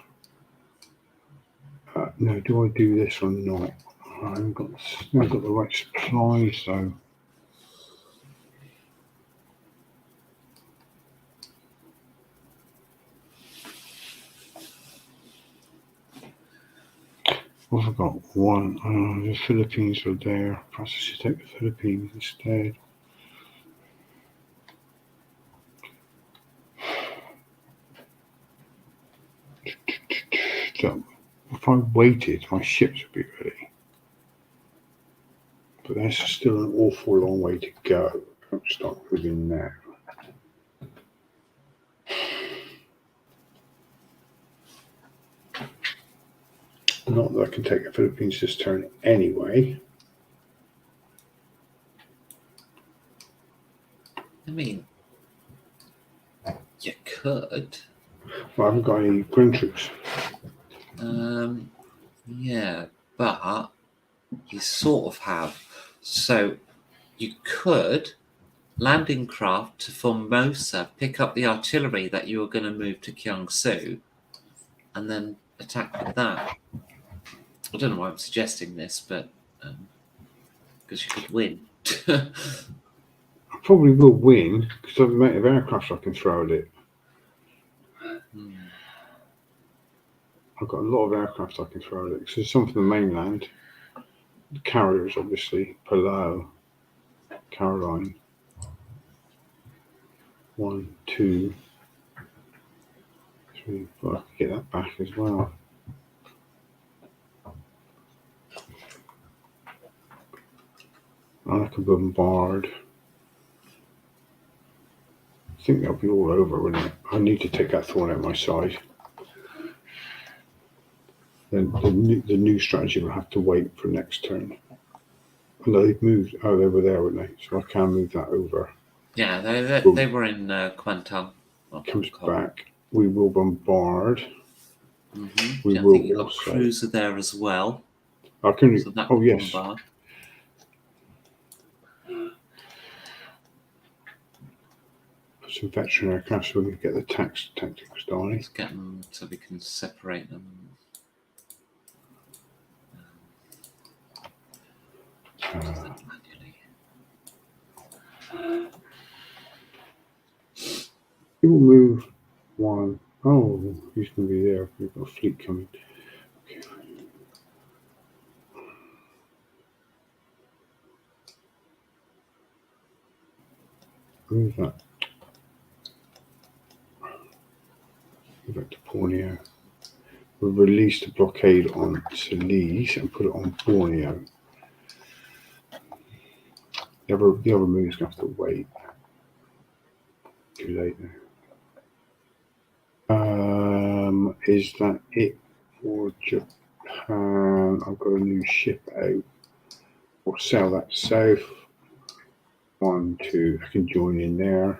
No, do I do this or not? I haven't got the right supplies though. What have I got? One. The Philippines are there. Perhaps I should take the Philippines instead. So, if I waited, my ships would be ready. But there's still an awful long way to go. Don't start moving now. Not that I can take the Philippines this turn anyway. I mean, you could. Well, I haven't got any ground troops. Yeah, but you sort of have. So you could landing craft to Formosa, pick up the artillery that you were going to move to Kiangsu, and then attack with that. I don't know why I'm suggesting this, but because you could win. I probably will win because I've made of aircraft I can throw at it. I've got a lot of aircraft I can throw at it. Because there's some from the mainland. The carriers, obviously. Palau. Caroline. 1, 2, 3, 4. I can get that back as well. And I can bombard. I think that'll be all over, wouldn't it? I need to take that thorn out my side. Then the new strategy will have to wait for next turn. No, they've moved. Oh, they were there, weren't they? So I can move that over. Yeah, they were in Kuantan. Comes back. We will bombard. Mm-hmm. We I will think you've got also. cruiser there as well. I can. So that Oh yes. Bombard. Put some veteran aircraft so we can get the tactics done. Let's get them so we can separate them. We will move one. Oh, he's going to be there. We've got a fleet coming. Okay. Move that. Move that to Borneo. We'll release the blockade on Celise and put it on Borneo. The other move's going to have to wait. Too late now. Is that it for Japan? I've got a new ship out. We'll sell that south. 1, 2. I can join in there.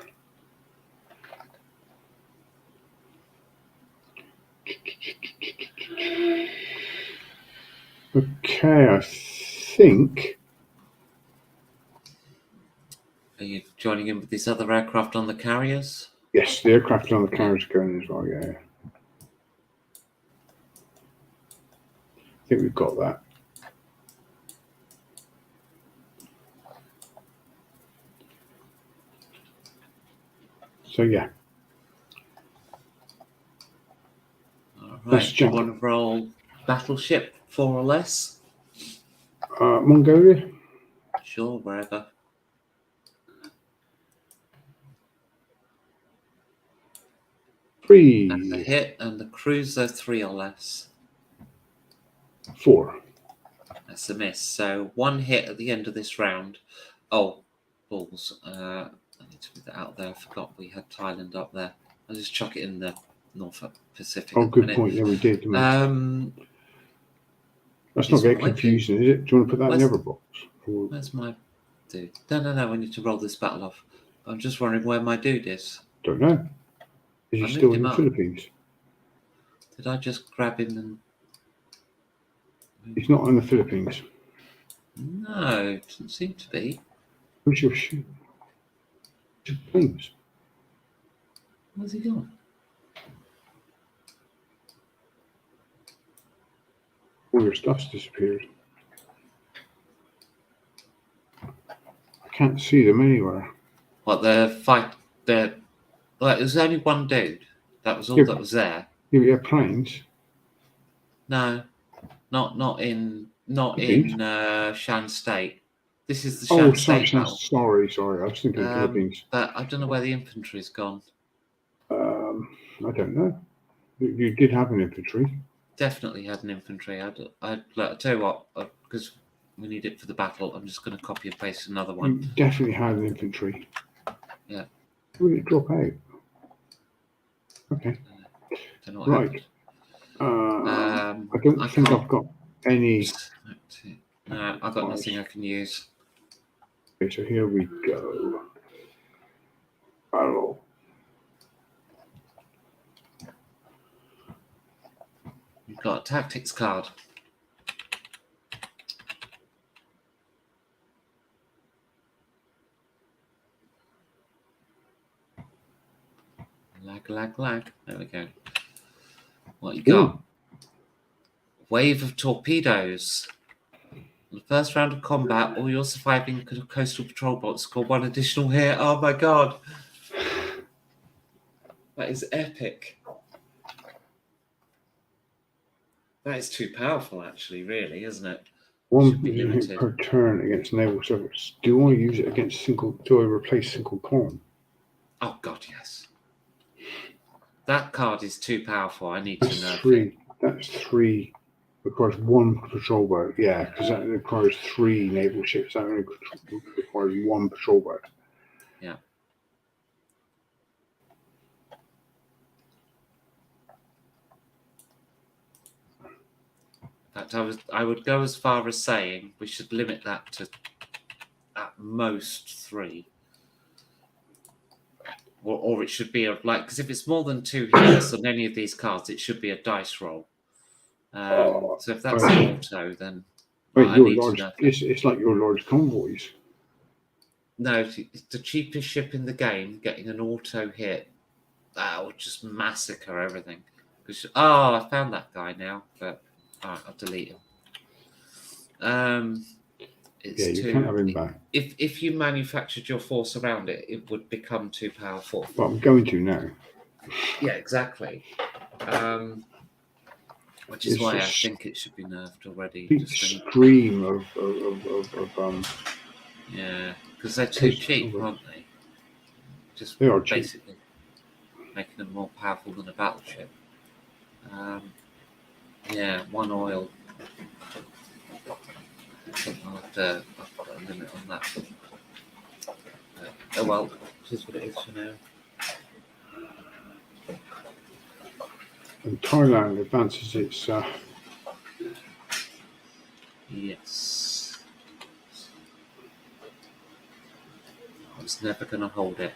Okay, I think. Are you joining in with these other aircraft on the carriers? Yes, the aircraft on the carriers are going as well, yeah. think we've got that. So yeah, All Let's right. Do you jump. want to roll battleship 4 or less? Mongolia. Sure, wherever. That's a 3, hit, and the cruiser 3 or less. 4. That's a miss. So 1 hit at the end of this round. Oh, balls. I need to move that out there. I forgot we had Thailand up there. I'll just chuck it in the North Pacific. Oh, at the good minute. point. Yeah, we did. Didn't we? Let's not this get might be- confusing, is it? Do you want to put that in the Where's- other box? Or- Where's my dude? No. I need to roll this battle off. I'm just wondering where my dude is. Don't know. Is he I still moved in him the up. Philippines? Did I just grab him and... He's not in the Philippines. No, doesn't seem to be. Who's your ship? Your planes. Where's he gone? All your stuff's disappeared. I can't see them anywhere. What, well, it was only one dude. That was all Yeah. that was there. You have planes. No, not in Philippines? Shan State. This is the Shan Oh, State battle. sorry. I was thinking Philippines. But I don't know where the infantry's gone. I don't know. You did have an infantry. Definitely had an infantry. I'll tell you what, because we need it for the battle, I'm just going to copy and paste another one. You definitely had an infantry. Yeah. Where did it drop out? Okay. Don't know what Right. happened. I don't think can't- I've got any. No, I've got nothing I can use. Okay, so here we go. Battle. You've got a tactics card. Lag. There we go. What you got? Ooh. Wave of torpedoes. In the first round of combat, all your surviving coastal patrol boats score 1 additional hit. Oh my god. That is epic. That is too powerful, actually, really, isn't it? One Should be hit limited. per turn against naval service. Do I use it against single? Do I replace single column? Oh god, yes. That card is too powerful. I need to That's nerf it. 3. That's 3. Requires 1 patrol boat. Yeah, because that requires 3 naval ships. That only requires 1 patrol boat. Yeah. In fact, I would go as far as saying we should limit that to at most 3. Or it should be because if it's more than 2 hits on any of these cards, it should be a dice roll. So if that's an auto, then Wait, I your need to large. nerf it. It's like your large convoys. No, it's the cheapest ship in the game getting an auto hit. That would just massacre everything. I found that guy now, but I'll delete him. It's You can't have him back. If you manufactured your force around it, it would become too powerful. Well, I'm going to now. Yeah, exactly. Which is It's why I just think it should be nerfed already. Big stream of yeah, because they're too cheap, over. aren't they? Just They are cheap. basically making them more powerful than a battleship. Yeah, 1 oil. I think I've got a limit on that. Oh well, this is what it is for now. And Thailand advances its. Yes. I was never going to hold it.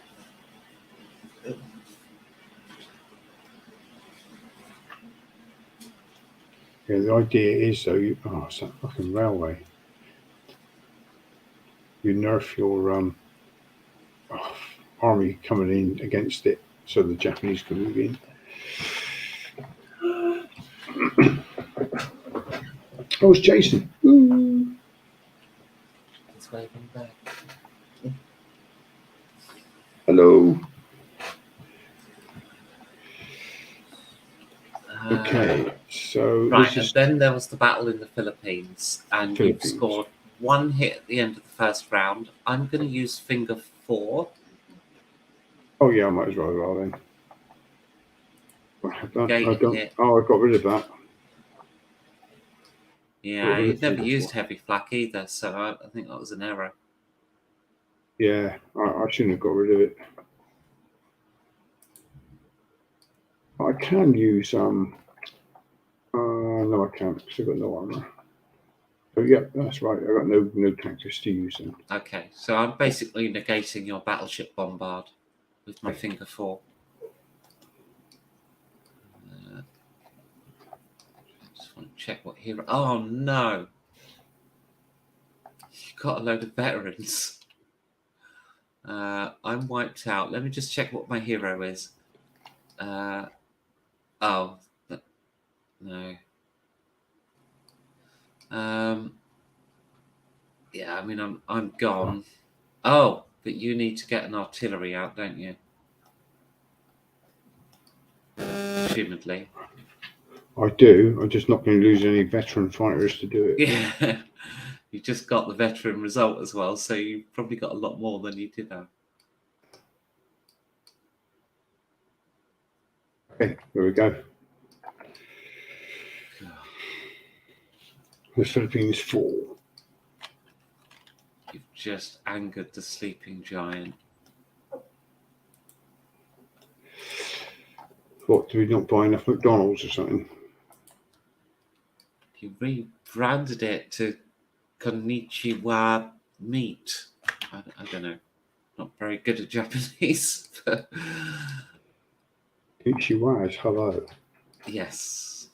Yeah, the idea is though. It's that fucking railway. You nerf your army coming in against it, so the Japanese can move in. Oh, it's Jason. Ooh. He's waving back. Hello. Uh, Okay, so Right, this and is then there was the battle in the Philippines, and you've Philippines. scored 1 hit at the end of the first round. I'm going to use finger 4. Oh yeah, I might as well then. What have that? Gate I don't. hit. Oh, I got rid of that. Yeah, Got rid you of never finger used four. heavy flak either, so I think that was an error. Yeah, I shouldn't have got rid of it. I can use no, I can't because I've got no armor. Oh yeah, that's right. I got no tankers to use then. Okay, so I'm basically negating your battleship bombard with my finger 4. Just want to check what hero. Oh no! You got a load of veterans. I'm wiped out. Let me just check what my hero is. Oh, no. Yeah, I mean, I'm gone. Oh, but you need to get an artillery out, don't you? Assumedly. I do. I'm just not going to lose any veteran fighters to do it. Yeah. You just got the veteran result as well, so you've probably got a lot more than you did have. Okay, there we go. The Philippines fall. You've just angered the sleeping giant. What, do we not buy enough McDonald's or something? You rebranded it to Konnichiwa Meat. I don't know. Not very good at Japanese. But Ichiwa is hello. yes.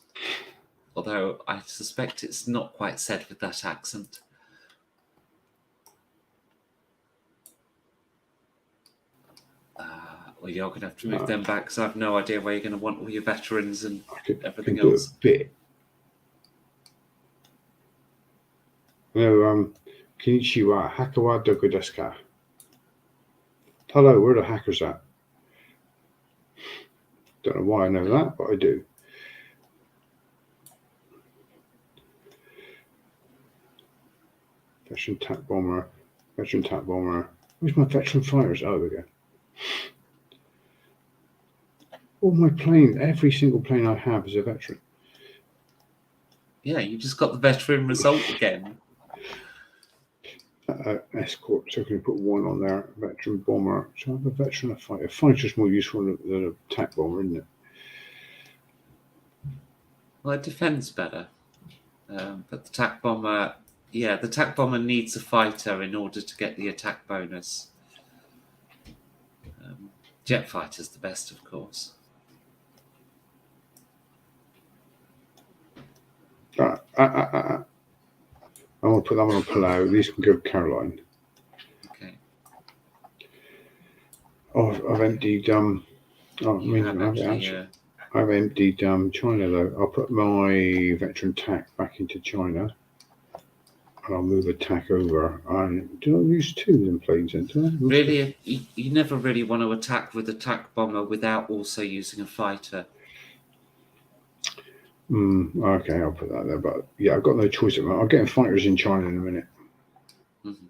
Although I suspect it's not quite said with that accent. Well, you're going to have to move them back because I have no idea where you're going to want all your veterans and everything do else. A bit. No, Konnichiwa, Hakawa Doku desu ka? Hello, where are the hackers at? Don't know why I know that, but I do. Veteran attack bomber. Veteran attack bomber. Where's my veteran fighters? Oh, there we go. All my plane, every single plane I have is a veteran. Yeah, you just got the veteran result again. Escort, so I can put 1 on there. Veteran bomber. So I have a veteran, a fighter. Fighter's more useful than an attack bomber, isn't it? Well, it defends better. But the attack bomber, yeah, the attack bomber needs a fighter in order to get the attack bonus. Jet fighter's the best, of course. I'm going to put that on a Palau. These can go Caroline. Okay. Oh, I've emptied. I've emptied China though. I'll put my veteran tack back into China, and I'll move a tack over. And do I use 2 of them planes then? Really, you never really want to attack with attack bomber without also using a fighter. Okay, I'll put that there. But yeah, I've got no choice. I'll get fighters in China in a minute. Mm-hmm.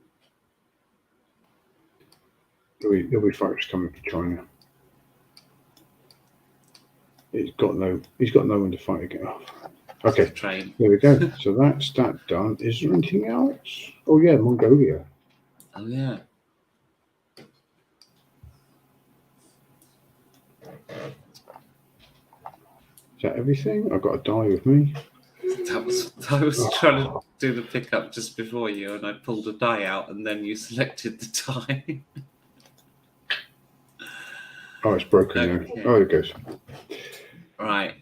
There'll be fighters coming for China. He's got no one to fight against. Okay, train. There we go. So that's that done. Is there anything else? Oh yeah, Mongolia. Oh yeah. Is that everything? I've got a die with me. I was trying to do the pickup just before you, and I pulled a die out, and then you selected the die. Oh, it's broken now. Oh, there it goes. Right.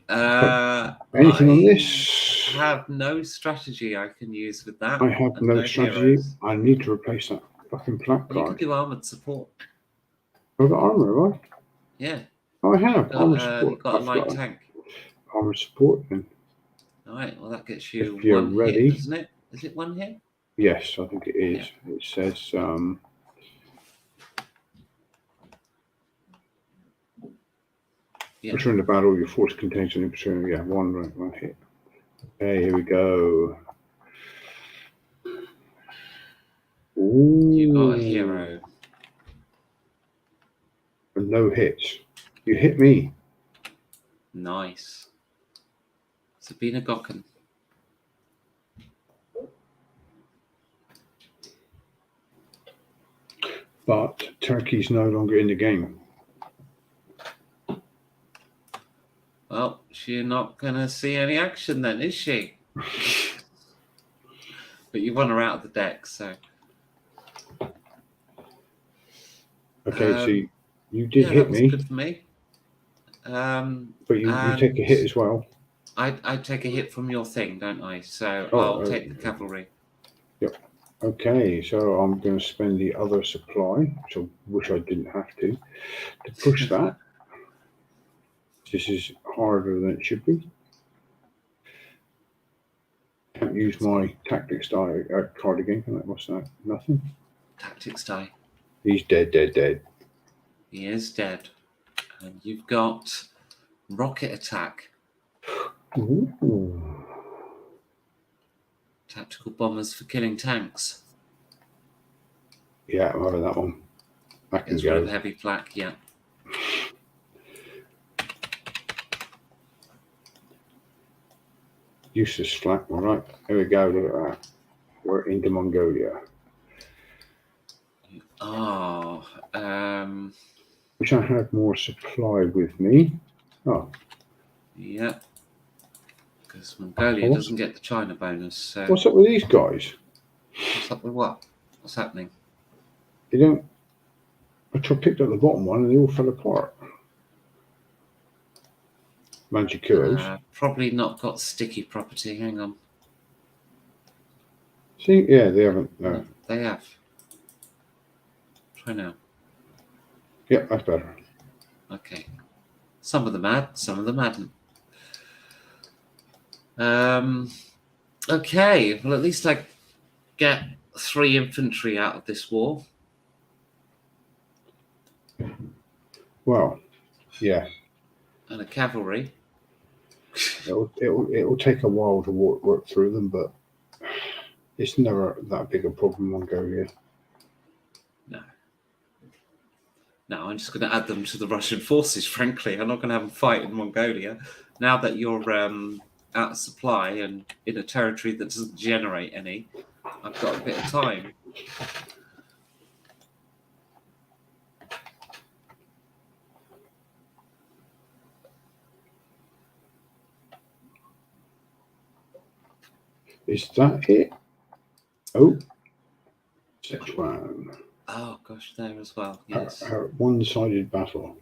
Anything on this? I have no strategy I can use with that. I have no strategy. Heroes. I need to replace that fucking placard. You can do armored support. I've got armor, have I? Yeah. Oh, I have. Armor support. You've got a light tank. Armor support then. All right. Well, that gets you If you're one ready. hit, doesn't it? Is it one hit? Yes, I think it is. It says Yeah. return to battle. Your force contains an infantry. Yeah, one hit. Okay, here we go. Ooh. You got a hero. No hits. You hit me. Nice. Sabina Gokken. But Turkey's no longer in the game. Well, she's not going to see any action then, is she? But you won her out of the deck, so. Okay, so you did yeah, hit that was me. good for me. But you take a hit as well. I take a hit from your thing, don't I? So Oh, I'll take the cavalry. Yep. Okay, so I'm going to spend the other supply, which I wish I didn't have to push that. This is harder than it should be. Can't use my tactics die card again. What's that? Nothing. Tactics die. He's dead. He is dead. And you've got rocket attack. Ooh. Tactical bombers for killing tanks. Yeah, I'm having that one. I can Gets go. rid of the heavy flak, yeah. Useless flak. All right, here we go. Look at that. We're into Mongolia. Oh, Wish I had more supply with me. Oh. yeah. Because Mongolia doesn't get the China bonus. So. What's up with these guys? What's up with what? What's happening? They don't. I picked up the bottom one and they all fell apart. Manchukuos. Probably not got sticky property. Hang on. See, yeah, they haven't. No. They have. Try now. Yep, that's better. Okay. Some of them had, some of them hadn't. Okay. Well, at least I get 3 infantry out of this war. Well, yeah. And a cavalry. It'll take a while to work through them, but it's never that big a problem, Mongolia. No, I'm just going to add them to the Russian forces, frankly. I'm not going to have them fight in Mongolia. Now that you're out of supply and in a territory that doesn't generate any, I've got a bit of time. Is that it? Oh, Sichuan. Oh, gosh, there as well, yes. One-sided battle.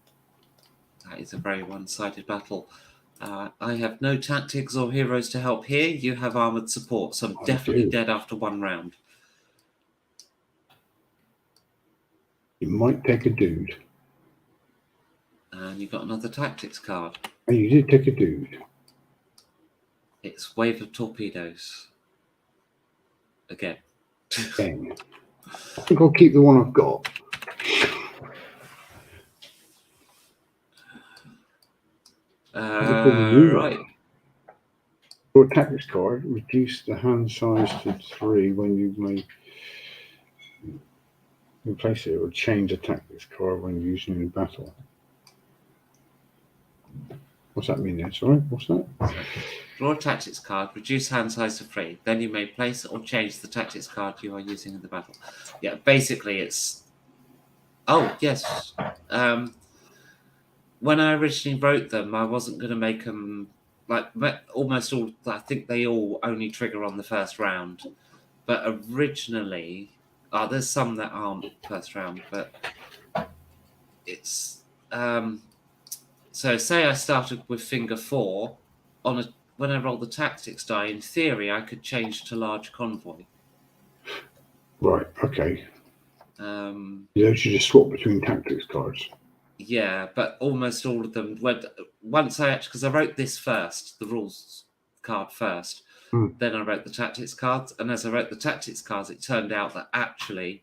That is a very one-sided battle. I have no tactics or heroes to help here. You have armoured support, so I'm definitely dead after 1 round. You might take a dude. And you got another tactics card. And you did take a dude. It's Wave of Torpedoes. Again. Dang. I think I'll keep the one I've got. Right. Your tactics card, reduce the hand size to 3 when you may replace it, or change a tactics card when using in battle. What's that mean there? Sorry, what's that? Draw a tactics card, reduce hand size to 3. Then you may place or change the tactics card you are using in the battle. Yeah, basically it's... Oh, yes. When I originally wrote them, I wasn't going to make them... Like, almost all... I think they all only trigger on the first round. But originally... there's some that aren't first round, but... It's... So say I started with finger 4 on a... When I roll the tactics die, in theory, I could change to large convoy. Right, okay. You should just swap between tactics cards. Yeah, but almost all of them... Once I actually... Because I wrote this first, the rules card first. Hmm. Then I wrote the tactics cards, and as I wrote the tactics cards, it turned out that actually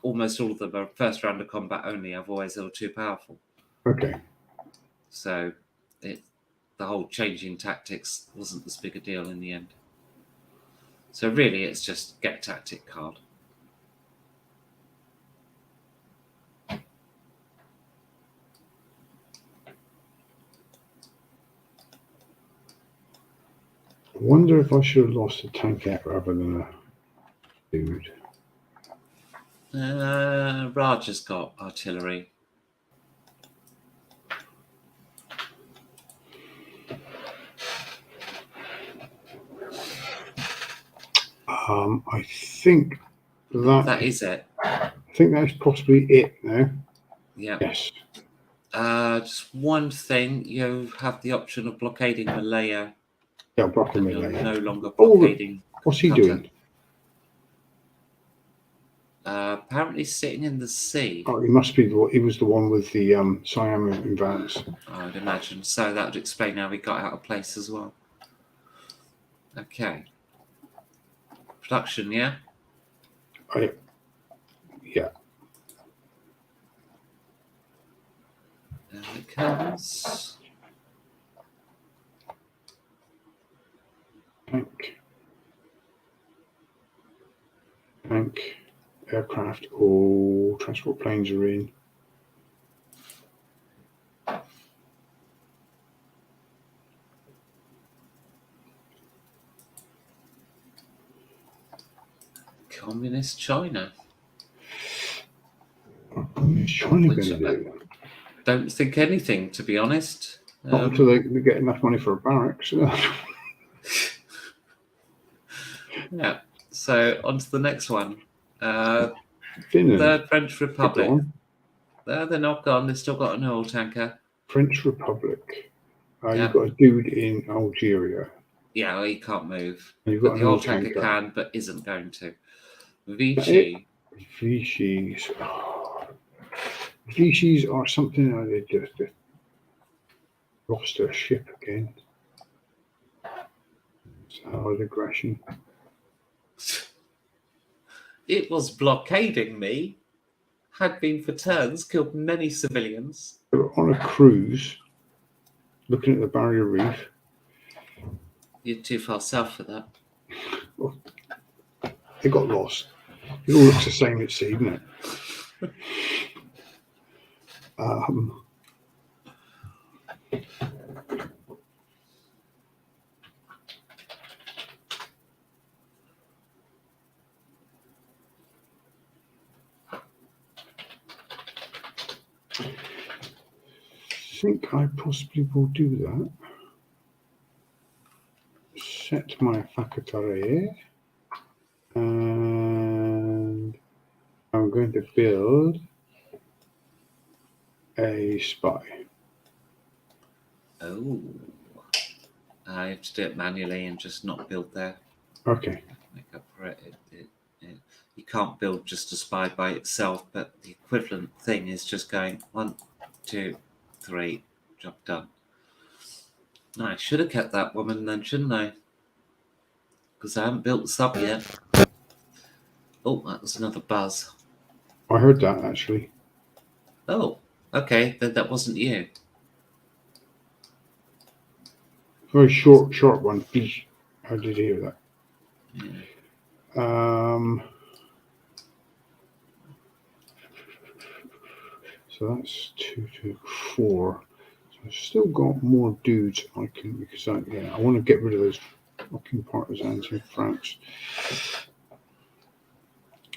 almost all of them are first round of combat only, otherwise they were too powerful. Okay. So the whole changing tactics wasn't as big a deal in the end. So really, it's just get a tactic card. I wonder if I should have lost a tankette rather than a dude. Raj has got artillery. I think That is it. I think that's possibly it now. Yeah. Yes. Just one thing, you have the option of blockading Malaya. Yeah, blocking And me you're there. no longer Oh, blockading. what's he Cutter. doing? Apparently sitting in the sea. Oh, he must be he was the one with the Siam advance. I would imagine. So that would explain how he got out of place as well. Okay. Production, yeah? Yeah. There it comes. Tank. Aircraft. Oh, transport planes are in. Communist China. What is China going Which to do? Don't think anything, to be honest. Not until they get enough money for a barracks. Yeah. So on to the next one. Finland. Third French They're Republic. gone. They're not gone. They've still got an oil tanker. French Republic. Yeah. You've got a dude in Algeria. Yeah, well, he can't move. And you've But got the an oil oil tanker tanker. can, but isn't going to. Vichy. Vichy's. Vichy's are something that they just lost their ship again. Solid aggression. It was blockading me. Had been for turns, killed many civilians. They were on a cruise looking at the Barrier Reef. You're too far south for that. They got lost. It all looks the same at sea, doesn't it? I think I possibly will do that. Set my factory and I'm going to build a spy. Oh. I have to do it manually and just not build there. Okay. Make up for it. You can't build just a spy by itself, but the equivalent thing is just going 1, 2, 3, job done. I should have kept that woman then, shouldn't I? Because I haven't built the sub yet. Oh, that was another buzz. I heard that actually. Oh, okay, then that wasn't you. Very short one. How did you hear that? Yeah. So that's 2 to 4. So I've still got more dudes I can, because I want to get rid of those fucking partisans in France.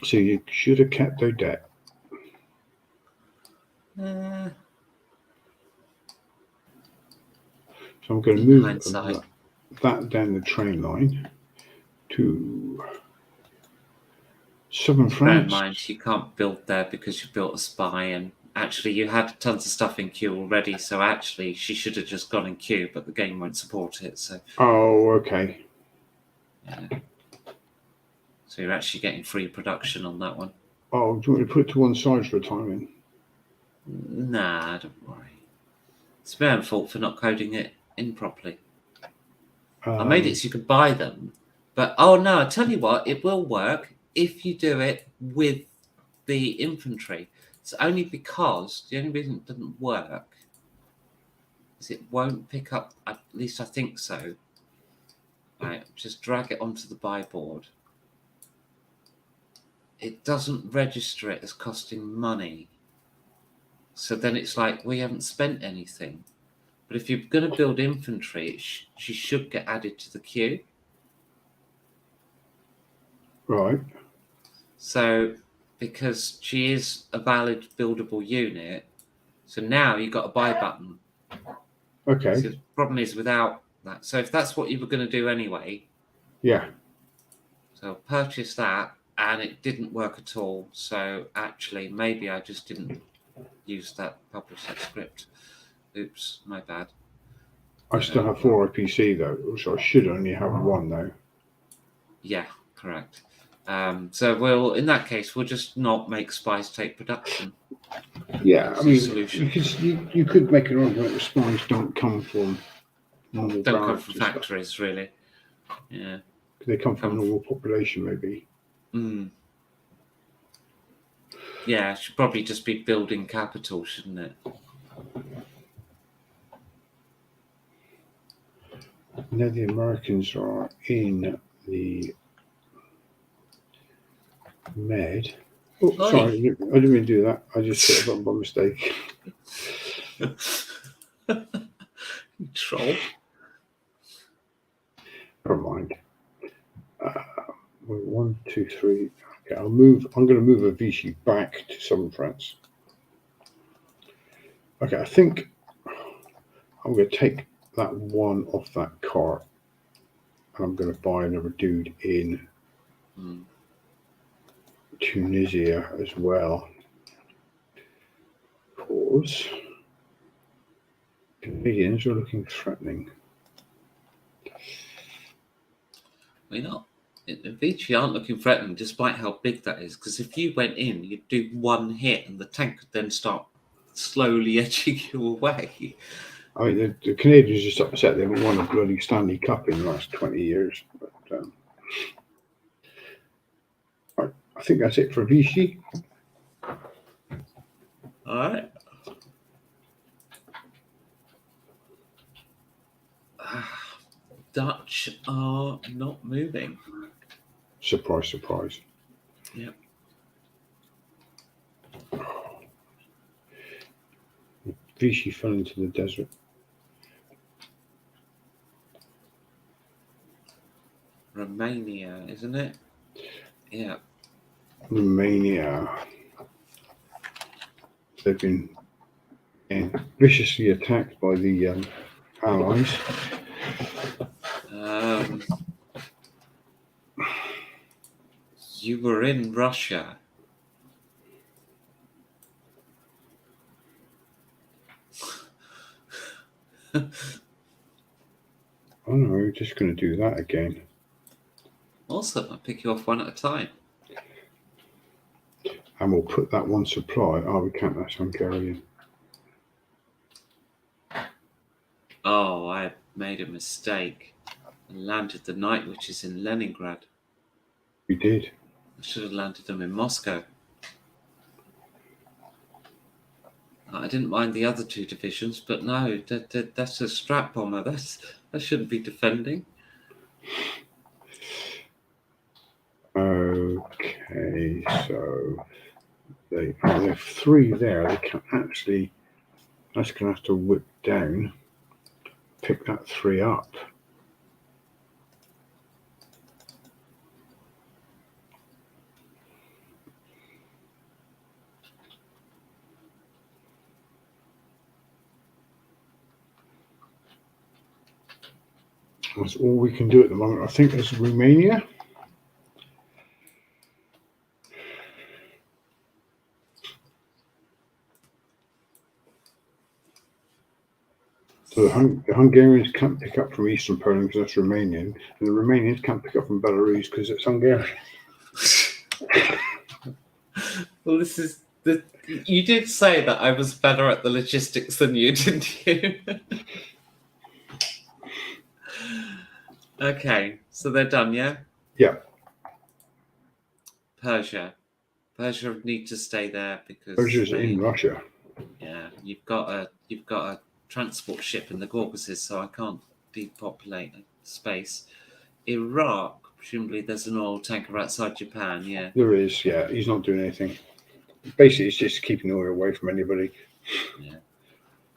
So you should have kept Odette. So I'm going to move that down the train line to southern France. Bear in mind, you can't build there because you built a spy, and actually you had tons of stuff in queue already, so actually she should have just gone in queue, but the game won't support it. So. Oh, okay. Yeah. So you're actually getting free production on that one. Oh, do you want me to put it to one side for a time? Nah, don't worry. It's my own fault for not coding it in properly. I made it so you could buy them. But, oh no, I tell you what, it will work if you do it with the infantry. It's only because the only reason it doesn't work is it won't pick up, at least I think so. Right, just drag it onto the buy board. It doesn't register it as costing money. So then it's like, we haven't spent anything. But if you're going to build infantry, she should get added to the queue. Right. So, because she is a valid buildable unit, so now you've got a buy button. Okay. So the problem is without that. So if that's what you were going to do anyway, Yeah. so purchase that, and it didn't work at all. So actually, maybe I just didn't use that publish that script. Oops, my bad. I still have 4 IPC though, so I should only have 1 though. Yeah, correct. So we'll, in that case, we'll just not make spies take production. Yeah, That's I the mean, solution. you could make an argument that spies don't come from normal Don't come barracks from and stuff. factories, really. Yeah. They come from Come normal population, maybe. Mm. Yeah, it should probably just be building capital, shouldn't it? Now the Americans are in the med. Oh, Oi. sorry, I didn't mean to do that. I just hit a button by mistake. Troll. Never mind. 1, 2, 3. Okay, I'm going to move a Vichy back to southern France. Okay, I think I'm going to take that 1 off that cart, and I'm going to buy another dude in Tunisia as well, because Canadians are looking threatening. We're not. The Vichy aren't looking threatening, despite how big that is. Because if you went in, you'd do 1 hit, and the tank could then start slowly edging you away. I mean, the Canadians are just upset they haven't won a bloody Stanley Cup in the last 20 years. But I think that's it for Vichy. All right. Dutch are not moving. Surprise, surprise. Yep. Vichy fell into the desert. Romania, isn't it? Yeah. Romania. They've been viciously attacked by the Allies. You were in Russia. Oh no, we're just going to do that again. Also, I'll pick you off 1 at a time. And we'll put that 1 supply. Oh, we can't, that's Hungarian. Oh, I made a mistake and landed the Night Witches in Leningrad. We did. I should have landed them in Moscow. I didn't mind the other 2 divisions, but no, that's a strap bomber. That shouldn't be defending. Okay, so they have 3 there. They can actually, that's going to have to whip down, pick that 3 up. That's all we can do at the moment. I think there's Romania. So the Hungarians can't pick up from Eastern Poland because that's Romanian, and the Romanians can't pick up from Belarus because it's Hungarian. Well, this is the. You did say that I was better at the logistics than you, didn't you? Okay, so they're done, yeah? Yeah. Persia need to stay there because Persia's in Russia. yeah, you've got a transport ship in the Caucasus, so I can't depopulate space. Iraq, presumably there's an oil tanker outside Japan, yeah. There is, yeah. He's not doing anything. Basically, it's just keeping oil away from anybody. Yeah.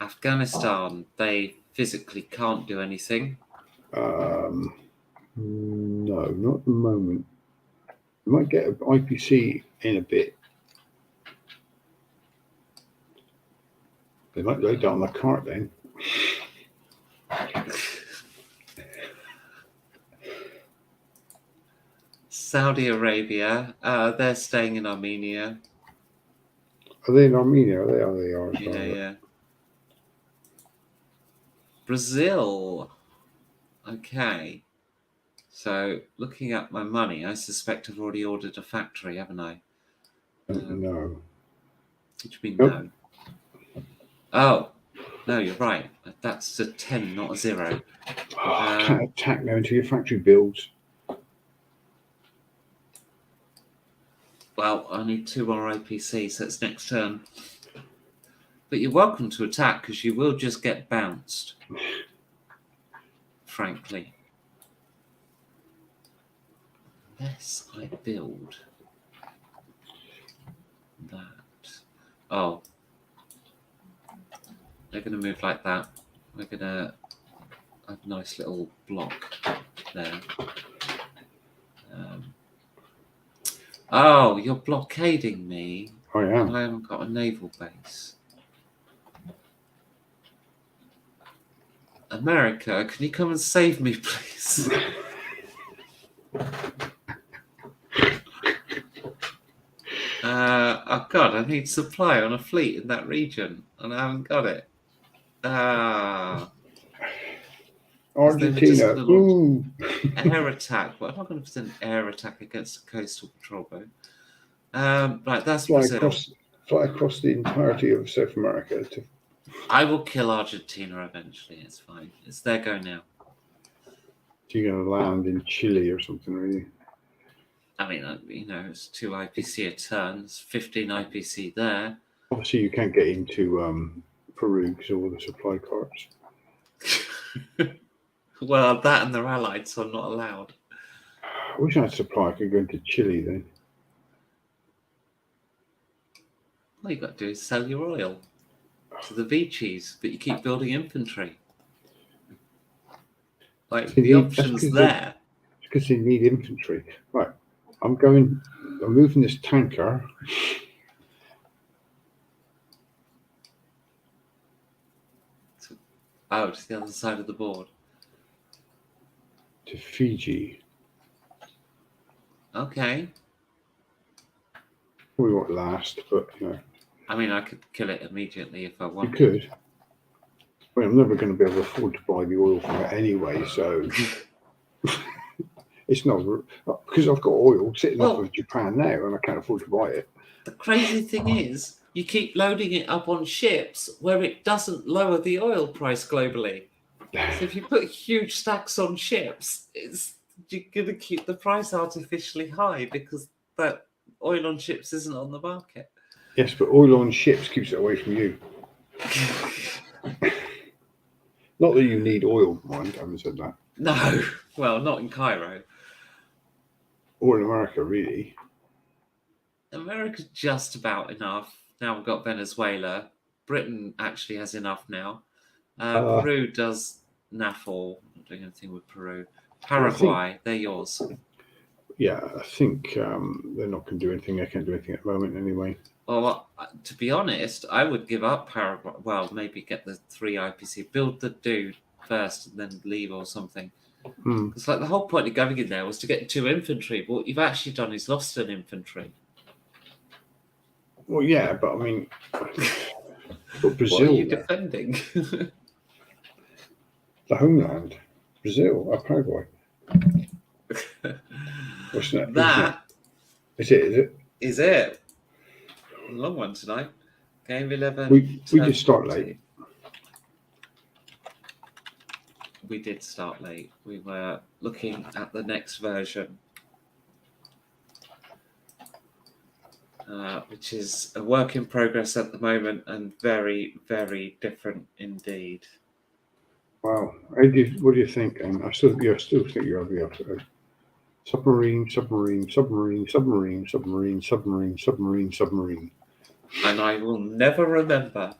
Afghanistan, they physically can't do anything. No, not at the moment. We might get an IPC in a bit. They might lay down the cart then. Saudi Arabia, they're staying in Armenia. Are they in Armenia? Are they? Oh, they are. Yeah. Brazil. Okay. So, looking at my money, I suspect I've already ordered a factory, haven't I? No. What do you mean, Nope. no? Oh, no, you're right. That's a 10, not a 0. Can't attack now until your factory builds. Well, I need 2 more IPC, so it's next turn. But you're welcome to attack, because you will just get bounced. Frankly. Unless I build that. Oh. They're going to move like that. We're going to have a nice little block there. Oh, you're blockading me. I am. I haven't got a naval base. America, can you come and save me, please? Oh God, I need supply on a fleet in that region, and I haven't got it. Argentina. Ooh. Air attack. Well, I'm not going to send air attack against a coastal patrol boat. Right, that's Brazil. Fly across the entirety of South America. I will kill Argentina eventually. It's fine. It's their go now. You're going to land in Chile or something, really? I mean, it's 2 IPC a turn. It's 15 IPC there. Obviously, you can't get into Peru because of all the supply carts. Well, that and they're allied, so I'm not allowed. I wish I had supply. I could go into Chile then. All you've got to do is sell your oil to the Vichys, but you keep building infantry. Like, the option's there. It's because they need infantry. Right. I'm moving this tanker. To the other side of the board. To Fiji. Okay. We won't last, but I mean, I could kill it immediately if I wanted. You could. Well, I'm never going to be able to afford to buy the oil from it anyway, so it's not because I've got oil sitting off of Japan now, and I can't afford to buy it. The crazy thing is, you keep loading it up on ships where it doesn't lower the oil price globally. So if you put huge stacks on ships, you're going to keep the price artificially high because that oil on ships isn't on the market. Yes, but oil on ships keeps it away from you. Not that you need oil, mind. I haven't said that. No, well, not in Cairo. Or in America, really. America's just about enough. Now we've got Venezuela. Britain actually has enough now. Peru does NAFOR. Not doing anything with Peru. Paraguay, they're yours. Yeah, I think they're not going to do anything. They can't do anything at the moment anyway. Well, to be honest, I would give up Paraguay. Well, maybe get the 3 IPC. Build the dude first and then leave or something. It's like the whole point of going in there was to get 2 infantry. But what you've actually done is lost an infantry. Well, yeah, but I mean, Brazil. What are you defending? The homeland, Brazil, Paraguay. What's that? That is it? Is it? A long one tonight. Game 11. We did start late. We did start late. We were looking at the next version, which is a work in progress at the moment and very, very different indeed. Wow. What do you think? And I still think you'll be able to. Submarine, submarine, submarine, submarine, submarine, submarine, submarine, submarine. And I will never remember.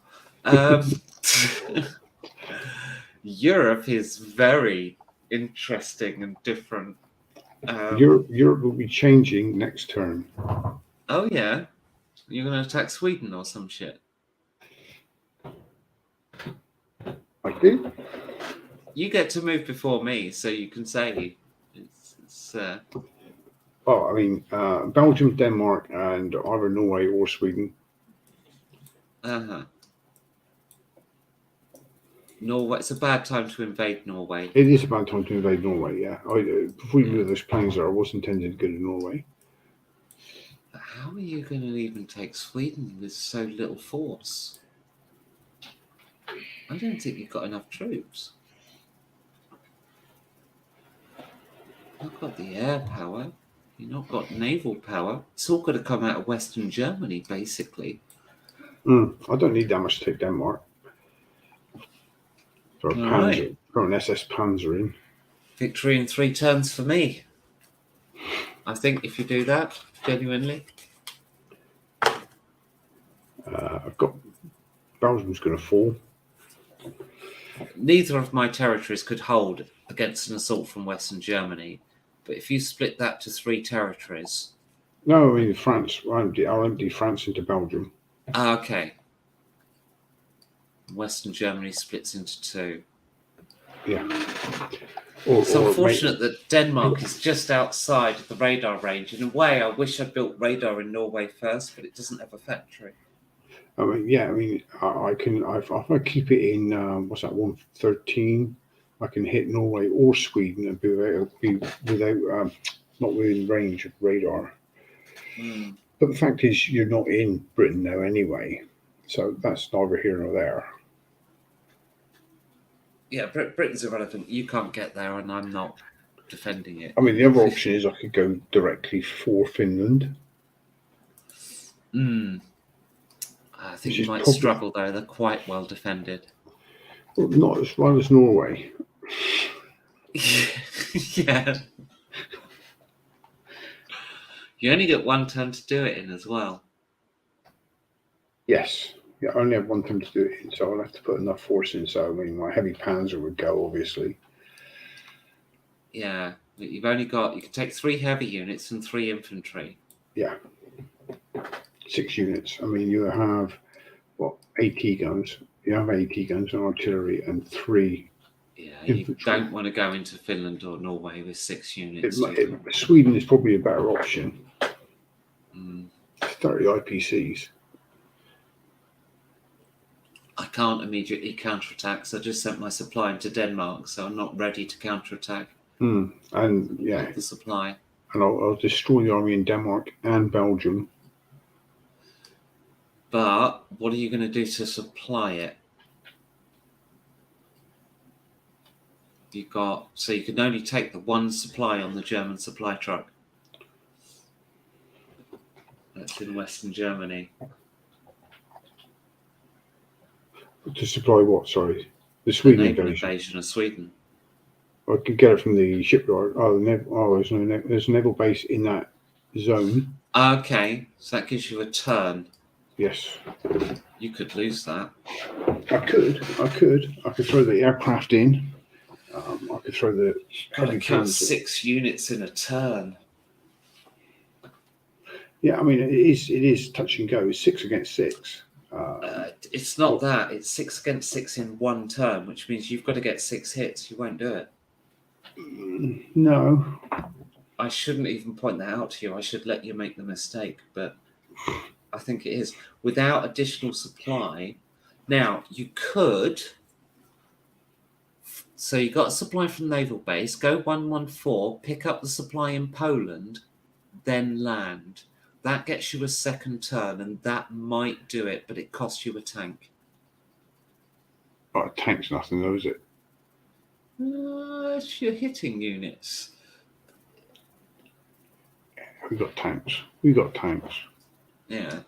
Europe is very interesting and different. Europe will be changing next turn. Oh yeah, you're going to attack Sweden or some shit. I do. You get to move before me, so you can say it's Oh, I mean, Belgium, Denmark, and either Norway or Sweden. Norway. It's a bad time to invade Norway. It is a bad time to invade Norway. Yeah, before you knew those planes there, I was intending to go to Norway. But how are you going to even take Sweden with so little force? I don't think you've got enough troops. You've got the air power. You've not got naval power. It's all going to come out of Western Germany, basically. I don't need that much to take Denmark. For a Panzer, for an SS Panzer in. Victory in 3 turns for me. I think if you do that, genuinely. I've got Belgium's going to fall. Neither of my territories could hold against an assault from Western Germany. But if you split that to 3 territories... No, I mean France. I'll empty France into Belgium. Okay. Western Germany splits into 2. Yeah. It's unfortunate that Denmark is just outside the radar range. In a way, I wish I'd built radar in Norway first, but it doesn't have a factory. I mean, yeah. I mean, I can. If I keep it in, 113, I can hit Norway or Sweden and be without not within range of radar. But the fact is, you're not in Britain now anyway, so that's neither here nor there. Yeah, Britain's irrelevant. You can't get there, and I'm not defending it. I mean, the other option is I could go directly for Finland. I think you might struggle, though. They're quite well defended. Well, not as well as Norway. Yeah. You only get 1 turn to do it in as well. Yes. Yeah, I only have 1 turn to do it in, so I'll have to put enough force in. So, I mean, my heavy Panzer would go, obviously. Yeah. You've only got... You can take 3 heavy units and 3 infantry. Yeah. 6 units. I mean, you have, 80 guns. You have 80 guns and artillery and 3 infantry. You don't want to go into Finland or Norway with 6 units. Sweden is probably a better option. 30 IPCs. I can't immediately counterattack, so I just sent my supply into Denmark, so I'm not ready to counterattack. And yeah, the supply. And I'll destroy the army in Denmark and Belgium. But what are you going to do to supply it? So you can only take the 1 supply on the German supply truck. That's in Western Germany. To supply what? Sorry, the Sweden invasion of Sweden. I could get it from the shipyard. There's a naval base in that zone. Okay, so that gives you a turn. Yes. You could lose that. I could throw the aircraft in. I could throw the heavy guns. 6 units in a turn. Yeah, I mean it is touch and go. It's 6 against 6. It's not that. It's 6 against 6 in 1 turn, which means you've got to get 6 hits. You won't do it. No. I shouldn't even point that out to you. I should let you make the mistake, but I think it is. Without additional supply, now you could. So you got a supply from naval base. Go 114. Pick up the supply in Poland, then land. That gets you a 2nd turn, and that might do it, but it costs you a tank. A tank's nothing, though, is it? You're hitting units. We got tanks. We got tanks. Yeah.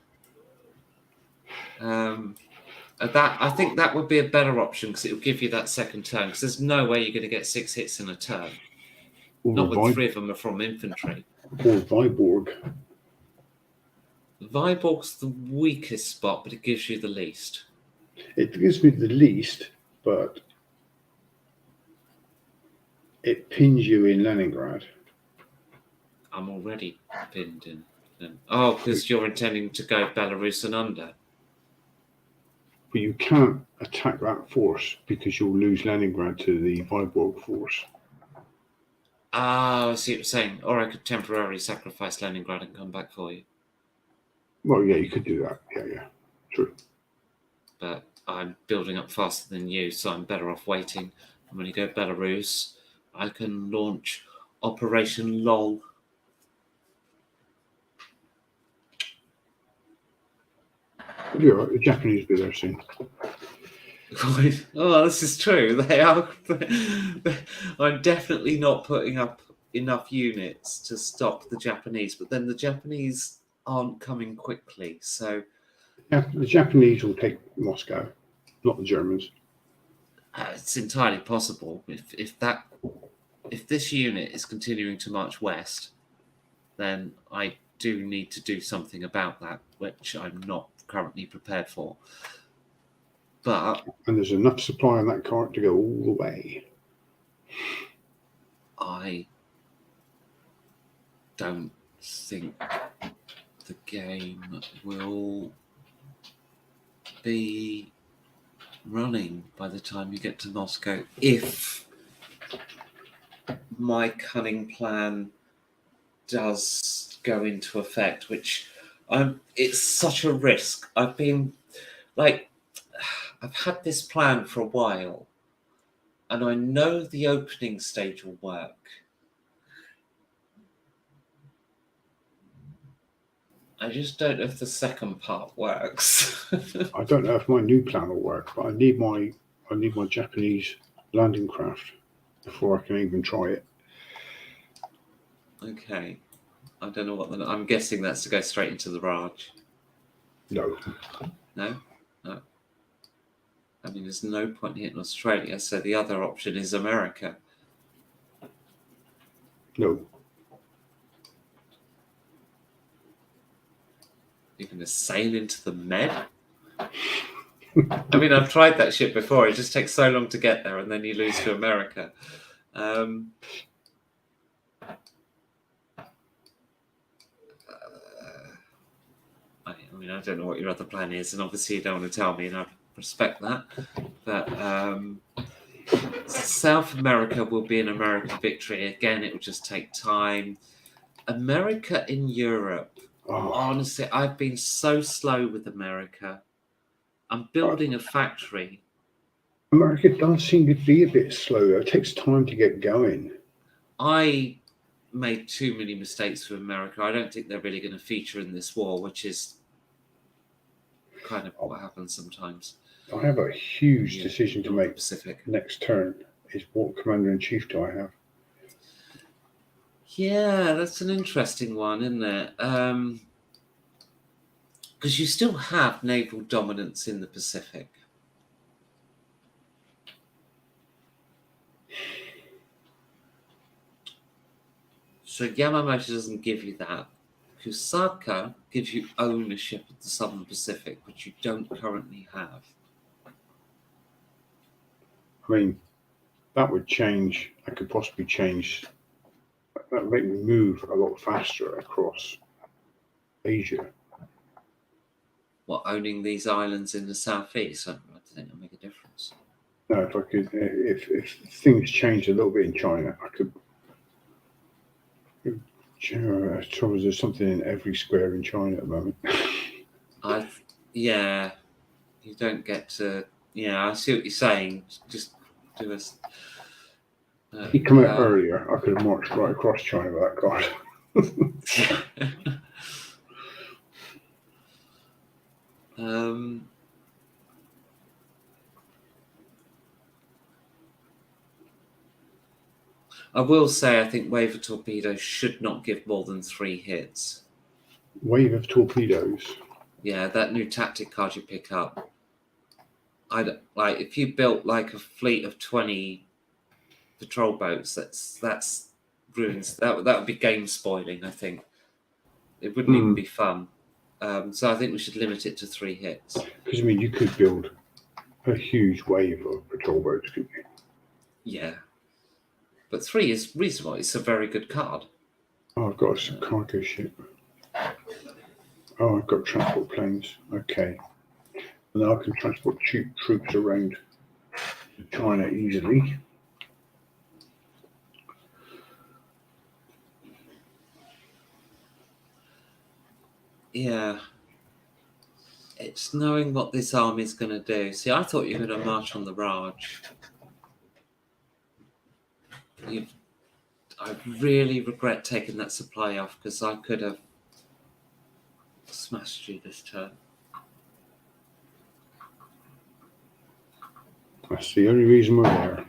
That I think that would be a better option because it will give you that second turn. Because there's no way you're going to get 6 hits in a turn. Not when 3 of them are from infantry. Or Viborg. Viborg's the weakest spot, but it gives you the least. It gives me the least, but it pins you in Leningrad. I'm already pinned in. Oh, because you're intending to go Belarus and under. But you can't attack that force because you'll lose Leningrad to the Viborg force. Ah, I see what you're saying. Or I could temporarily sacrifice Leningrad and come back for you. Well, yeah, you could do that. Yeah, true. But I'm building up faster than you, so I'm better off waiting. And when you go Belarus, I can launch Operation LOL. Yeah, the Japanese will be there soon. Oh, this is true. They are. I'm definitely not putting up enough units to stop the Japanese, but then the Japanese aren't coming quickly. So The Japanese will take Moscow, not the Germans. it's entirely possible if this unit is continuing to march west, then I do need to do something about that, which I'm not currently prepared for. But And there's enough supply on that cart to go all the way. I don't think the game will be running by the time you get to Moscow if my cunning plan does go into effect, which it's such a risk. I've had this plan for a while, and I know the opening stage will work. I just don't know if the second part works. I don't know if my new plan will work, but I need my Japanese landing craft before I can even try it. Okay. I don't know I'm guessing that's to go straight into the Raj. No. No? No. I mean, there's no point hitting Australia, so the other option is America. No. You're going to sail into the Med? I mean, I've tried that shit before. It just takes so long to get there, and then you lose to America. I mean, I don't know what your other plan is, and obviously you don't want to tell me, and I respect that. But South America will be an American victory. Again, it will just take time. America in Europe. Oh. Honestly, I've been so slow with America. I'm building a factory. America does seem to be a bit slow. It takes time to get going. I made too many mistakes with America. I don't think they're really going to feature in this war, which is kind of what happens sometimes. I have a huge decision to make. Pacific. Next turn is what commander-in-chief do I have? Yeah, that's an interesting one, isn't it? Because you still have naval dominance in the Pacific. So Yamamoto doesn't give you that. Kusaka gives you ownership of the Southern Pacific, which you don't currently have. I mean, that would change. I could possibly change. That would make me move a lot faster across Asia. What, owning these islands in the southeast? I don't think that'll make a difference. No, if I could, if things change a little bit in China, I could. Trouble is, there's something in every square in China at the moment. Yeah, you don't get to. Yeah, I see what you're saying. Just do us. If he'd come out earlier, I could have marched right across China with that card. I will say I think Wave of Torpedoes should not give more than 3 hits. Wave of torpedoes. Yeah, that new tactic card you pick up. Like if you built like a fleet of 20 patrol boats, that's ruins. That would be game spoiling. I think it wouldn't even be fun. So I think we should limit it to 3 hits. Because I mean, you could build a huge wave of patrol boats, couldn't you? Yeah, but 3 is reasonable. It's a very good card. Oh, I've got a cargo ship. Oh, I've got transport planes. Okay. And now I can transport troops around China easily. Yeah. It's knowing what this army is going to do. See, I thought you were going to march on the Raj. I really regret taking that supply off because I could have smashed you this turn. That's the only reason we're there.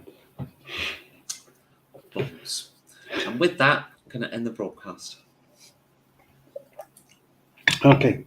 Balls. And with that, I'm going to end the broadcast. Okay.